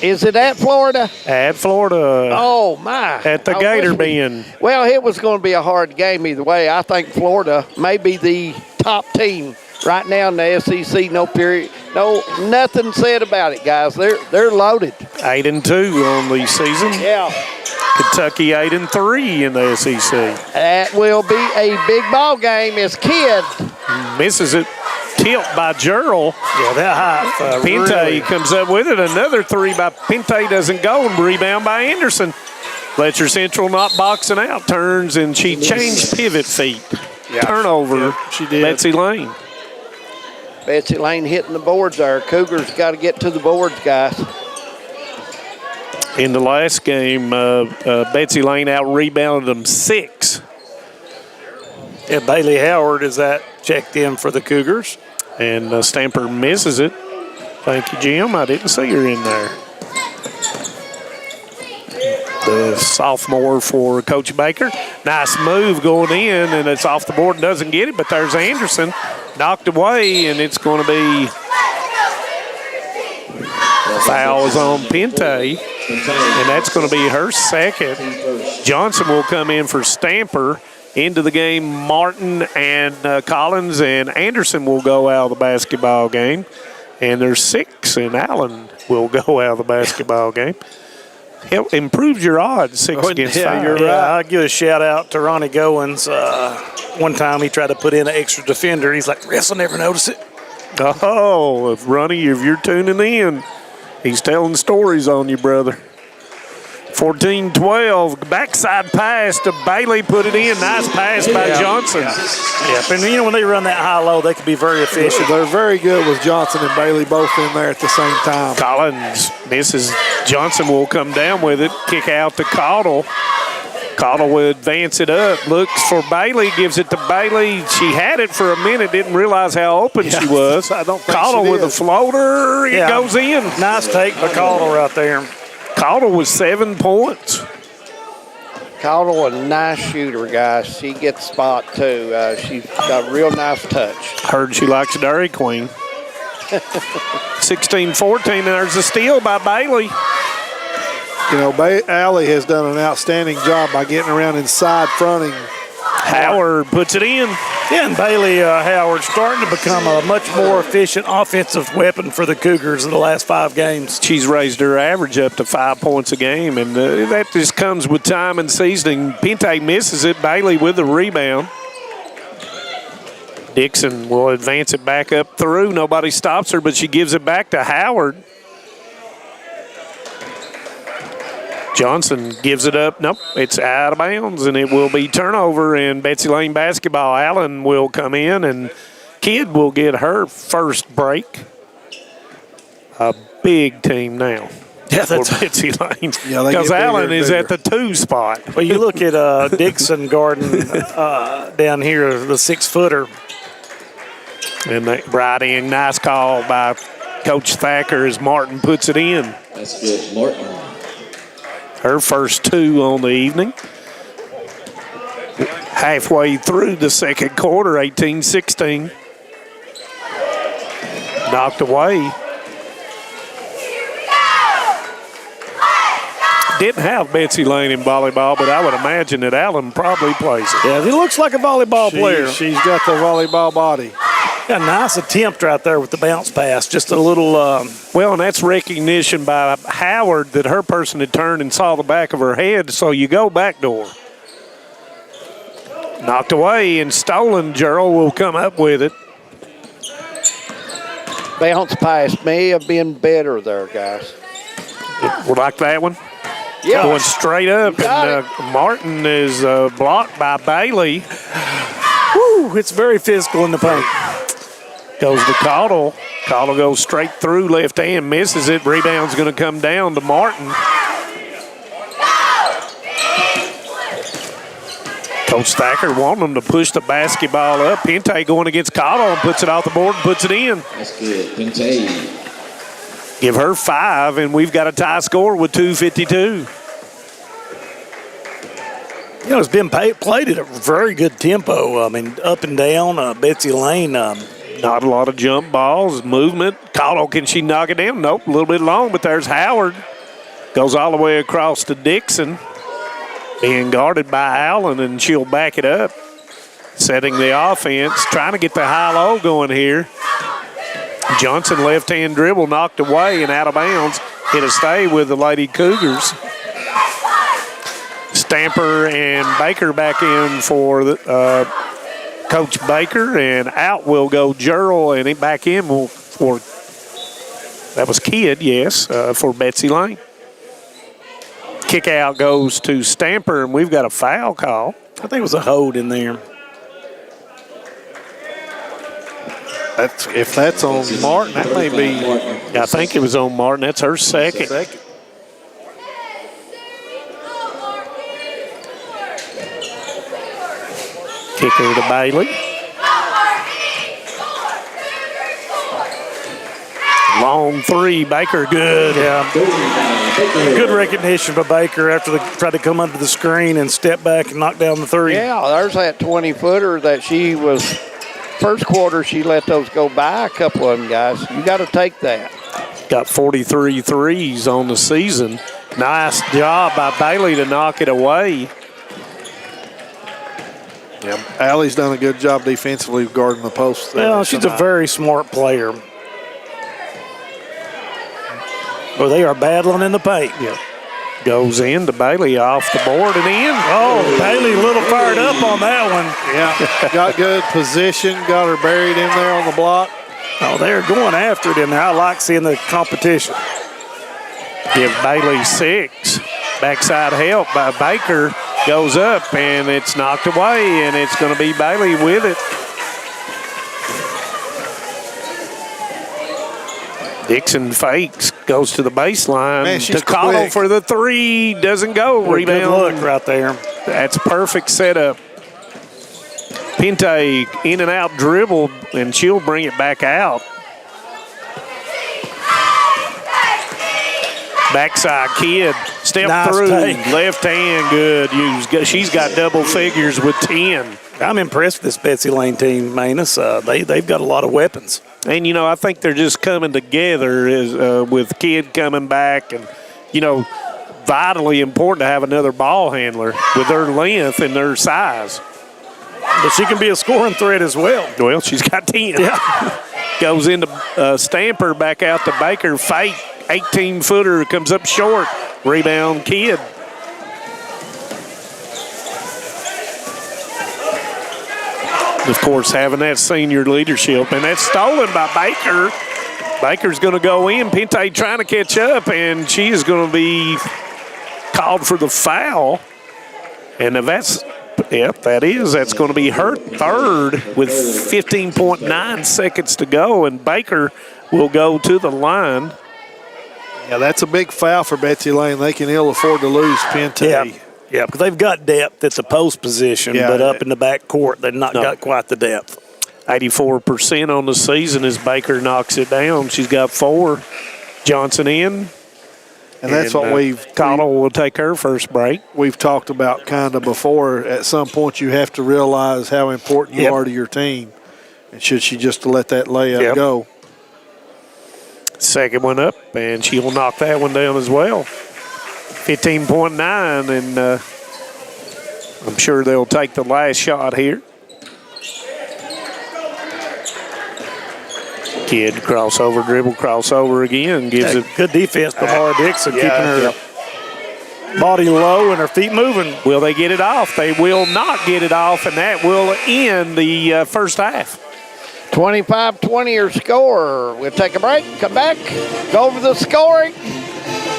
Is it at Florida? At Florida. Oh my! At the Gator Bend. Well, it was going to be a hard game either way. I think Florida may be the top team right now in the SEC. Nothing said about it, guys. They're loaded. 8-2 on the season. Yeah. Kentucky 8-3 in the SEC. That will be a big ball game as Kidd misses it. Tilt by Gerald. Yeah, that high. Pente really comes up with it. Another three by Pente doesn't go, and rebound by Anderson. Letcher Central not boxing out. Turns, and she changed pivot feet. Yeah, Turnover. She did. Betsy Lane. Betsy Lane hitting the boards there. Cougars got to get to the boards, guys. In the last game, Betsy Lane out-rebounded them 6. Yeah, Bailey Howard is that checked in for the Cougars. And Stamper misses it. Thank you, Jim. I didn't see her in there. The sophomore for Coach Baker. Nice move going in, and it's off the board and doesn't get it, but there's Anderson knocked away, and it's going to be foul is on Pinte, and that's going to be her second. Johnson will come in for Stamper. Into the game, Martin and Collins and Anderson will go out of the basketball game. And there's 6, and Allen will go out of the basketball game. It improves your odds, 6 against 5. You're right. I'll give a shout out to Ronnie Goins. One time he tried to put in an extra defender. He's like, refs will never notice it. Oh, if Ronnie, if you're tuning in, he's telling stories on you, brother. 14-12, backside pass to Bailey, put it in. Nice pass by Johnson. Yep, and when they run that high-low, they can be very efficient. They're very good with Johnson and Bailey both in there at the same time. Collins misses. Johnson will come down with it. Kick out to Caudle. Caudle will advance it up. Looks for Bailey, gives it to Bailey. She had it for a minute, didn't realize how open she was. I don't think Caudle with a floater. It goes in. Nice take by Caudle right there. Caudle was 7 points. Caudle, a nice shooter, guys. She gets spot, too. She's got a real nice touch. Heard she likes Dairy Queen. 16-14, and there's a steal by Bailey. You know, Allie has done an outstanding job by getting around inside fronting. Howard puts it in. Yeah, and Bailey Howard starting to become a much more efficient offensive weapon for the Cougars in the last 5 games. She's raised her average up to 5 points a game, and that just comes with time and seasoning. Pinte misses it. Bailey with the rebound. Dixon will advance it back up through. Nobody stops her, but she gives it back to Howard. Johnson gives it up. Nope, it's out of bounds, and it will be turnover in Betsy Lane basketball. Allen will come in, and Kidd will get her first break. A big team now. Yeah, that's for Betsy Lane. Yeah, because Allen is at the 2 spot. Well, you look at Dixon guarding down here, the 6-footer. And that right in, nice call by Coach Thacker as Martin puts it in. That's good, Martin. Her first 2 on the evening. Halfway through the second quarter, 18-16. Knocked away. Didn't have Betsy Lane in volleyball, but I would imagine that Allen probably plays it. Yeah, he looks like a volleyball player. She's got the volleyball body. Yeah, nice attempt right there with the bounce pass. Just a little. Well, and that's recognition by Howard that her person had turned and saw the back of her head, so you go backdoor. Knocked away and stolen. Gerald will come up with it. Bounce pass may have been better there, guys. Like that one? Yeah. Going straight up, and Martin is blocked by Bailey. Woo, it's very physical in the paint. Goes to Caudle. Caudle goes straight through, left hand, misses it. Rebound's going to come down to Martin. Coach Thacker wanting them to push the basketball up. Pinte going against Caudle and puts it off the board and puts it in. That's good, Pinte. Give her 5, and we've got a tie score with 2:52. You know, it's been played at a very good tempo. I mean, up and down. Betsy Lane. Not a lot of jump balls, movement. Caudle, can she knock it down? Nope, a little bit long, but there's Howard. Goes all the way across to Dixon. Being guarded by Allen, and she'll back it up. Setting the offense, trying to get the high-low going here. Johnson, left-hand dribble, knocked away and out of bounds. Hit a stay with the Lady Cougars. Stamper and Baker back in for the, Coach Baker, and out will go Gerald, and back in for, that was Kidd, yes, for Betsy Lane. Kick out goes to Stamper, and we've got a foul call. I think it was a hold in there. If that's on Martin, that may be. I think it was on Martin. That's her second. Kicker to Bailey. Long three, Baker good. Yeah. Good recognition by Baker after they tried to come under the screen and step back and knock down the three. Yeah, there's that 20-footer that she was, first quarter she let those go by, a couple of them, guys. You got to take that. Got 43 threes on the season. Nice job by Bailey to knock it away. Yeah, Allie's done a good job defensively guarding the post. Well, she's a very smart player. Well, they are battling in the paint. Yeah. Goes in to Bailey off the board and in. Oh, Bailey a little fired up on that one. Yeah, got good position, got her buried in there on the block. Oh, they're going after it in there. I like seeing the competition. Give Bailey 6. Backside help by Baker. Goes up, and it's knocked away, and it's going to be Bailey with it. Dixon fakes, goes to the baseline. Man, she's Takano quick. for the three, doesn't go. Good Rebound. look right there. That's perfect setup. Pinte in and out dribble, and she'll bring it back out. Backside kid, step Nice through, take. left hand, good use. She's got double figures with 10. I'm impressed with this Betsy Lane team, Manus. They've got a lot of weapons. And, you know, I think they're just coming together with Kid coming back and, you know, vitally important to have another ball handler with their length and their size. But she can be a scoring threat as well. Well, she's got 10. Yeah. Goes into Stamper, back out to Baker. Fake, 18-footer, comes up short. Rebound, Kid. Of course, having that senior leadership, and that's stolen by Baker. Baker's going to go in. Pinte trying to catch up, and she is going to be called for the foul. And if that's going to be her third with 15.9 seconds to go, and Baker will go to the line. Yeah, that's a big foul for Betsy Lane. They can ill afford to lose Pinte. Yeah, because they've got depth at the post position, but up in the back court, they've not got quite the depth. 84% on the season as Baker knocks it down. She's got 4. Johnson in. And that's what Cottle will take her first break. We've talked about kind of before. At some point, you have to realize how important you are to your team. And should she just let that layup go? Second one up, and she will knock that one down as well. 15.9, and I'm sure they'll take the last shot here. Kid crossover, dribble, crossover again. Gives it good defense by Laura Dixon, keeping her body low and her feet moving. Will they get it off? They will not get it off, and that will end the first half. 25-20 your score. We'll take a break, come back, go over the scoring,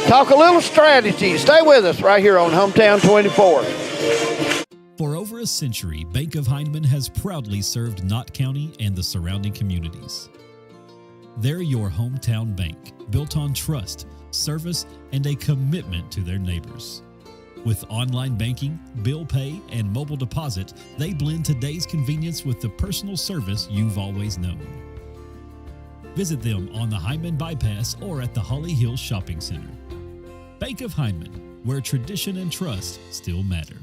talk a little strategy. Stay with us right here on Hometown 24. For over a century, Bank of Hindman has proudly served Knott County and the surrounding communities. They're your hometown bank, built on trust, service, and a commitment to their neighbors. With online banking, bill pay, and mobile deposit, they blend today's convenience with the personal service you've always known. Visit them on the Hyman Bypass or at the Holly Hills Shopping Center. Bank of Hyman, where tradition and trust still matter.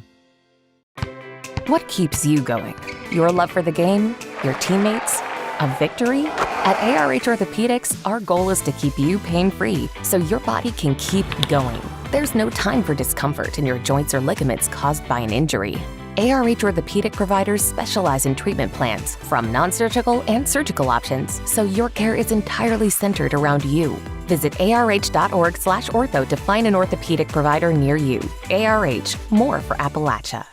What keeps you going? Your love for the game? Your teammates? A victory? At ARH Orthopedics, our goal is to keep you pain-free so your body can keep going. There's no time for discomfort in your joints or ligaments caused by an injury. ARH Orthopedic providers specialize in treatment plans, from non-surgical and surgical options, so your care is entirely centered around you. Visit arh.org/ortho to find an orthopedic provider near you. ARH, more for Appalachia.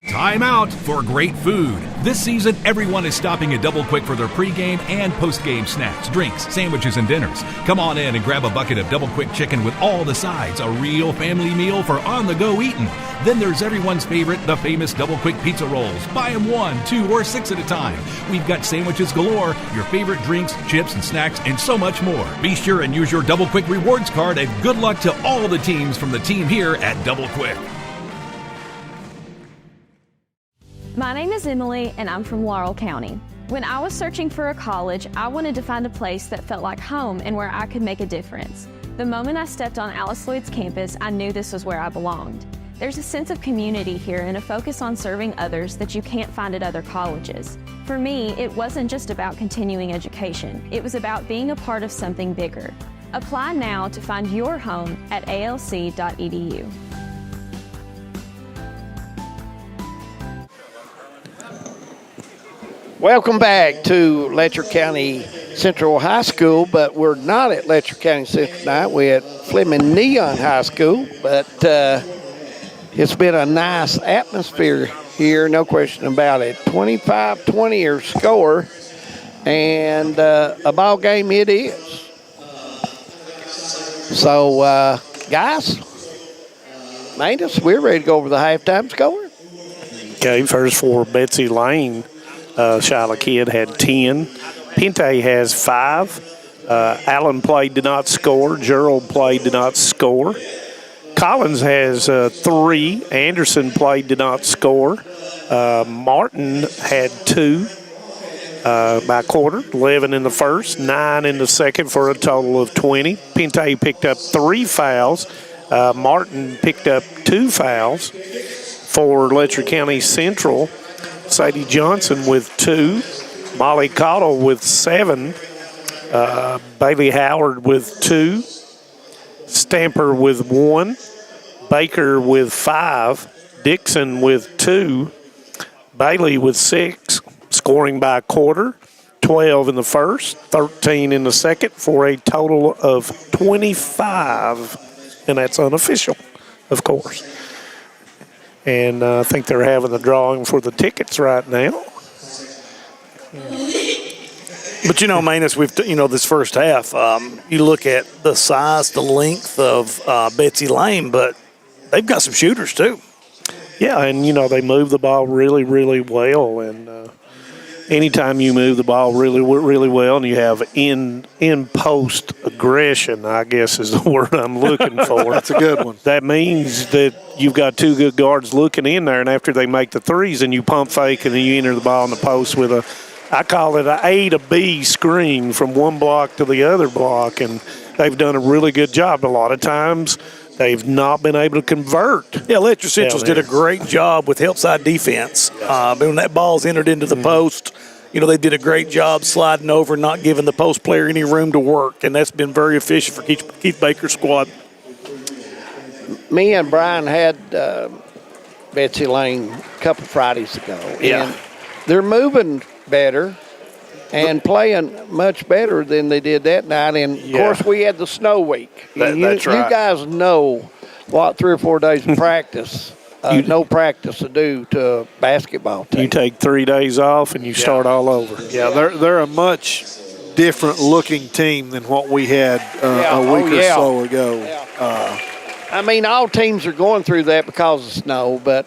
Time out for great food. This season, everyone is stopping at Double Quick for their pregame and postgame snacks, drinks, sandwiches, and dinners. Come on in and grab a bucket of Double Quick chicken with all the sides, a real family meal for on-the-go eating. Then there's everyone's favorite, the famous Double Quick pizza rolls. Buy them 1, 2, or 6 at a time. We've got sandwiches galore, your favorite drinks, chips, and snacks, and so much more. Be sure and use your Double Quick rewards card, and good luck to all the teams from the team here at Double Quick. My name is is Emily, and I'm from Laurel County. When I was searching for a college, I wanted to find a place that felt like home and where I could make a difference. The moment I stepped on Alice Lloyd's campus, I knew this was where I belonged. There's a sense of community here and a focus on serving others that you can't find at other colleges. For me, it wasn't just about continuing education. It was about being a part of something bigger. Apply now to find your home at alc.edu. Welcome back to Letcher County Central High School, but we're not at Letcher County Central tonight. We're at Fleming Neon High School, but it's been a nice atmosphere here, no question about it. 25-20 your score, and a ball game it is. So, guys, Manus, we're ready to go over the halftime score. Okay, first for Betsy Lane. Shiloh Kidd had 10. Pente has 5. Allen Play did not score. Gerald Play did not score. Collins has 3. Anderson Play did not score. Martin had 2 by quarter. 11 in the first, 9 in the second for a total of 20. Pente picked up 3 fouls. Martin picked up 2 fouls. For Letcher County Central, Sadie Johnson with 2, Molly Cottle with 7, Bailey Howard with 2, Stamper with 1, Baker with 5, Dixon with 2, Bailey with 6, scoring by quarter, 12 in the first, 13 in the second, for a total of 25, and that's unofficial, of course. And I think they're having the drawing for the tickets right now. But, Manus, this first half, you look at the size, the length of Betsy Lane, but they've got some shooters too. Yeah, and, they move the ball really, really well. And anytime you move the ball really, really well and you have in-post aggression, I guess is the word I'm looking for. That's a good one. That means that you've got 2 good guards looking in there, and after they make the threes, and you pump fake, and then you enter the ball in the post with I call it an A to B screen from one block to the other block, and they've done a really good job. A lot of times they've not been able to convert. Yeah, Letcher Central's did a great job with help side defense. When that ball's entered into the post, they did a great job sliding over and not giving the post player any room to work, and that's been very efficient for Keith Baker's squad. Me and Brian had Betsy Lane a couple Fridays ago, and they're moving better and playing much better than they did that night. And, of course, we had the snow week. That's right. You guys know what 3 or 4 days of practice, no practice to do to a basketball team. You take 3 days off and you start all over. Yeah, they're a much different looking team than what we had a week or so ago. Yeah. All teams are going through that because of snow, but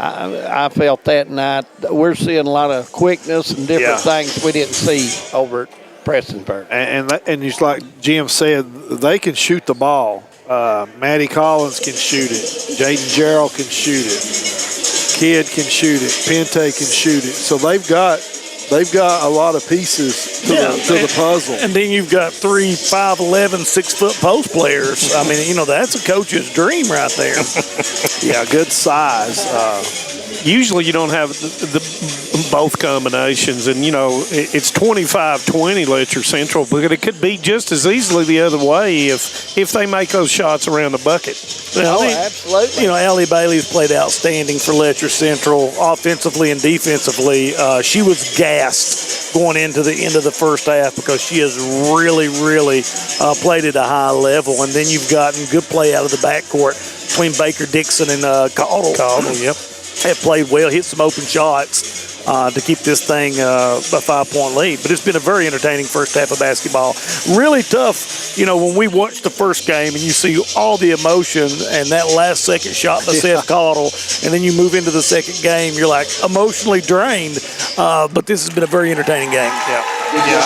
I felt that night. We're seeing a lot of quickness and different things we didn't see over at Prestonsburg. And just like Jim said, they can shoot the ball. Maddie Collins can shoot it. Jaden Gerald can shoot it. Kidd can shoot it. Pente can shoot it. So they've got a lot of pieces to the puzzle. And then you've got 3 5'11", 6-foot post players. That's a coach's dream right there. Yeah, good size. Usually you don't have the both combinations, and it's 25-20 Letcher Central, but it could be just as easily the other way if they make those shots around the bucket. Absolutely. Allie Bailey's played outstanding for Letcher Central offensively and defensively. She was gassed going into the end of the first half because she has really, really played at a high level, and then you've gotten good play out of the backcourt between Baker, Dixon, and Caudill. Yep. Have played well, hit some open shots to keep this thing a 5-point lead. But it's been a very entertaining first half of basketball. Really tough, when we watched the first game and you see all the emotion and that last second shot by Seth Caudill, and then you move into the second game, you're like emotionally drained. But this has been a very entertaining game. Yeah,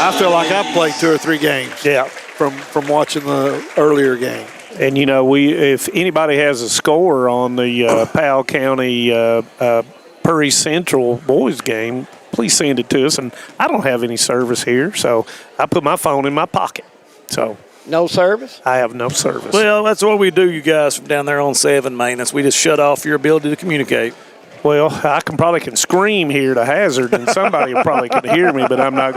I feel like I've played 2 or 3 games. Yeah, from watching the earlier game. And, if anybody has a score on the Powell County Prairie Central boys game, please send it to us. And I don't have any service here, so I put my phone in my pocket. So no service? I have no service. Well, that's what we do, you guys, from down there on 7 maintenance. We just shut off your ability to communicate. Well, I can scream here to Hazard, and somebody probably can hear me, but I'm not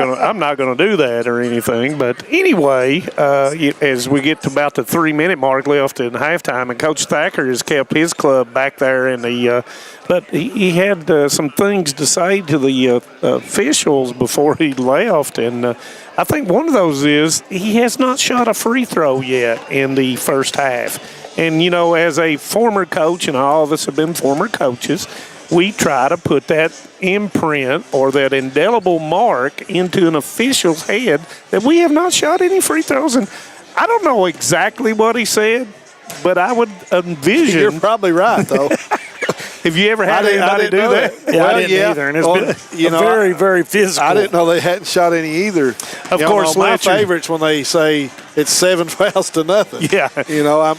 gonna do that or anything. But anyway, as we get to about the 3-minute mark left in halftime, and Coach Thacker has kept his club back there in the. But he had some things to say to the officials before he left, and I think one of those is he has not shot a free throw yet in the first half. And as a former coach, and all of us have been former coaches, we try to put that imprint or that indelible mark into an official's head that we have not shot any free throws. And I don't know exactly what he said, but I would envision. You're probably right, though. Have you ever had anybody do that? Yeah, I didn't either. And it's been very, very physical. I didn't know they hadn't shot any either. Of course, my favorites when they say it's 7 fouls to nothing. Yeah.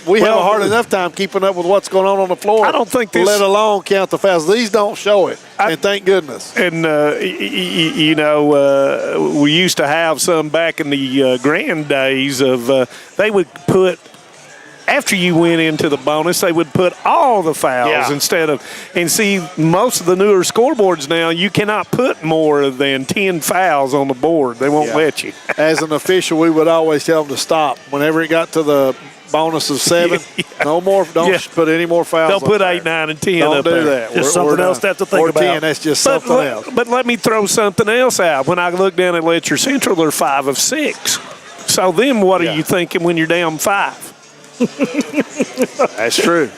We have a hard enough time keeping up with what's going on the floor. I don't think this. Let alone count the fouls. These don't show it, and thank goodness. And, we used to have some back in the grand days of they would put – after you went into the bonus, they would put all the fouls instead of – and see, most of the newer scoreboards now, you cannot put more than 10 fouls on the board. They won't let you. As an official, we would always tell them to stop. Whenever it got to the bonus of 7, no more. Don't put any more fouls. Don't put 8, 9, and 10 don't up do there. that. Just something else to have to think or about. 10, that's just something else. But let me throw something else out. When I look down at Letcher Central, they're 5 of 6. So then what are you thinking when you're down 5? That's true.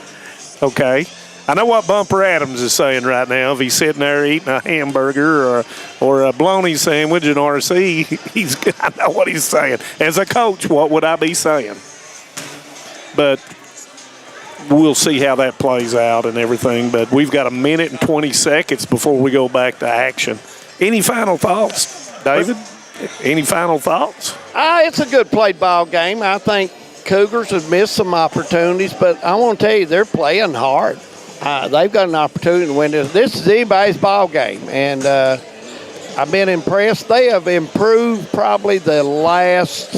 Okay. I know what Bumper Adams is saying right now. If he's sitting there eating a hamburger or a bologna sandwich in RC, I know what he's saying. As a coach, what would I be saying? But we'll see how that plays out and everything. But we've got 1 minute and 20 seconds before we go back to action. Any final thoughts, David? Any final thoughts? It's a good played ball game. I think Cougars have missed some opportunities, but I want to tell you, they're playing hard. They've got an opportunity to win this. This is anybody's ball game, and I've been impressed. They have improved probably the last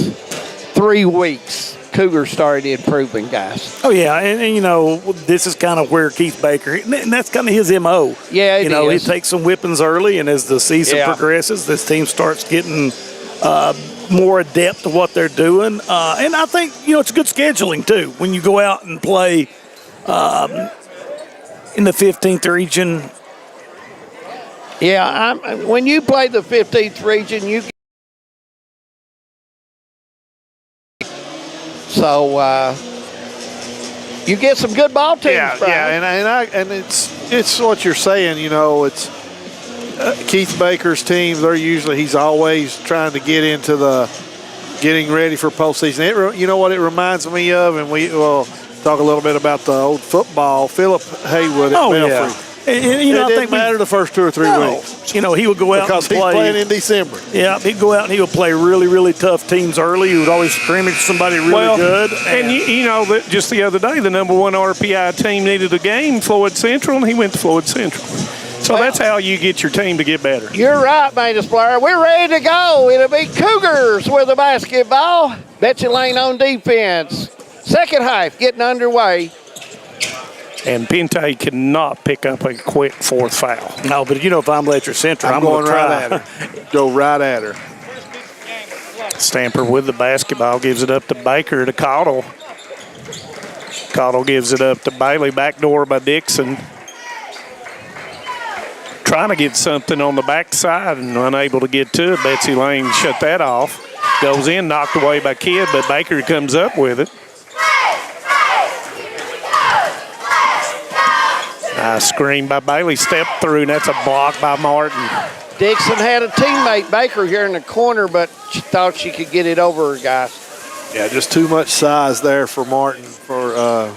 3 weeks. Cougars started improving, guys. Oh, yeah, and this is kind of where Keith Baker, and that's kind of his M.O. Yeah, it is. He takes some whippings early, and as the season progresses, this team starts getting more adept to what they're doing. And I think, it's good scheduling, too, when you go out and play in the 15th region. Yeah, when you play the 15th region, you get some good ball teams. And it's what you're saying. It's Keith Baker's team. He's always trying to get into getting ready for postseason. You know what it reminds me of, and we will talk a little bit about the old football. Philip Haywood at Belfry. Yeah. And it didn't matter the first 2 or 3 weeks. He would go out because and play. He's playing in December. Yeah, he'd go out and he would play really, really tough teams early. He would always scrimmage somebody really good. And that just the other day, the number 1 RPI team needed a game, Floyd Central, and he went to Floyd Central. So that's how you get your team to get better. You're right, Matus Blair. We're ready to go. It'll be Cougars with the basketball. Betsy Lane on defense. Second half getting underway. And Pinte cannot pick up a quick 4th foul. No, but if I'm Letcher Central, I'm going to try. right at her. Go right at her. Stamper with the basketball, gives it up to Baker to Caudill. Caudill gives it up to Bailey. Backdoor by Dixon. Trying to get something on the backside and unable to get to it. Betsy Lane shut that off. Goes in, knocked away by Kidd, but Baker comes up with it. Nice screen by Bailey. Step through, and that's a block by Martin. Dixon had a teammate, Baker, here in the corner, but she thought she could get it over her, guys. Yeah, just too much size there for Martin, for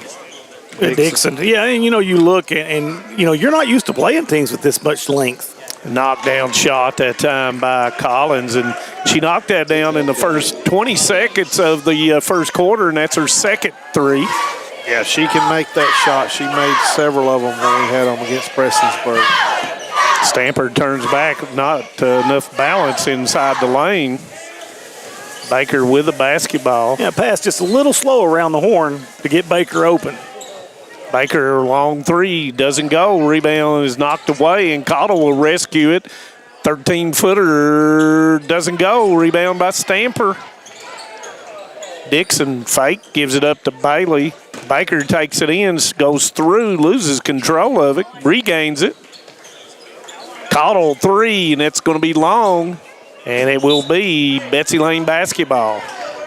Dixon. Yeah, and you look and you're not used to playing teams with this much length. Knockdown shot that time by Collins, and she knocked that down in the first 20 seconds of the first quarter, and that's her second 3. Yeah, she can make that shot. She made several of them when we had them against Prestonsburg. Stamper turns back, not enough balance inside the lane. Baker with the basketball. Yeah, pass just a little slow around the horn to get Baker open. Baker, long three, doesn't go. Rebound is knocked away, and Cottle will rescue it. 13-footer doesn't go. Rebound by Stamper. Dixon fake, gives it up to Bailey. Baker takes it in, goes through, loses control of it, regains it. Cottle three, and it's going to be long, and it will be Betsy Lane basketball.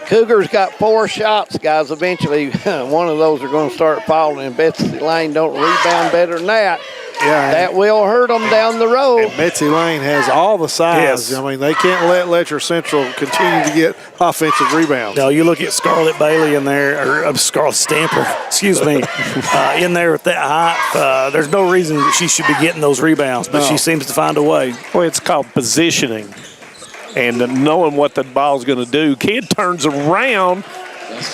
Cougars got 4 shots, guys. Eventually, one of those are going to start falling, and Betsy Lane don't rebound better than that. Yeah, that will hurt them down the road. And Betsy Lane has all the size. Yes. I mean, they can't let Letcher Central continue to get offensive rebounds. No, you look at Scarlett Bailey in there, or Scarlett Stamper, excuse me, in there with that height. There's no reason that she should be getting those rebounds, but she seems to find a way. Well, it's called positioning and knowing what the ball's going to do. Kid turns around.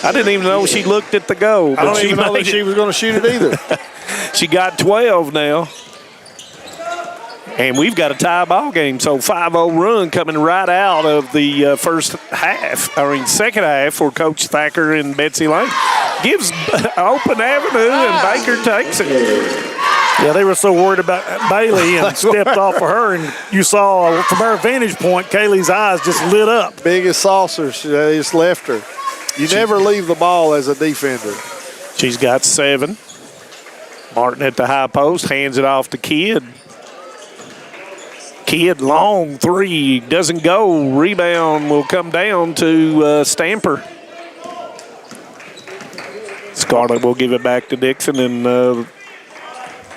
I didn't even know she looked at the goal. I don't even know that she was going to shoot it either. She got 12 now. And we've got a tie ball game, so 5-0 run coming right out of the second half for Coach Thacker and Betsy Lane. Gives open avenue, and Baker takes it. Yeah, they were so worried about Bailey and stepped off of her, and you saw from her vantage point, Kaylee's eyes just lit up. Big as saucers, they just left her. You never leave the ball as a defender. She's got 7. Martin at the high post, hands it off to Kidd. Kidd, long three, doesn't go. Rebound will come down to Stamper. Scarlett will give it back to Dixon, and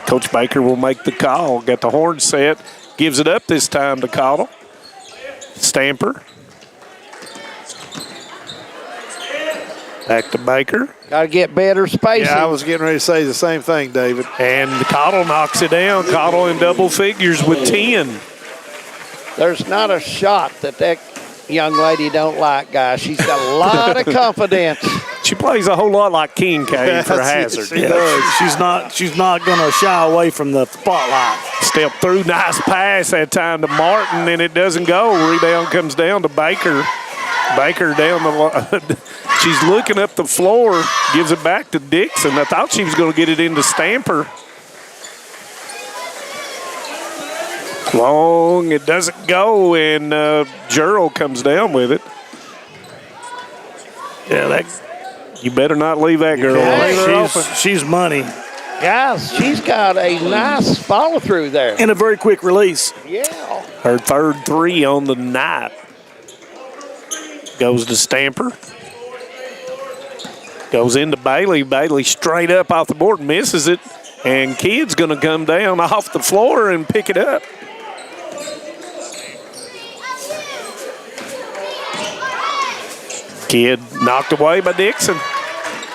Coach Baker will make the call. Got the horn set, gives it up this time to Cottle. Stamper. Back to Baker. Got to get better spacing. Yeah, I was getting ready to say the same thing, David. And Cottle knocks it down. Cottle in double figures with 10. There's not a shot that young lady don't like, guys. She's got a lot of confidence. She plays a whole lot like Kincaid for Hazard. She does. She's not going to shy away from the spotlight. Step through, nice pass that time to Martin, and it doesn't go. Rebound comes down to Baker. Baker down the she's looking up the floor, gives it back to Dixon. I thought she was going to get it into Stamper. Long, it doesn't go, and Gerald comes down with it. Yeah, you better not leave that girl. She's money. Guys, she's got a nice follow through there. And a very quick release. Yeah. Her third 3 on the night. Goes to Stamper. Goes into Bailey. Bailey straight up off the board, misses it. And Kidd's going to come down off the floor and pick it up. Kidd knocked away by Dixon.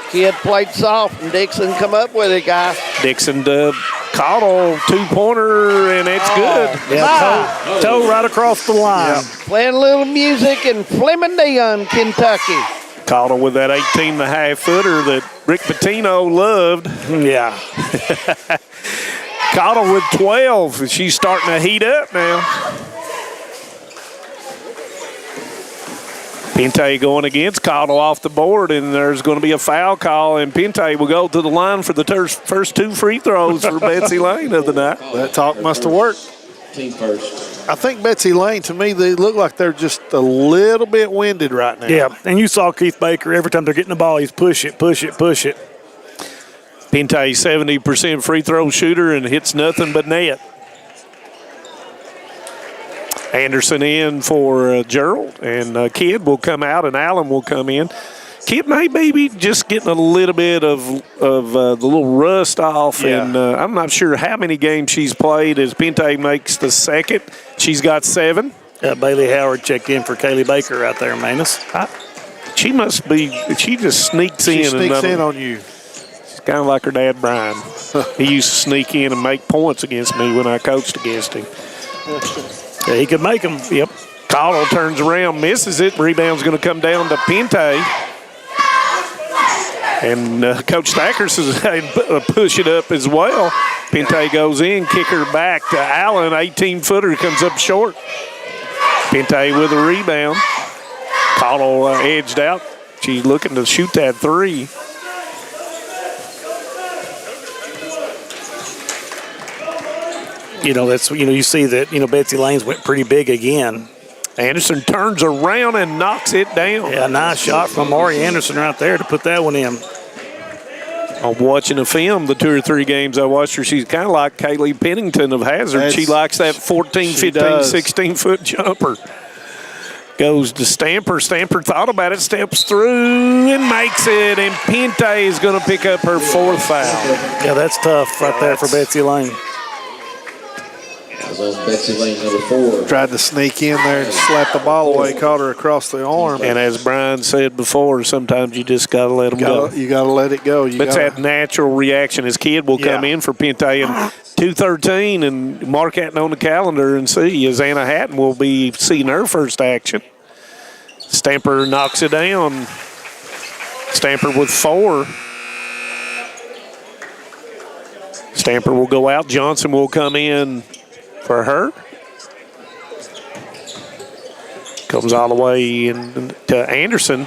Kidd played soft, and Dixon come up with it, guys. Dixon to Cottle, 2-pointer, and it's good. Yeah, toe right across the line. Yeah. Playing a little music in Flemington, Kentucky. Cottle with that 18.5-footer that Rick Pitino loved. Yeah. Cottle with 12, and she's starting to heat up now. Pinte going against Cottle off the board, and there's going to be a foul call, and Pinte will go to the line for the first 2 free throws for Betsy Lane of the night. That talk must have worked. Team first. I think Betsy Lane, to me, they look like they're just a little bit winded right now. Yeah, and you saw Keith Baker, every time they're getting the ball, he's push it. Pinte, 70% free throw shooter, and hits nothing but net. Anderson in for Gerald, and Kidd will come out, and Allen will come in. Kidd may be just getting a little bit of the little rust off, and I'm not sure how many games she's played as Pinte makes the second. She's got 7. Bailey Howard checked in for Kaylee Baker out there in Manus. She must be, she just sneaks in. She sneaks in on you. She's kind of like her dad, Brian. He used to sneak in and make points against me when I coached against him. Yeah, he could make them. Yep. Cottle turns around, misses it. Rebound's going to come down to Pinte. And Coach Thackers is push it up as well. Pente goes in, kicker back to Allen. 18-footer comes up short. Pente with a rebound. Cottle edged out. She's looking to shoot that three. You see that, Betsy Lanes went pretty big again. Anderson turns around and knocks it down. Yeah, nice shot from Maury Anderson right there to put that one in. I'm watching a film, the 2 or 3 games I watched her. She's kind of like Kaylee Pennington of Hazard. She likes that 14, 15, 16-foot jumper. Goes to Stamper. Stamper thought about it, steps through and makes it. And Pente is going to pick up her 4th foul. Yeah, that's tough right there for Betsy Lane. Betsy Lane, number 4. Tried to sneak in there and slap the ball away, caught her across the arm. And as Brian said before, sometimes you just got to let them go. You got to let it go. That's that natural reaction. His kid will come in for Pente and 2:13 and mark that on the calendar and see as Anna Hatton will be seeing her first action. Stamper knocks it down. Stamper with 4. Stamper will go out. Johnson will come in for her. Comes all the way in to Anderson.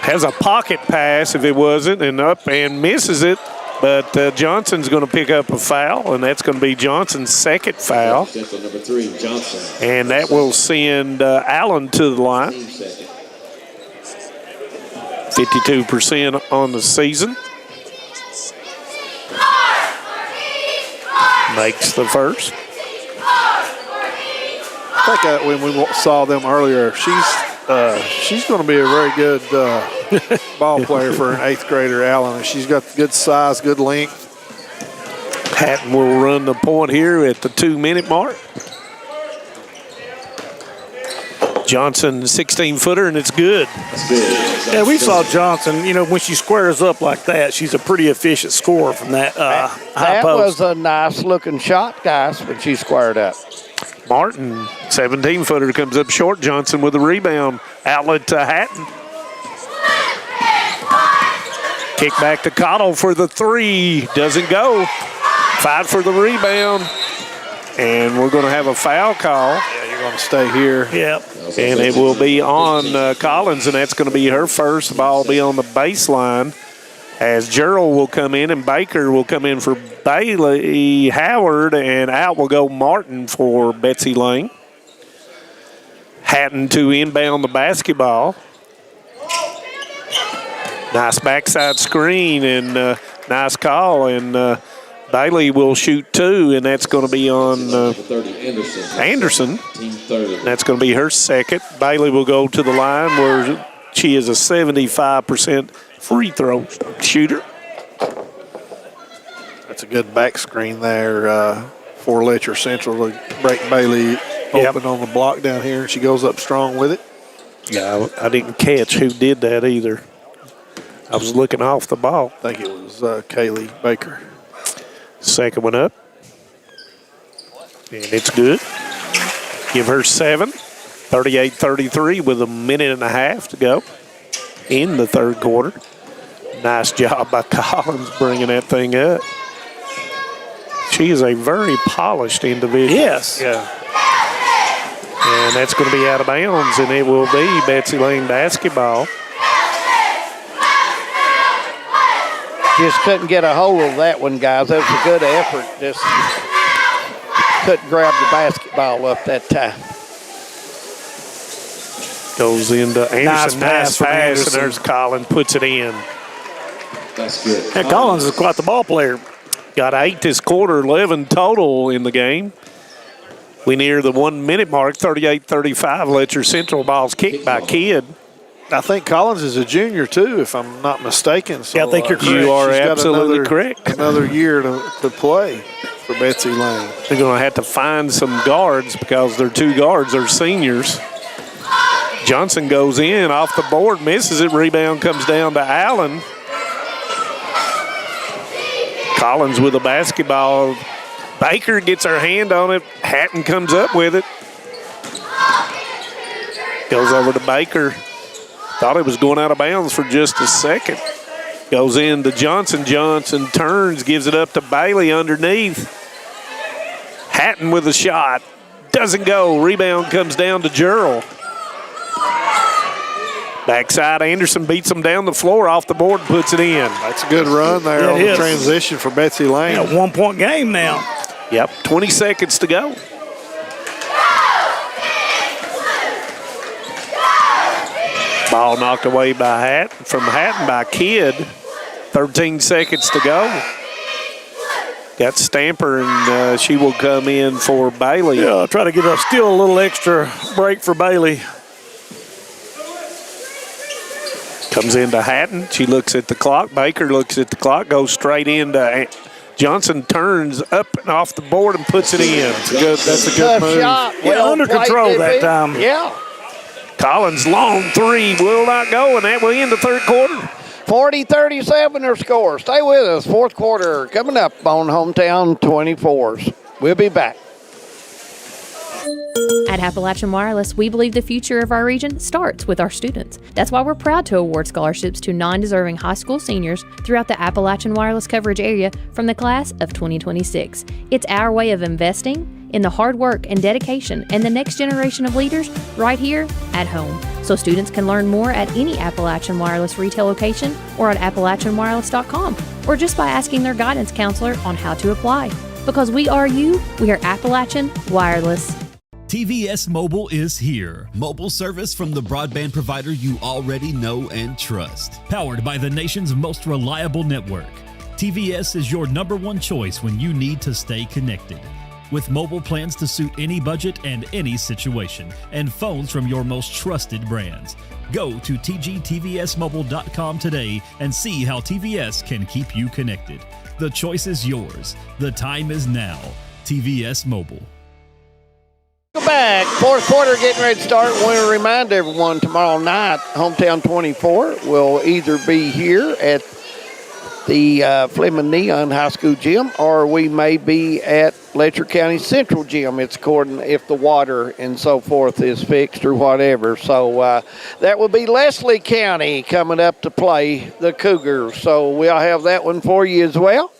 Has a pocket pass if it wasn't, and up and misses it. But Johnson's going to pick up a foul, and that's going to be Johnson's 2nd foul. Number 3, Johnson. And that will send Allen to the line. 52% on the season. Makes the first. I think when we saw them earlier, she's going to be a very good ball player for an 8th grader, Allen. She's got good size, good length. Hatton will run the point here at the 2-minute mark. Johnson, 16-footer, and it's good. That's good. Yeah, we saw Johnson, when she squares up like that, she's a pretty efficient scorer from that high post. That was a nice-looking shot, guys, when she squared up. Martin, 17-footer, comes up short. Johnson with a rebound. Outlet to Hatton. Kick back to Cottle for the 3. Doesn't go. Fight for the rebound. And we're going to have a foul call. Yeah, you're going to stay here. Yep. And it will be on Collins, and that's going to be her first. The ball will be on the baseline as Gerald will come in and Baker will come in for Bailey Howard, and out will go Martin for Betsy Lane. Hatton to inbound the basketball. Nice backside screen and nice call, and Bailey will shoot 2, and that's going to be on Anderson. That's going to be her 2nd. Bailey will go to the line where she is a 75% free throw shooter. That's a good back screen there for Letcher Central to break Bailey open on the block down here. She goes up strong with it. Yeah, I didn't catch who did that either. I was looking off the ball. I think it was Kaylee Baker. 2nd one up. And it's good. Give her 7. 38-33 with a minute and a half to go in the 3rd quarter. Nice job by Collins bringing that thing up. She is a very polished individual. Yes. Yeah. And that's going to be out of bounds, and it will be Betsy Lane basketball. Just couldn't get a hold of that one, guys. That was a good effort. Just couldn't grab the basketball up that time. Goes into Anderson. Nice pass and there's Collins, puts it in. That's good. Yeah, Collins is quite the ball player. Got 8 this quarter, 11 total in the game. We near the 1-minute mark, 38-35. Letcher Central. Ball's kicked by Kidd. I think Collins is a junior, too, if I'm not mistaken. So, yeah, I think you're correct. You are she's absolutely correct. Another year to play for Betsy Lane. They're going to have to find some guards because their 2 guards are seniors. Johnson goes in off the board, misses it. Rebound comes down to Allen. Collins with a basketball. Baker gets her hand on it. Hatton comes up with it. Goes over to Baker. Thought it was going out of bounds for just a second. Goes into Johnson. Johnson turns, gives it up to Bailey underneath. Hatton with a shot. Doesn't go. Rebound comes down to Gerald. Backside, Anderson beats him down the floor off the board and puts it in. That's a good run there on the transition for Betsy Lane. Yeah, 1 point game now. Yep, 20 seconds to go. Ball knocked away by Hatton by Kidd. 13 seconds to go. Got Stamper, and she will come in for Bailey. Yeah, I'll try to get still a little extra break for Bailey. Comes into Hatton. She looks at the clock. Baker looks at the clock, goes straight into Johnson, turns up and off the board and puts it in. That's a good move. Shot. Yeah, under control that time. Yeah. Collins' long three will not go, and that will end the third quarter. 40-37 their score. Stay with us. Fourth quarter coming up on Hometown 24s. We'll be back. At Appalachian Wireless, we believe the future of our region starts with our students. That's why we're proud to award scholarships to non-deserving high school seniors throughout the Appalachian Wireless coverage area from the class of 2026. It's our way of investing in the hard work and dedication and the next generation of leaders right here at home. So students can learn more at any Appalachian Wireless retail location or at AppalachianWireless.com, or just by asking their guidance counselor on how to apply. Because we are you, we are Appalachian Wireless. TVS Mobile is here. Mobile service from the broadband provider you already know and trust. Powered by the nation's most reliable network. TVS is your #1 choice when you need to stay connected. With mobile plans to suit any budget and any situation, and phones from your most trusted brands. Go to tgtvsmobile.com today and see how TVS can keep you connected. The choice is yours. The time is now. TVS Mobile. Welcome back. Fourth quarter getting ready to start. I want to remind everyone tomorrow night, Hometown 24 will either be here at the Fleming Neon High School Gym, or we may be at Letcher County Central Gym. It's according if the water and so forth is fixed or whatever. So that will be Leslie County coming up to play the Cougars. So we'll have that one for you as well.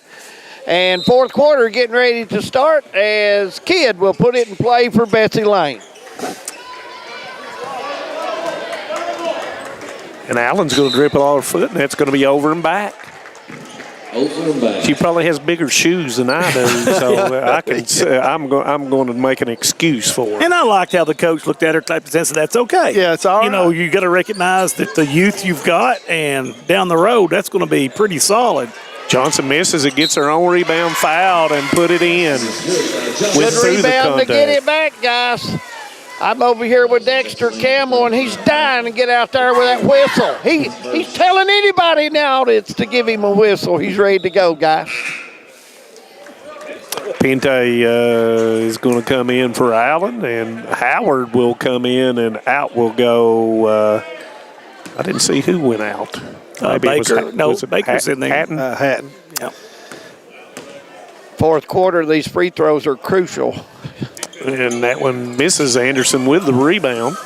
And fourth quarter getting ready to start as Kidd will put it in play for Betsy Lane. And Allen's going to dribble all her foot, and that's going to be over and back. Over and back. She probably has bigger shoes than I do, so I can. I'm going to make an excuse for her. And I liked how the coach looked at her, type of sense that that's okay. Yeah, it's all right. You know, you got to recognize that the youth you've got, and down the road, that's going to be pretty solid. Johnson misses it, gets her own rebound, fouled, and put it in. Good rebound to get it back, guys. I'm over here with Dexter Campbell, and he's dying to get out there with that whistle. He's telling anybody now that's to give him a whistle. He's ready to go, guys. Pente is going to come in for Allen, and Howard will come in, and out will go. I didn't see who went out. Baker. Baker's in there. Hatton. Hatton. Yeah. Fourth quarter, these free throws are crucial. And that one misses. Anderson with the rebound.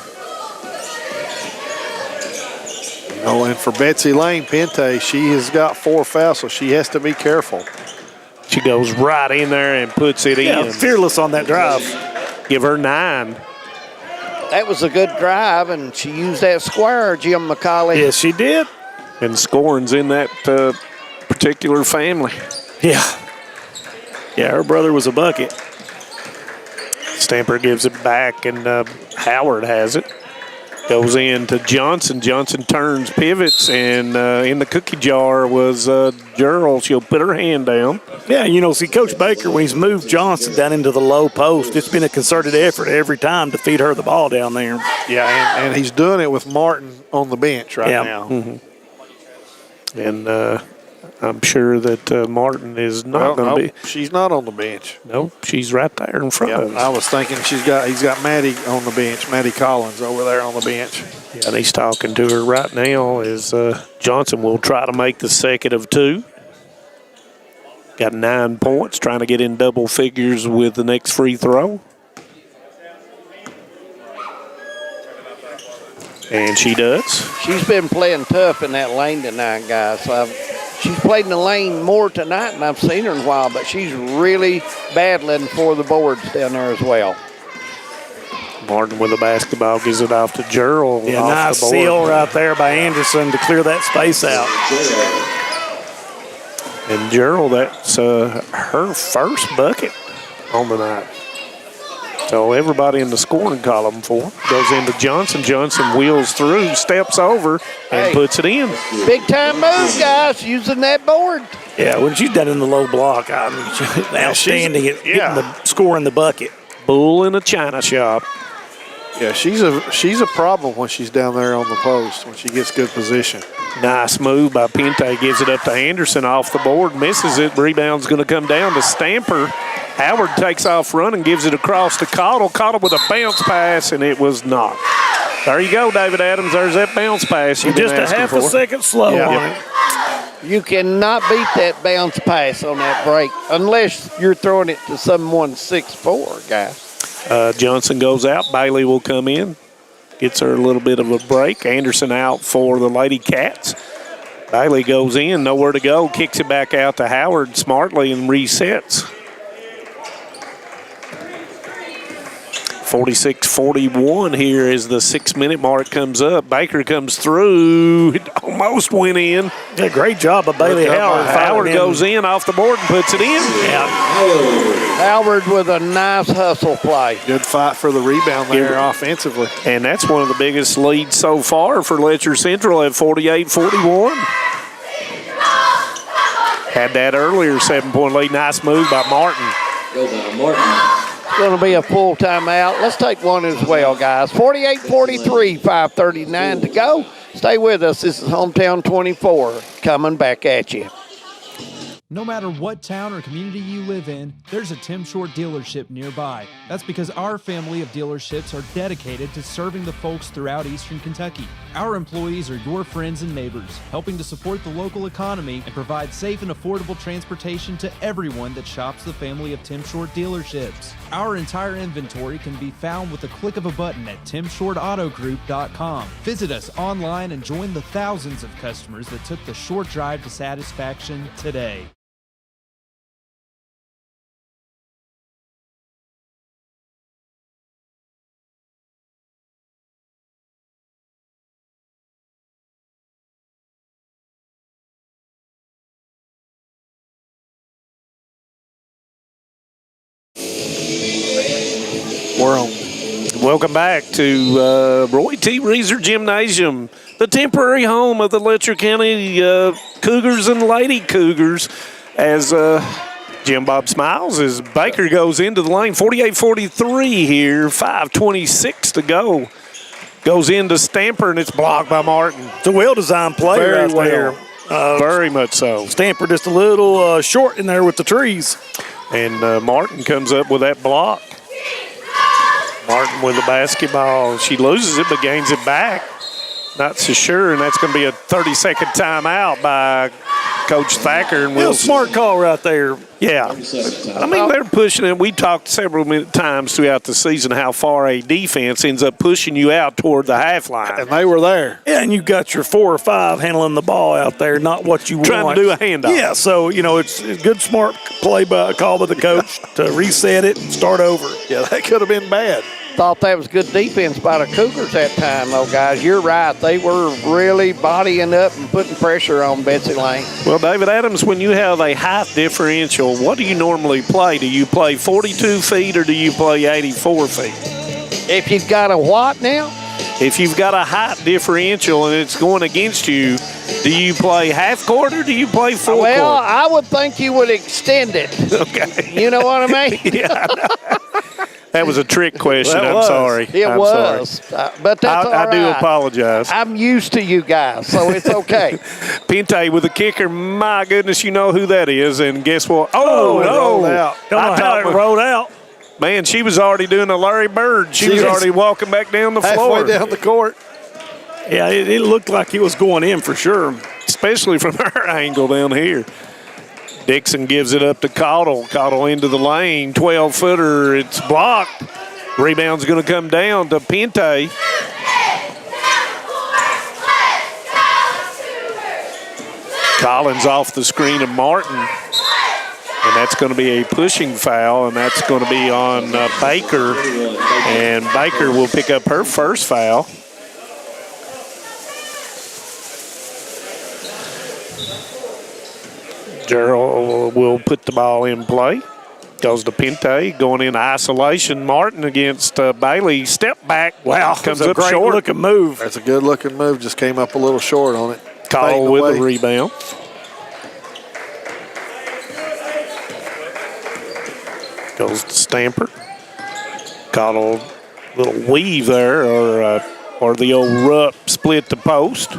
Oh, and for Betsy Lane, Pente, she has got 4 fouls, so she has to be careful. She goes right in there and puts it in. Fearless on that drive. Give her 9. That was a good drive, and she used that square, Jim McCauley. Yes, she did. And scoring's in that particular family. Yeah. Yeah, her brother was a bucket. Stamper gives it back, and Howard has it. Goes in to Johnson. Johnson turns, pivots, and in the cookie jar was Gerald. She'll put her hand down. Yeah, you know, see, Coach Baker, when he's moved Johnson down into the low post, it's been a concerted effort every time to feed her the ball down there. Yeah, and he's doing it with Martin on the bench right now. Mm-hmm. And I'm sure that Martin is not going to be. She's not on the bench. No, she's right there in front of us. I was thinking he's got Maddie on the bench, Maddie Collins over there on the bench. Yeah, and he's talking to her right now as Johnson will try to make the second of 2. Got 9 points, trying to get in double figures with the next free throw. And she does. She's been playing tough in that lane tonight, guys. She's played in the lane more tonight than I've seen her in a while, but she's really battling for the boards down there as well. Martin with the basketball gives it off to Gerald. Yeah, off nice the board. seal right there by Anderson to clear that space out. And Gerald, that's her first bucket on the night. So everybody in the scoring column for her goes into Johnson. Johnson wheels through, steps over, and puts it in. Big time move, guys, using that board. Yeah, when she's done in the low block, I mean, she's outstanding at getting the score in the bucket. Bull in a china shop. Yeah, she's a problem when she's down there on the post, when she gets good position. Nice move by Pinte. Gives it up to Anderson off the board. Misses it. Rebound's going to come down to Stamper. Howard takes off running, gives it across to Cottle. Cottle with a bounce pass, and it was not. There you go, David Adams. There's that bounce pass you've been Just a half for. a second slow Yeah. on it. You cannot beat that bounce pass on that break unless you're throwing it to someone 6'4", guys. Johnson goes out. Bailey will come in. Gets her a little bit of a break. Anderson out for the Lady Cats. Bailey goes in, nowhere to go. Kicks it back out to Howard smartly and resets. 46-41 here as the 6-minute mark comes up. Baker comes through. It almost went in. Yeah, great job by Bailey Howard. Howard goes in off the board and puts it in. Yeah. Howard with a nice hustle play. Good fight for the rebound there offensively. And that's one of the biggest leads so far for Letcher Central at 48-41. Had that earlier 7-point lead. Nice move by Martin. Go by Martin. Going to be a full timeout. Let's take one as well, guys. 48-43, 5:39 to go. Stay with us. This is Hometown 24 coming back at you. No matter what town or community you live in, there's a Tim Short dealership nearby. That's because our family of dealerships are dedicated to serving the folks throughout Eastern Kentucky. Our employees are your friends and neighbors, helping to support the local economy and provide safe and affordable transportation to everyone that shops the family of Tim Short dealerships. Our entire inventory can be found with the click of a button at timshortautogroup.com. Visit us online and join the thousands of customers that took the short drive to satisfaction today. Welcome back to Roy T. Reeser Gymnasium, the temporary home of the Letcher County Cougars and Lady Cougars, as Jim Bob smiles as Baker goes into the lane. 48-43 here, 5:26 to go. Goes into Stamper, and it's blocked by Martin. It's a well-designed play right there. Very much so. Stamper just a little short in there with the trees. And Martin comes up with that block. Martin with the basketball. She loses it but gains it back. Not so sure, and that's going to be a 30-second timeout by Coach Thacker. And Real smart call right there. Yeah. I mean, they're pushing it. We talked several times throughout the season how far a defense ends up pushing you out toward the half line. And they were there. Yeah, and you got your 4 or 5 handling the ball out there, not what you want. Trying to do a handoff. Yeah, so, you know, it's a good, smart call by the coach to reset it and start over. Yeah, that could have been bad. Thought that was good defense by the Cougars that time, though, guys. You're right. They were really bodying up and putting pressure on Betsy Lane. Well, David Adams, when you have a height differential, what do you normally play? Do you play 42 feet or do you play 84 feet? If you've got a what now? If you've got a height differential and it's going against you, do you play half court or do you play full court? Well, I would think you would extend it. Okay. You know what I mean? Yeah, I know. That was a trick question. I'm sorry. It was. But that's all right. I do apologize. I'm used to you guys, so it's okay. Pinte with the kicker. My goodness, you know who that is. And guess what? Oh, no. Rolled out. Don't know how it rolled out. Man, she was already doing a Larry Bird. She was already walking back down the floor. Halfway down the court. Yeah, it looked like it was going in for sure. Especially from her angle down here. Dixon gives it up to Cottle. Cottle into the lane. 12-footer. It's blocked. Rebound's going to come down to Pinte. Collins off the screen of Martin. And that's going to be a pushing foul, and that's going to be on Baker. And Baker will pick up her first foul. Gerald will put the ball in play. Goes to Pinte, going in isolation. Martin against Bailey. Step back. Wow, comes up up short. Great looking move. That's a good looking move. Just came up a little short on it. Call with a rebound. Goes to Stamper. Caught a little weave there, or the old Rupp split the post.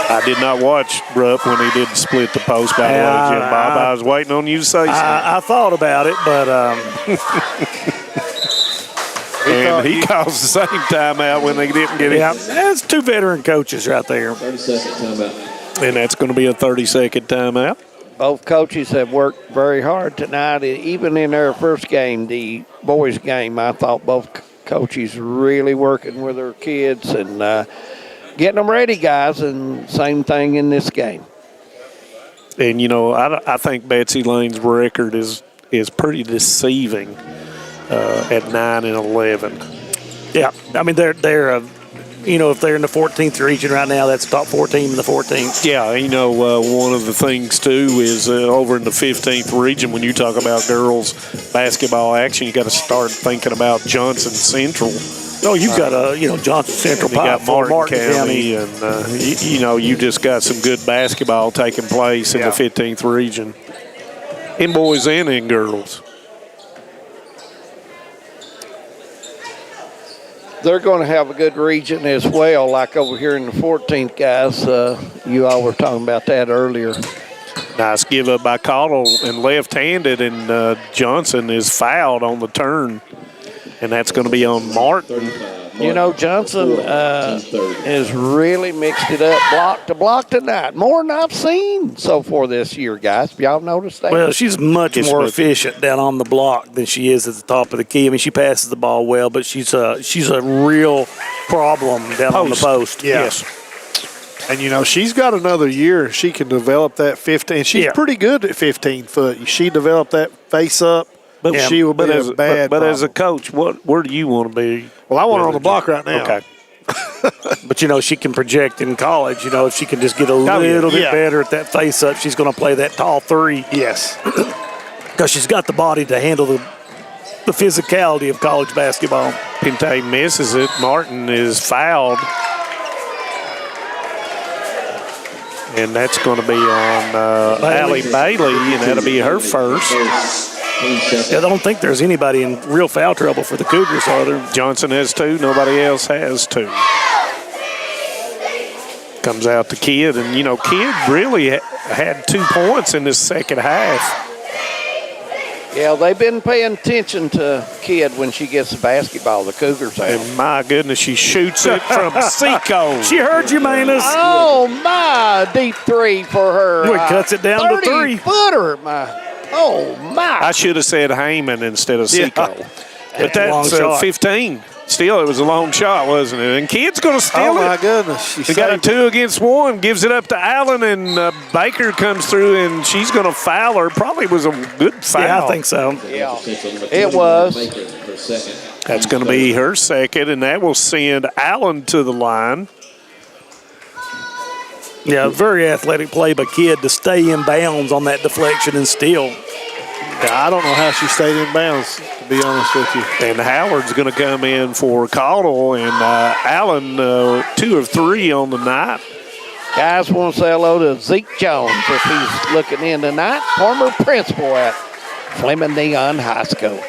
I did not watch Rupp when he did split the post, by the way, Jim Bob. I was waiting on you to say something. I thought about it, but and he calls the same timeout when they didn't get it. Yeah, that's two veteran coaches right there. 30-second timeout. And that's going to be a 30-second timeout. Both coaches have worked very hard tonight. Even in their first game, the boys' game, I thought both coaches really working with their kids and getting them ready, guys, and same thing in this game. And, you know, I think Betsy Lane's record is pretty deceiving at 9-11. Yeah, I mean, they're you know, if they're in the 14th region right now, that's top 4 team in the 14th. Yeah, you know, one of the things, too, is over in the 15th region, when you talk about girls basketball action, you got to start thinking about Johnson Central. Oh, you've got Johnson Central. You got Martin County, and you know, you just got some good basketball taking place in the 15th region, in boys and in girls. They're going to have a good region as well, like over here in the 14th, guys. You all were talking about that earlier. Nice give up by Cottle and left-handed, and Johnson is fouled on the turn, and that's going to be on Martin. You know, Johnson has really mixed it up block to block tonight. More than I've seen so far this year, guys. Have y'all noticed that? Well, she's much more efficient down on the block than she is at the top of the key. I mean, she passes the ball well, but she's a real problem down on the post. Yeah. Yes. And, you know, she's got another year. She can develop that 15. She's pretty good at 15 foot. She developed that face up. But she will be a bad But as a coach, where do you want to be? Well, I want her on the block right now. Okay. But, you know, she can project in college. You know, if she can just get a little bit better at that face-up, she's going to play that tall three. Yes. Because she's got the body to handle the physicality of college basketball. Pinte misses it. Martin is fouled. And that's going to be on Allie Bailey, and that'll be her first. I don't think there's anybody in real foul trouble for the Cougars, are there? Johnson has 2. Nobody else has 2. Comes out to Kidd, and, you know, Kidd really had 2 points in this second half. Yeah, they've been paying attention to Kidd when she gets the basketball, the Cougars have. And my goodness, she shoots it from Seco. She heard you, Manus. Oh, my, deep three for her. Boy, cuts it down to 3. 30-footer, my. Oh, my. I should have said Heyman instead of Seco. But that's 15. Still, it was a long shot, wasn't it? And Kidd's going to steal it. Oh, my goodness. They got a 2 against 1, gives it up to Allen, and Baker comes through, and she's going to foul her. Probably was a good foul. Yeah, I think so. Yeah, it was. That's going to be her second, and that will send Allen to the line. Yeah, very athletic play by Kidd to stay in bounds on that deflection and steal. I don't know how she stayed in bounds, to be honest with you. And Howard's going to come in for Caudill, and Allen 2 of 3 on the night. Guys, want to say hello to Zeke Jones if he's looking in tonight. Former principal at Fleming Neon High School.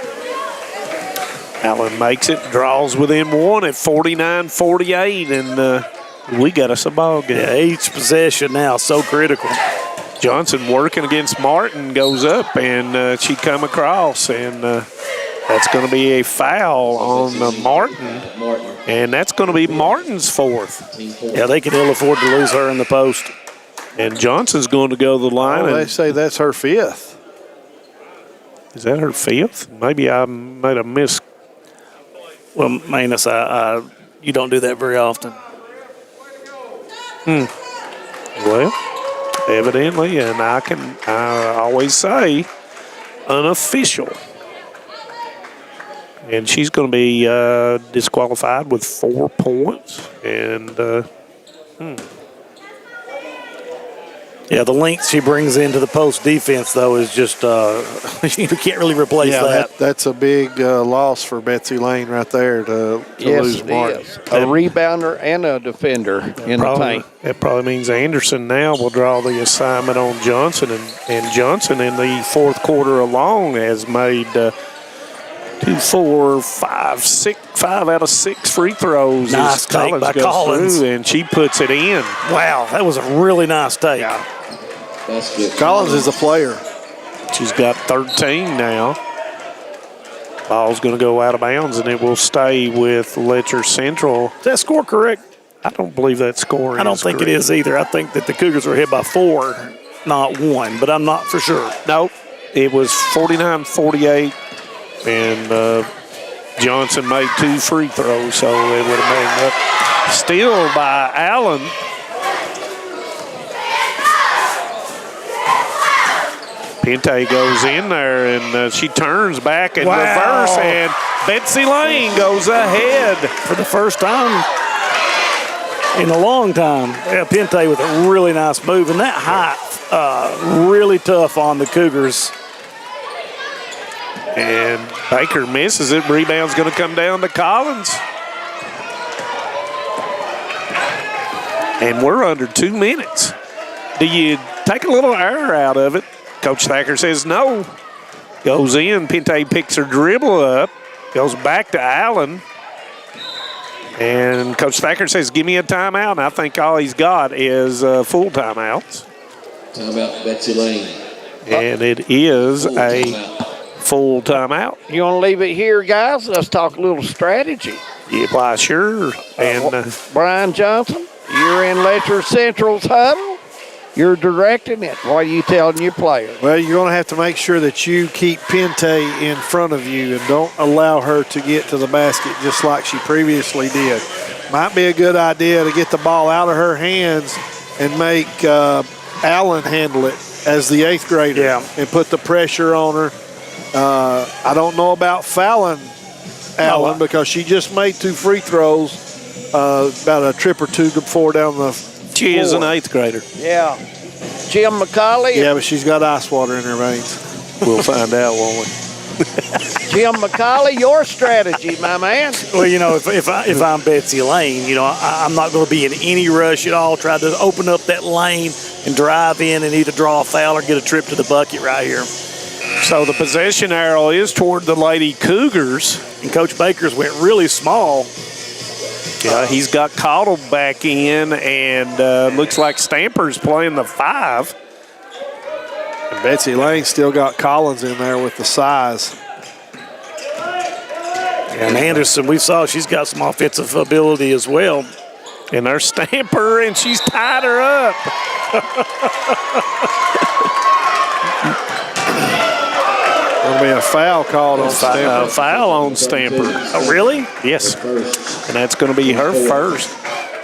Allen makes it, draws within 1 at 49-48, and we got us a ball game. Yeah, each possession now so critical. Johnson working against Martin goes up, and she come across, and that's going to be a foul on Martin, and that's going to be Martin's 4th. Yeah, they can ill afford to lose her in the post. And Johnson's going to go to the line. Oh, they say that's her 5th. Is that her 5th? Maybe I might have missed. Well, Manus, you don't do that very often. Well, evidently, and I always say unofficial. And she's going to be disqualified with 4 points. And, Yeah, the length she brings into the post defense, though, is just you can't really replace that. That's a big loss for Betsy Lane right there to lose Martin. Yes, a rebounder and a defender in the paint. That probably means Anderson now will draw the assignment on Johnson. And Johnson in the fourth quarter alone has made 2, 4, 5, 6, 5 out of 6 free throws. Nice take by Collins. And she puts it in. Wow, that was a really nice take. Yeah. That's good. Collins is a player. She's got 13 now. Ball's going to go out of bounds, and it will stay with Letcher Central. Is that score correct? I don't believe that score I don't think it is either. I think that the Cougars were hit by 4, not 1, but I'm not for sure. Nope. It was 49-48, and Johnson made 2 free throws, so it would have made up. Still by Allen. Pinte goes in there, and she turns back and reverse, and Betsy Lane goes ahead. For the first time in a long time. Yeah, Pinte with a really nice move, and that height really tough on the Cougars. And Baker misses it. Rebound's going to come down to Collins. And we're under 2 minutes. Do you take a little air out of it? Coach Thacker says no. Goes in. Pinte picks her dribble up. Goes back to Allen. And Coach Thacker says, give me a timeout. And I think all he's got is full timeouts. Timeout, Betsy Lane. And it is a full timeout. You want to leave it here, guys? Let's talk a little strategy. Yeah, why, sure. And Brian Johnson, you're in Letcher Central's huddle. You're directing it. What are you telling your players? Well, you're going to have to make sure that you keep Pinte in front of you and don't allow her to get to the basket just like she previously did. Might be a good idea to get the ball out of her hands and make Allen handle it as the 8th grader and put the pressure on her. I don't know about fouling Allen because she just made 2 free throws, about a trip or 2 before down the She is an 8th grader. Yeah. Jim McCauley. Yeah, but she's got ice water in her veins. We'll find out, won't we? Jim McCauley, your strategy, my man. Well, you know, if I'm Betsy Lane, you know, I'm not going to be in any rush at all. Try to open up that lane and drive in and either draw a foul or get a trip to the bucket right here. So the possession arrow is toward the Lady Cougars. And Coach Baker's went really small. Yeah, he's got Cottle back in, and looks like Stamper's playing the 5. And Betsy Lane still got Collins in there with the size. And Anderson, we saw she's got some offensive ability as well. And there's Stamper, and she's tied her up. There'll be a foul called on Stamper. A foul on Stamper. Oh, really? Yes. And that's going to be her first.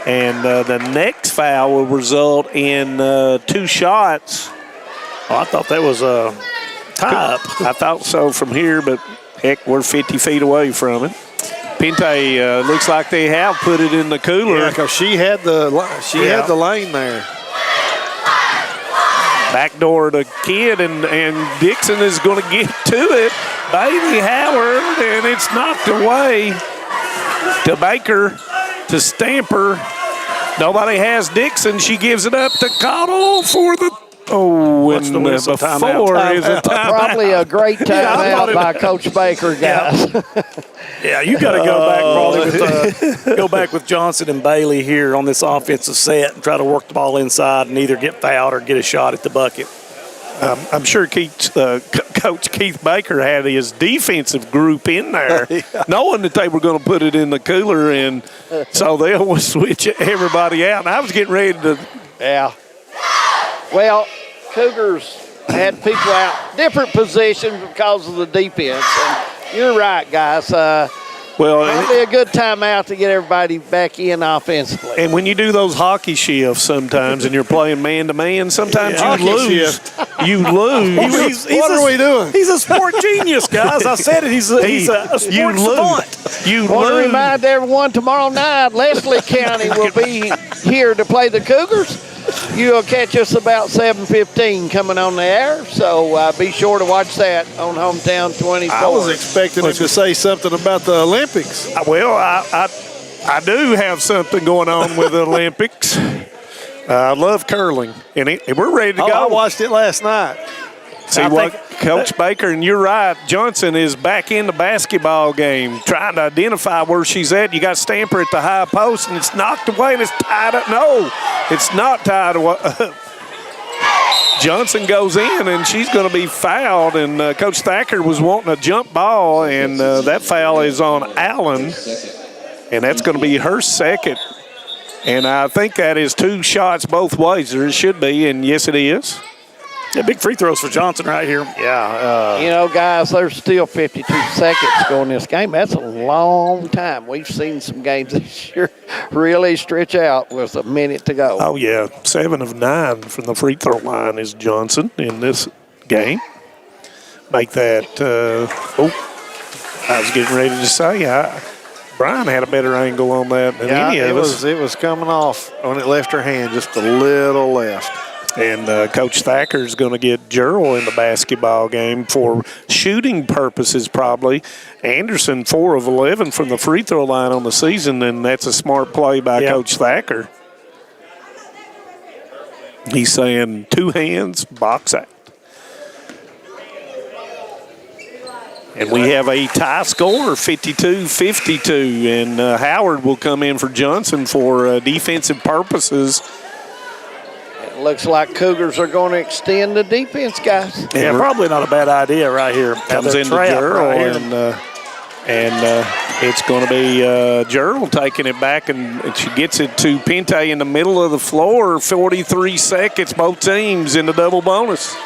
And the next foul will result in 2 shots. Oh, I thought that was a tie-up. I thought so from here, but heck, we're 50 feet away from it. Pinte looks like they have put it in the cooler. Yeah, because she had the lane there. Backdoor to Kidd, and Dixon is going to get to it. Bailey Howard, and it's knocked away to Baker, to Stamper. Nobody has Dixon. She gives it up to Cottle for the and before is a timeout. Probably a great timeout by Coach Baker, guys. Yeah, you got to go back probably with go back with Johnson and Bailey here on this offensive set and try to work the ball inside and either get fouled or get a shot at the bucket. I'm sure Coach Keith Baker had his defensive group in there, knowing that they were going to put it in the cooler, and so they'll switch everybody out. And I was getting ready to. Yeah. Well, Cougars had people out different positions because of the defense. And you're right, guys. Well, It'll be a good timeout to get everybody back in offensively. and when you do those hockey shifts sometimes and you're playing man-to-man, sometimes you lose. You lose. What are we doing? He's a sport genius, guys. I said it. He's a sport savant. You want to lose. remind everyone tomorrow night, Leslie County will be here to play the Cougars. You'll catch us about 7:15 coming on the air, so be sure to watch that on Hometown 24. I was expecting him to say something about the Olympics. Well, I do have something going on with the Olympics. I love curling, and we're ready to go. I watched it last night. See what Coach Baker, and you're right, Johnson is back in the basketball game, trying to identify where she's at. You got Stamper at the high post, and it's knocked away, and it's tied up. No, it's not tied away. Johnson goes in, and she's going to be fouled, and Coach Thacker was wanting a jump ball, and that foul is on Allen, and that's going to be her second. And I think that is 2 shots both ways, or it should be, and yes, it is. Yeah, big free throws for Johnson right here. Yeah. Guys, there's still 52 seconds to go in this game. That's a long time. We've seen some games this year really stretch out with a minute to go. Oh, yeah. 7 of 9 from the free throw line is Johnson in this game. Make that, I was getting ready to say, Brian had a better angle on that than any of us. It was coming off when it left her hand, just a little left. And Coach Thacker is going to get Gerald in the basketball game for shooting purposes probably. Anderson, 4 of 11 from the free throw line on the season, and that's a smart play by Coach Thacker. He's saying 2 hands, box out. And we have a tie score, 52-52, and Howard will come in for Johnson for defensive purposes. It looks like Cougars are going to extend the defense, guys. Yeah, probably not a bad idea right here. Comes into Gerald, and it's going to be Gerald taking it back, and she gets it to Pinte in the middle of the floor. 43 seconds, both teams in the double bonus.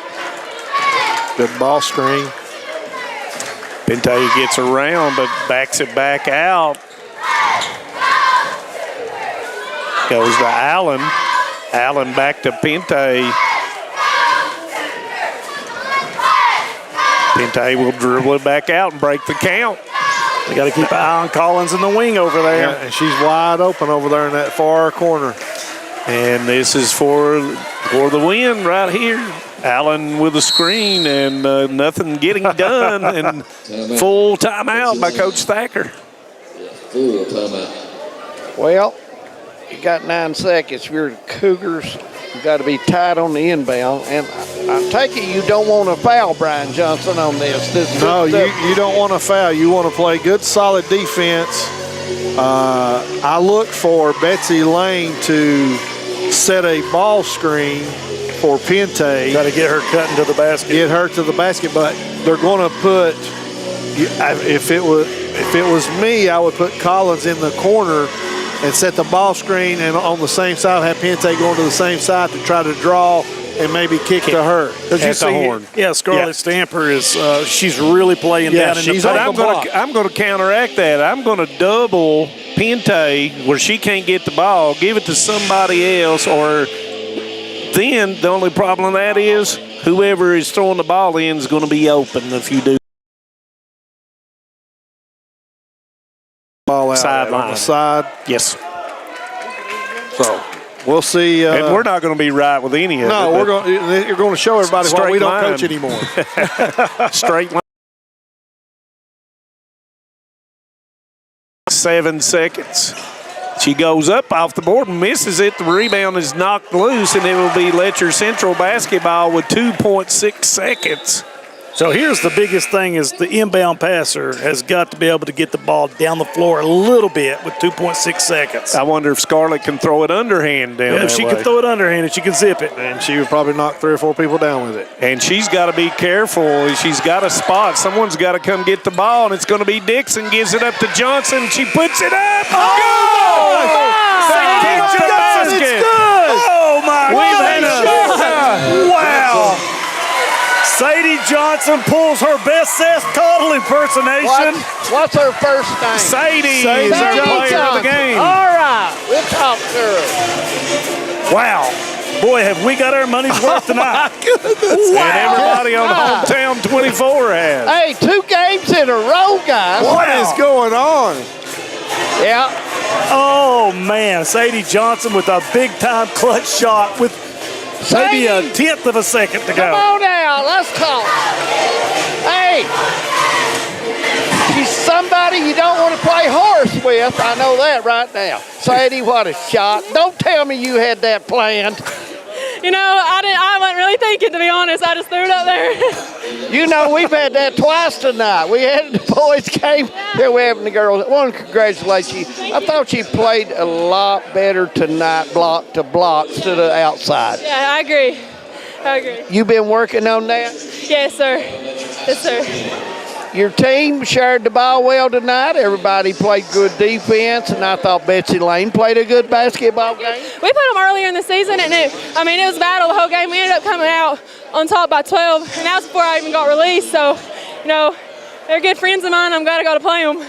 Good ball screen. Pinte gets around, but backs it back out. Goes to Allen. Allen back to Pinte. Pinte will dribble it back out and break the count. They got to keep an eye on Collins in the wing over there. Yeah, and she's wide open over there in that far corner. And this is for the win right here. Allen with a screen and nothing getting done. And full timeout by Coach Thacker. Full timeout. Well, you got 9 seconds. If you're the Cougars, you got to be tight on the inbound. And I take it you don't want to foul Brian Johnson on this. No, you don't want to foul. You want to play good, solid defense. I look for Betsy Lane to set a ball screen for Pinte. Got to get her cut into the basket. Get her to the basket, but they're going to put. If it was me, I would put Collins in the corner and set the ball screen, and on the same side have Pinte going to the same side to try to draw and maybe kick to her. Did you see horn? Yeah, Scarlett Stamper is she's really playing down in the paint. I'm going to counteract that. I'm going to double Pinte where she can't get the ball, give it to somebody else, or then the only problem with that is whoever is throwing the ball in is going to be open if you do. Ball out sideline. On the side. Yes. So we'll see. And we're not going to be right with any of it. No, you're going to show everybody why we don't coach anymore. Straight line. 7 seconds. She goes up off the board and misses it. The rebound is knocked loose, and it will be Letcher Central basketball with 2.6 seconds. So here's the biggest thing is the inbound passer has got to be able to get the ball down the floor a little bit with 2.6 seconds. I wonder if Scarlett can throw it underhand down that if she way. can throw it underhand, she can zip it. And she would probably knock 3 or 4 people down with it. And she's got to be careful. She's got a spot. Someone's got to come get the ball, and it's going to be Dixon. Gives it up to Johnson. She puts it up. Good! It's good! Oh, my goodness! Wow! Sadie Johnson pulls her best Seth Cottle impersonation. What's her first name? Sadie is our player of the game. All right, we'll talk to her. Wow. Boy, have we got our money's worth tonight. Wow. And everybody on Hometown 24 has. Hey, 2 games in a row, guys. What is going on? Yeah. Oh, man. Sadie Johnson with a big-time clutch shot with maybe a 1/10 of a second to go. Come on now, let's talk. Hey, she's somebody you don't want to play horse with. I know that right now. Sadie, what a shot. Don't tell me you had that planned. You know, I wasn't really thinking, to be honest. I just threw it up there. You know, we've had that twice tonight. We had the boys' game. Here we're having the girls. I want to congratulate you. I thought she played a lot better tonight, block to block, instead of outside. Yeah, I agree. You been working on that? Yes, sir. Yes, sir. Your team shared the ball well tonight. Everybody played good defense, and I thought Betsy Lane played a good basketball game. We put them earlier in the season, and it was a battle the whole game. We ended up coming out on top by 12, and that was before I even got released. So, you know, they're good friends of mine. I'm glad I got to play them.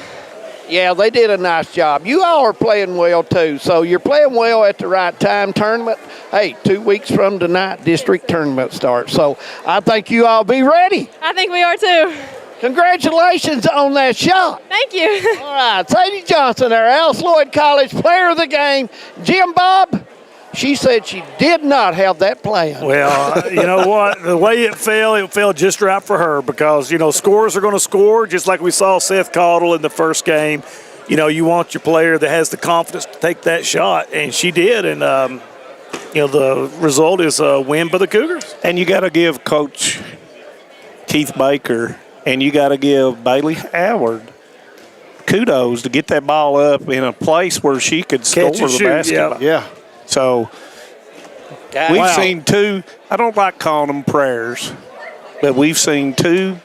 Yeah, they did a nice job. You all are playing well, too. So you're playing well at the right time. Tournament, hey, 2 weeks from tonight, district tournament starts. So I think you all be ready. I think we are, too. Congratulations on that shot. Thank you. All right, Sadie Johnson, our Alice Lloyd College player of the game. Jim Bob, she said she did not have that plan. Well, you know what? The way it fell just right for her because, you know, scorers are going to score, just like we saw Seth Cottle in the first game. You know, you want your player that has the confidence to take that shot, and she did. And, you know, the result is a win by the Cougars. And you got to give Coach Keith Baker and you got to give Bailey Howard kudos to get that ball up in a place where she could score the basketball. Yeah. So we've seen 2, I don't like calling them prayers, but we've seen 2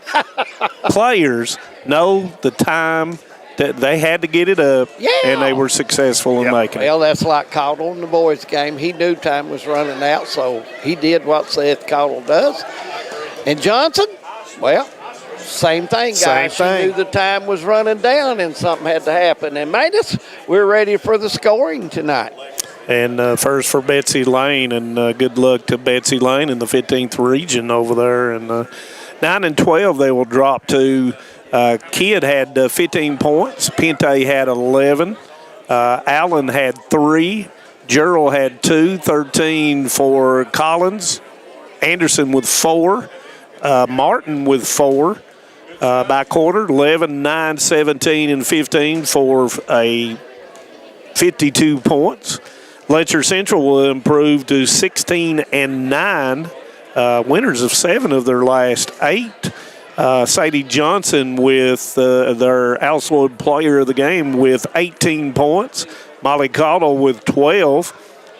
players know the time that they had to get it up, and they were successful in making it. Well, that's like Cottle in the boys' game. He knew time was running out, so he did what Seth Cottle does. And Johnson, well, same thing, guys. She knew the time was running down and something had to happen. And, Matus, we're ready for the scoring tonight. And first for Betsy Lane, and good luck to Betsy Lane in the 15th region over there. And 9 and 12 they will drop to. Kidd had 15 points. Pente had 11. Allen had 3. Gerald had 2. 13 for Collins. Anderson with 4. Martin with 4. By quarter, 11, 9, 17, and 15 for a 52 points. Letcher Central will improve to 16 and 9, winners of 7 of their last 8. Sadie Johnson with their Alice Lloyd player of the game with 18 points. Molly Cottle with 12.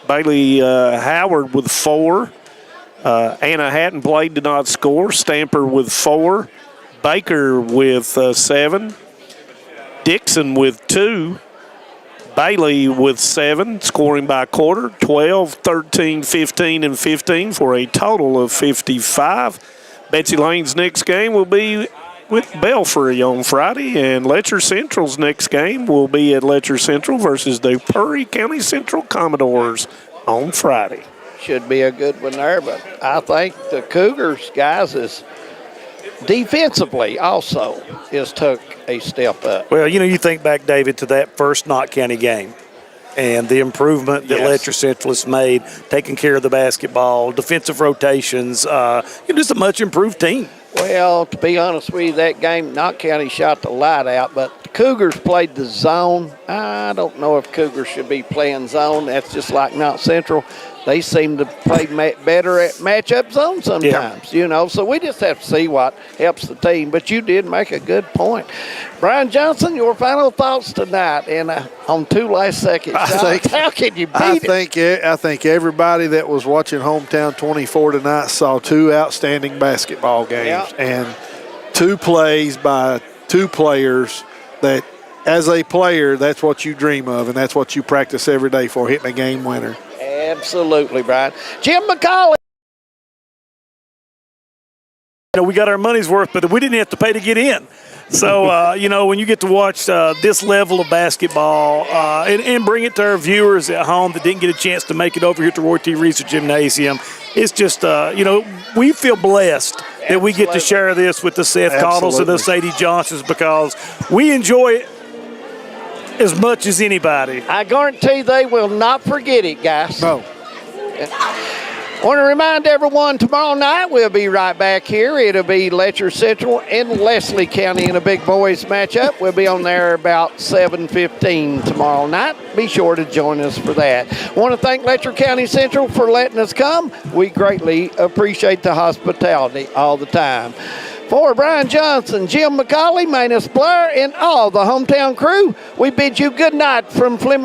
Bailey Howard with 4. Anna Hatton played, did not score. Stamper with 4. Baker with 7. Dixon with 2. Bailey with 7, scoring by quarter. 12, 13, 15, and 15 for a total of 55. Betsy Lane's next game will be with Belfry on Friday, and Letcher Central's next game will be at Letcher Central versus the Perry County Central Commodores on Friday. Should be a good one there, but I think the Cougars, guys, is defensively also is took a step up. Well, you know, you think back, David, to that first Knott County game and the improvement that Letcher Central has made, taking care of the basketball, defensive rotations, just a much improved team. Well, to be honest with you, that game, Knott County shot the light out, but the Cougars played the zone. I don't know if Cougars should be playing zone. That's just like Knott Central. They seem to play better at matchup zone sometimes, you know. So we just have to see what helps the team. But you did make a good point. Brian Johnson, your final thoughts tonight and on 2 last-second shots. How can you beat it? I think everybody that was watching Hometown 24 tonight saw 2 outstanding basketball games and 2 plays by 2 players that, as a player, that's what you dream of and that's what you practice every day for, hitting a game winner. Absolutely, Brian. Jim McCauley. we got our money's worth, but we didn't have to pay to get in. So, when you get to watch this level of basketball and bring it to our viewers at home that didn't get a chance to make it over here to Roy T. Reeser Gymnasium, it's just, we feel blessed that we get to share this with the Seth Caudles and the Sadie Johnsons because we enjoy it as much as anybody. I guarantee they will not forget it, guys. No. I want to remind everyone, tomorrow night we'll be right back here. It'll be Letcher Central and Leslie County in a big boys matchup. We'll be on there about 7:15 tomorrow night. Be sure to join us for that. I want to thank Letcher County Central for letting us come. We greatly appreciate the hospitality all the time. For Brian Johnson, Jim McCauley, Manus Blair, and all the hometown crew, we bid you good night from Fleming.